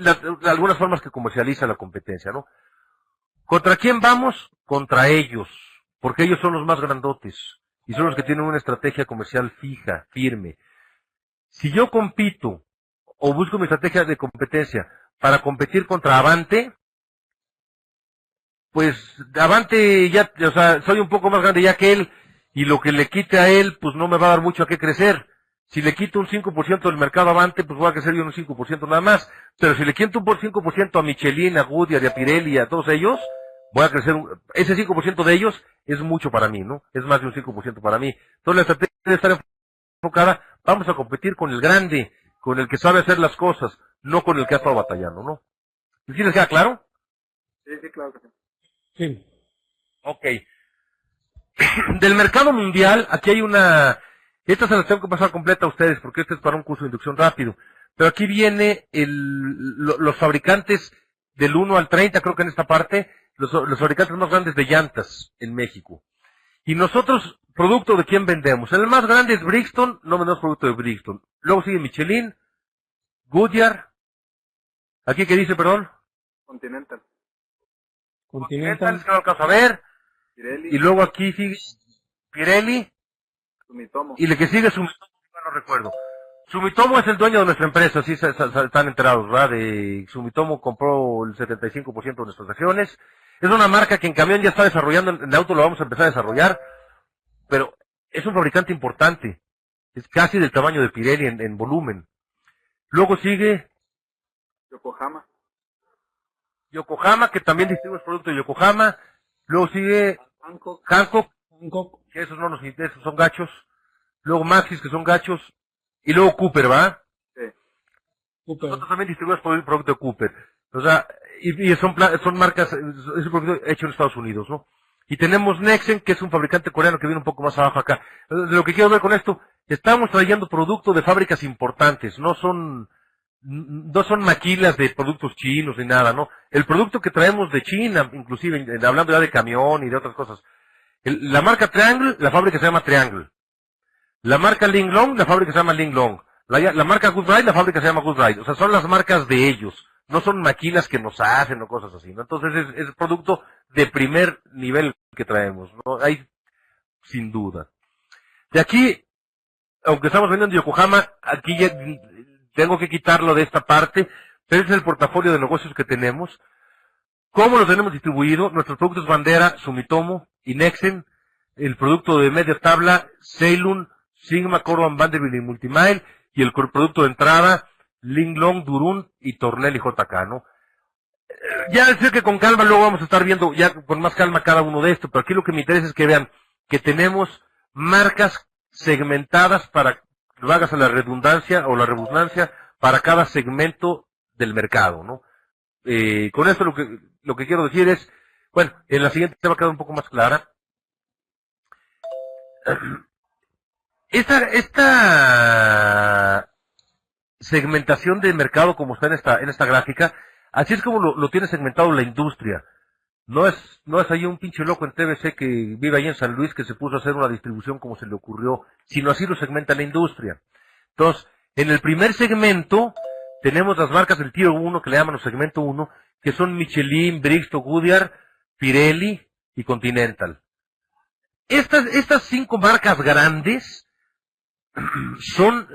algunas formas que comercializa la competencia, ¿no? ¿Contra quién vamos? Contra ellos, porque ellos son los más grandotes y son los que tienen una estrategia comercial fija, firme. Si yo compito o busco mi estrategia de competencia para competir contra Avante, pues Avante ya, o sea, soy un poco más grande ya que él, y lo que le quite a él, pues no me va a dar mucho a qué crecer. Si le quito un 5% del mercado Avante, pues voy a crecer yo un 5% nada más. Pero si le quito un 5% a Michelin, a Goodyear, a Pirelli, a todos ellos, voy a crecer, ese 5% de ellos es mucho para mí, ¿no? Es más de un 5% para mí. Entonces la estrategia debe estar enfocada, vamos a competir con el grande, con el que sabe hacer las cosas, no con el que ha estado batallando, ¿no? ¿Sí les queda claro? Sí, claro que sí. Sí. Ok. Del mercado mundial, aquí hay esta se la tengo que pasar completa a ustedes porque este es para un curso de inducción rápido, pero aquí viene los fabricantes del 1 al 30, creo que en esta parte, los fabricantes más grandes de llantas en México. Y nosotros, producto de quién vendemos. El más grande es Bridgestone, no vendemos producto de Bridgestone. Luego sigue Michelin, Goodyear, aquí que dice, perdón. Continental. Continental. Es que no alcanzo a ver. Pirelli. Y luego aquí sigue Pirelli. Sumitomo. Y el que sigue Sumitomo, no recuerdo. Sumitomo es el dueño de nuestra empresa, sí están enterados, ¿verdad? Sumitomo compró el 75% de nuestras acciones. Es una marca que en camión ya está desarrollando, en auto lo vamos a empezar a desarrollar, pero es un fabricante importante. Es casi del tamaño de Pirelli en volumen. Luego sigue Yokohama, que también distribuye el producto de Yokohama. Luego sigue Hankook, que esos no nos interesan, esos son gachos. Luego Maxis, que son gachos. Y luego Cooper, ¿va? Sí. Cooper. Nosotros también distribuimos el producto de Cooper. O sea, y son marcas, es un producto hecho en Estados Unidos, ¿no? Y tenemos Nexen, que es un fabricante coreano que viene un poco más abajo acá. Lo que quiero ver con esto, estamos trayendo producto de fábricas importantes, no son maquilas de productos chinos ni nada, ¿no? El producto que traemos de China, inclusive, hablando ya de camión y de otras cosas. La marca Triangle, la fábrica se llama Triangle. La marca Linglong, la fábrica se llama Linglong. La marca Goodride, la fábrica se llama Goodride. O sea, son las marcas de ellos. No son maquilas que nos hacen o cosas así, ¿no? Entonces es producto de primer nivel que traemos, ¿no? Hay, sin duda. De aquí, aunque estamos vendiendo Yokohama, aquí ya tengo que quitarlo de esta parte, pero ese es el portafolio de negocios que tenemos. ¿Cómo lo tenemos distribuido? Nuestros productos bandera, Sumitomo y Nexen, el producto de media tabla, Ceylon, Sigma, Corban, Vanderbilt y Multimile, y el producto de entrada, Linglong, Durun y Tornel y JK, ¿no? Ya sé que con calma luego vamos a estar viendo ya con más calma cada uno de estos, pero aquí lo que me interesa es que vean que tenemos marcas segmentadas para, hagas a la redundancia o la redundancia, para cada segmento del mercado, ¿no? Con esto lo que quiero decir es, bueno, en la siguiente va a quedar un poco más clara. Esta segmentación de mercado como está en esta gráfica, así es como lo tiene segmentado la industria. No es ahí un pinche loco en TBC que vive ahí en San Luis que se puso a hacer una distribución como se le ocurrió, sino así lo segmenta la industria. Entonces, en el primer segmento tenemos las marcas del Tier 1, que le llaman el segmento 1, que son Michelin, Bridgestone, Goodyear, Pirelli y Continental. Estas 5 marcas grandes son,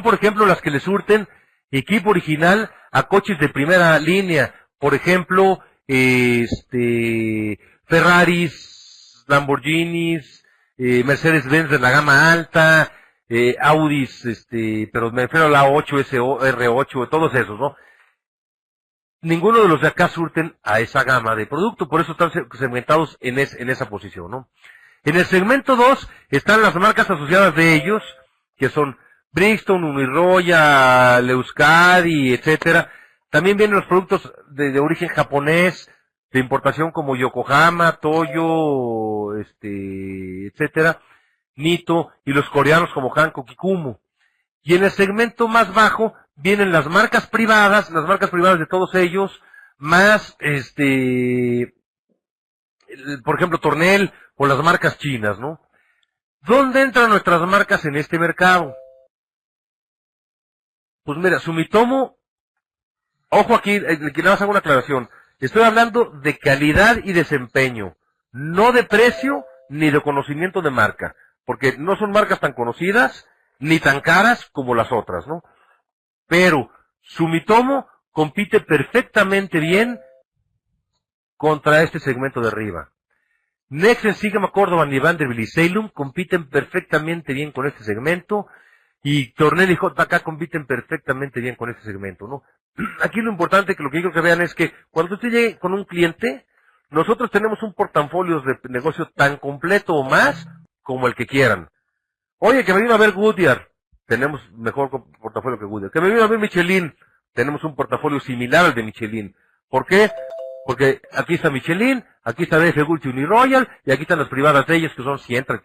por ejemplo, las que le surten equipo original a coches de primera línea. Por ejemplo, Ferraris, Lamborghinis, Mercedes-Benz de la gama alta, Audis, pero me refiero a la 8, R8, todos esos, ¿no? Ninguno de los de acá surten a esa gama de producto, por eso están segmentados en esa posición, ¿no? En el segmento 2 están las marcas asociadas de ellos, que son Bridgestone, Uniroyal, Euskadi, etcétera. También vienen los productos de origen japonés, de importación como Yokohama, Toyo, etcétera, Nito, y los coreanos como Hankook y Kumu. Y en el segmento más bajo vienen las marcas privadas de todos ellos, más, por ejemplo, Tornel, o las marcas chinas, ¿no? ¿Dónde entran nuestras marcas en este mercado? Pues mira, Sumitomo, ojo aquí, que nada más hago una aclaración. Estoy hablando de calidad y desempeño, no de precio ni de conocimiento de marca, porque no son marcas tan conocidas ni tan caras como las otras, ¿no? Pero Sumitomo compite perfectamente bien contra este segmento de arriba. Nexen, Sigma, Córdoba, y Vanderbilt y Salem compiten perfectamente bien con este segmento, y Tornel y JK compiten perfectamente bien con este segmento, ¿no? Aquí lo importante, que lo que yo quiero que vean es que cuando usted llegue con un cliente, nosotros tenemos un portafolio de negocio tan completo o más como el que quieran. Oye, que me vino a ver Goodyear, tenemos mejor portafolio que Goodyear. Que me vino a ver Michelin, tenemos un portafolio similar al de Michelin. ¿Por qué? Porque aquí está Michelin, aquí está BF Gucci Uniroyal, y aquí están las privadas de ellos que son Sientra,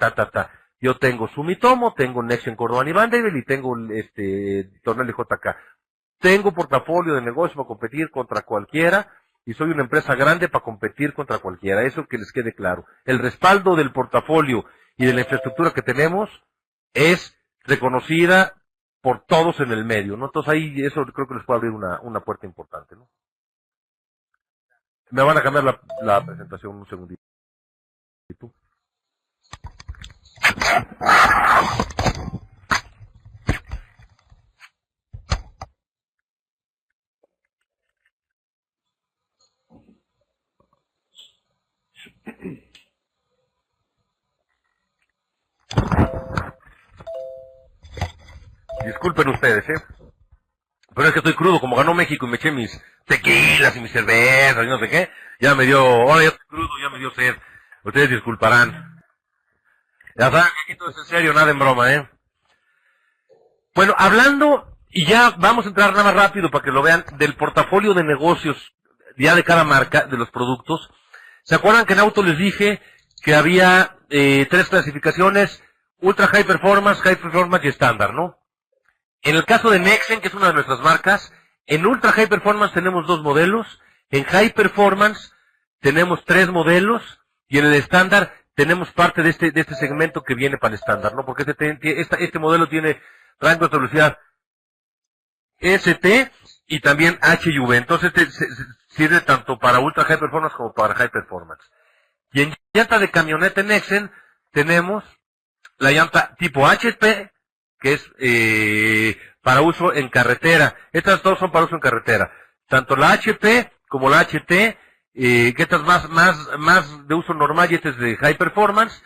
Yo tengo Sumitomo, tengo Nexen, Córdoba y Vanderbilt, y tengo Tornel y JK. Tengo portafolio de negocio para competir contra cualquiera, y soy una empresa grande para competir contra cualquiera. Eso que les quede claro. El respaldo del portafolio y de la infraestructura que tenemos es reconocida por todos en el medio, ¿no? Entonces ahí eso creo que les puede abrir una puerta importante, ¿no? Me van a cambiar la presentación un segundito. Disculpen ustedes, pero es que estoy crudo, como ganó México y me eché mis tequilas y mis cervezas y no sé qué, ya me dio, ahora ya estoy crudo, ya me dio sed. Ustedes disculparán. Ya saben que esto es en serio, nada en broma, Bueno, hablando, y ya vamos a entrar nada más rápido para que lo vean, del portafolio de negocios, ya de cada marca, de los productos. ¿Se acuerdan que en auto les dije que había 3 clasificaciones: Ultra High Performance y estándar, ¿no? En el caso de Nexen, que es una de nuestras marcas, en Ultra High Performance tenemos 2 modelos, en High Performance tenemos 3 modelos, y en el estándar tenemos parte de este segmento que viene para el estándar, ¿no? Porque este modelo tiene rango de velocidad ST y también HV, entonces sirve tanto para Ultra High Performance como para High Performance. Y en llanta de camioneta en Nexen tenemos la llanta tipo HP, que es para uso en carretera. Estas dos son para uso en carretera. Tanto la HP como la HT, que estas más de uso normal, y este es de High Performance.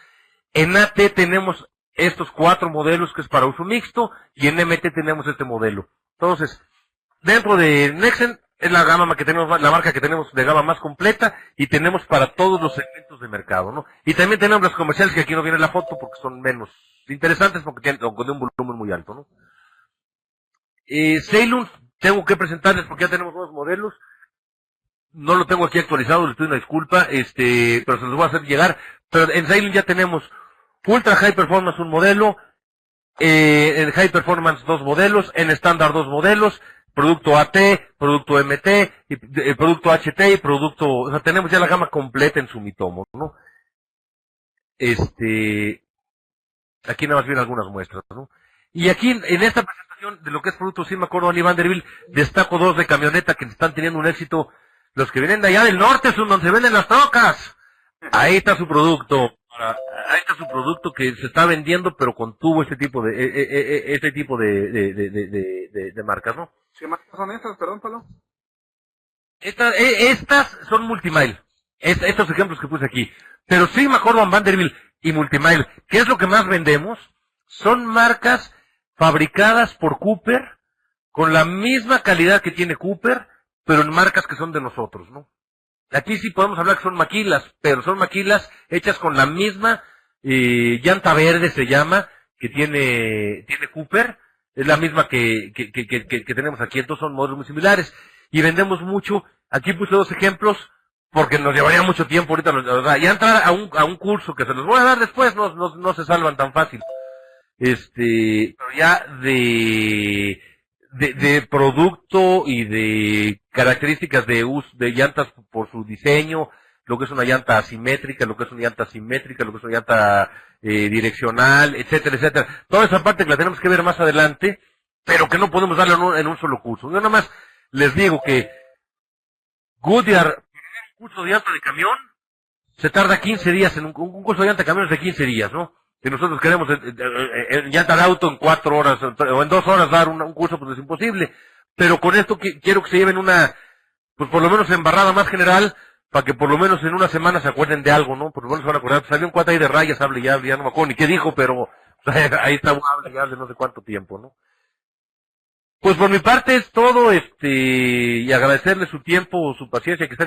En AT tenemos estos 4 modelos que es para uso mixto, y en MT tenemos este modelo. Entonces, dentro de Nexen es la gama que tenemos, la marca que tenemos de gama más completa, y tenemos para todos los segmentos de mercado, ¿no? Y también tenemos las comerciales, que aquí no viene la foto porque son menos interesantes, porque tienen un volumen muy alto, ¿no? Salem, tengo que presentarles porque ya tenemos 2 modelos. No lo tengo aquí actualizado, les pido una disculpa, pero se los voy a hacer llegar. Pero en Salem ya tenemos Ultra High Performance un modelo, en High Performance 2 modelos, en estándar 2 modelos, producto AT, producto MT, producto HT y producto, o sea, tenemos ya la gama completa en Sumitomo, ¿no? Aquí nada más vienen algunas muestras, ¿no? Y aquí en esta presentación de lo que es producto Sigma, Córdoba y Vanderbilt, destaco 2 de camioneta que están teniendo un éxito. Los que vienen de allá del norte son donde se venden las trocas. Ahí está su producto. Ahí está su producto que se está vendiendo, pero contuvo este tipo de marcas, ¿no? ¿Qué marcas son esas? Perdón, Pablo. Estas son Multimile. Estos ejemplos que puse aquí. Pero Sigma, Córdoba, Vanderbilt y Multimile, ¿qué es lo que más vendemos? Son marcas fabricadas por Cooper, con la misma calidad que tiene Cooper, pero en marcas que son de nosotros, ¿no? Aquí sí podemos hablar que son maquilas, pero son maquilas hechas con la misma llanta verde, se llama, que tiene Cooper, Es la misma que tenemos aquí, entonces son modelos muy similares. Y vendemos mucho, aquí puse 2 ejemplos, porque nos llevaría mucho tiempo ahorita, ya entrar a un curso que se los voy a dar después, no se salvan tan fácil. Pero ya de producto y de características de uso de llantas por su diseño, lo que es una llanta asimétrica, lo que es una llanta simétrica, lo que es una llanta direccional, etcétera, etcétera. Toda esa parte que la tenemos que ver más adelante, pero que no podemos darle en un solo curso. Yo nada más les digo que Goodyear, un curso de llanta de camión, se tarda 15 días, en un curso de llanta de camión es de 15 días, ¿no? Si nosotros queremos en llanta de auto en 4 horas o en 2 horas dar un curso, pues es imposible. Pero con esto quiero que se lleven pues por lo menos embarrada más general, para que por lo menos en una semana se acuerden de algo, ¿no? Por lo menos se van a acordar. Pues había un cuate ahí de rayas, hable y hable, ya no me acuerdo ni qué dijo, pero ahí está, hable y hable no sé cuánto tiempo, ¿no? Pues por mi parte es todo, y agradecerle su tiempo, su paciencia, que están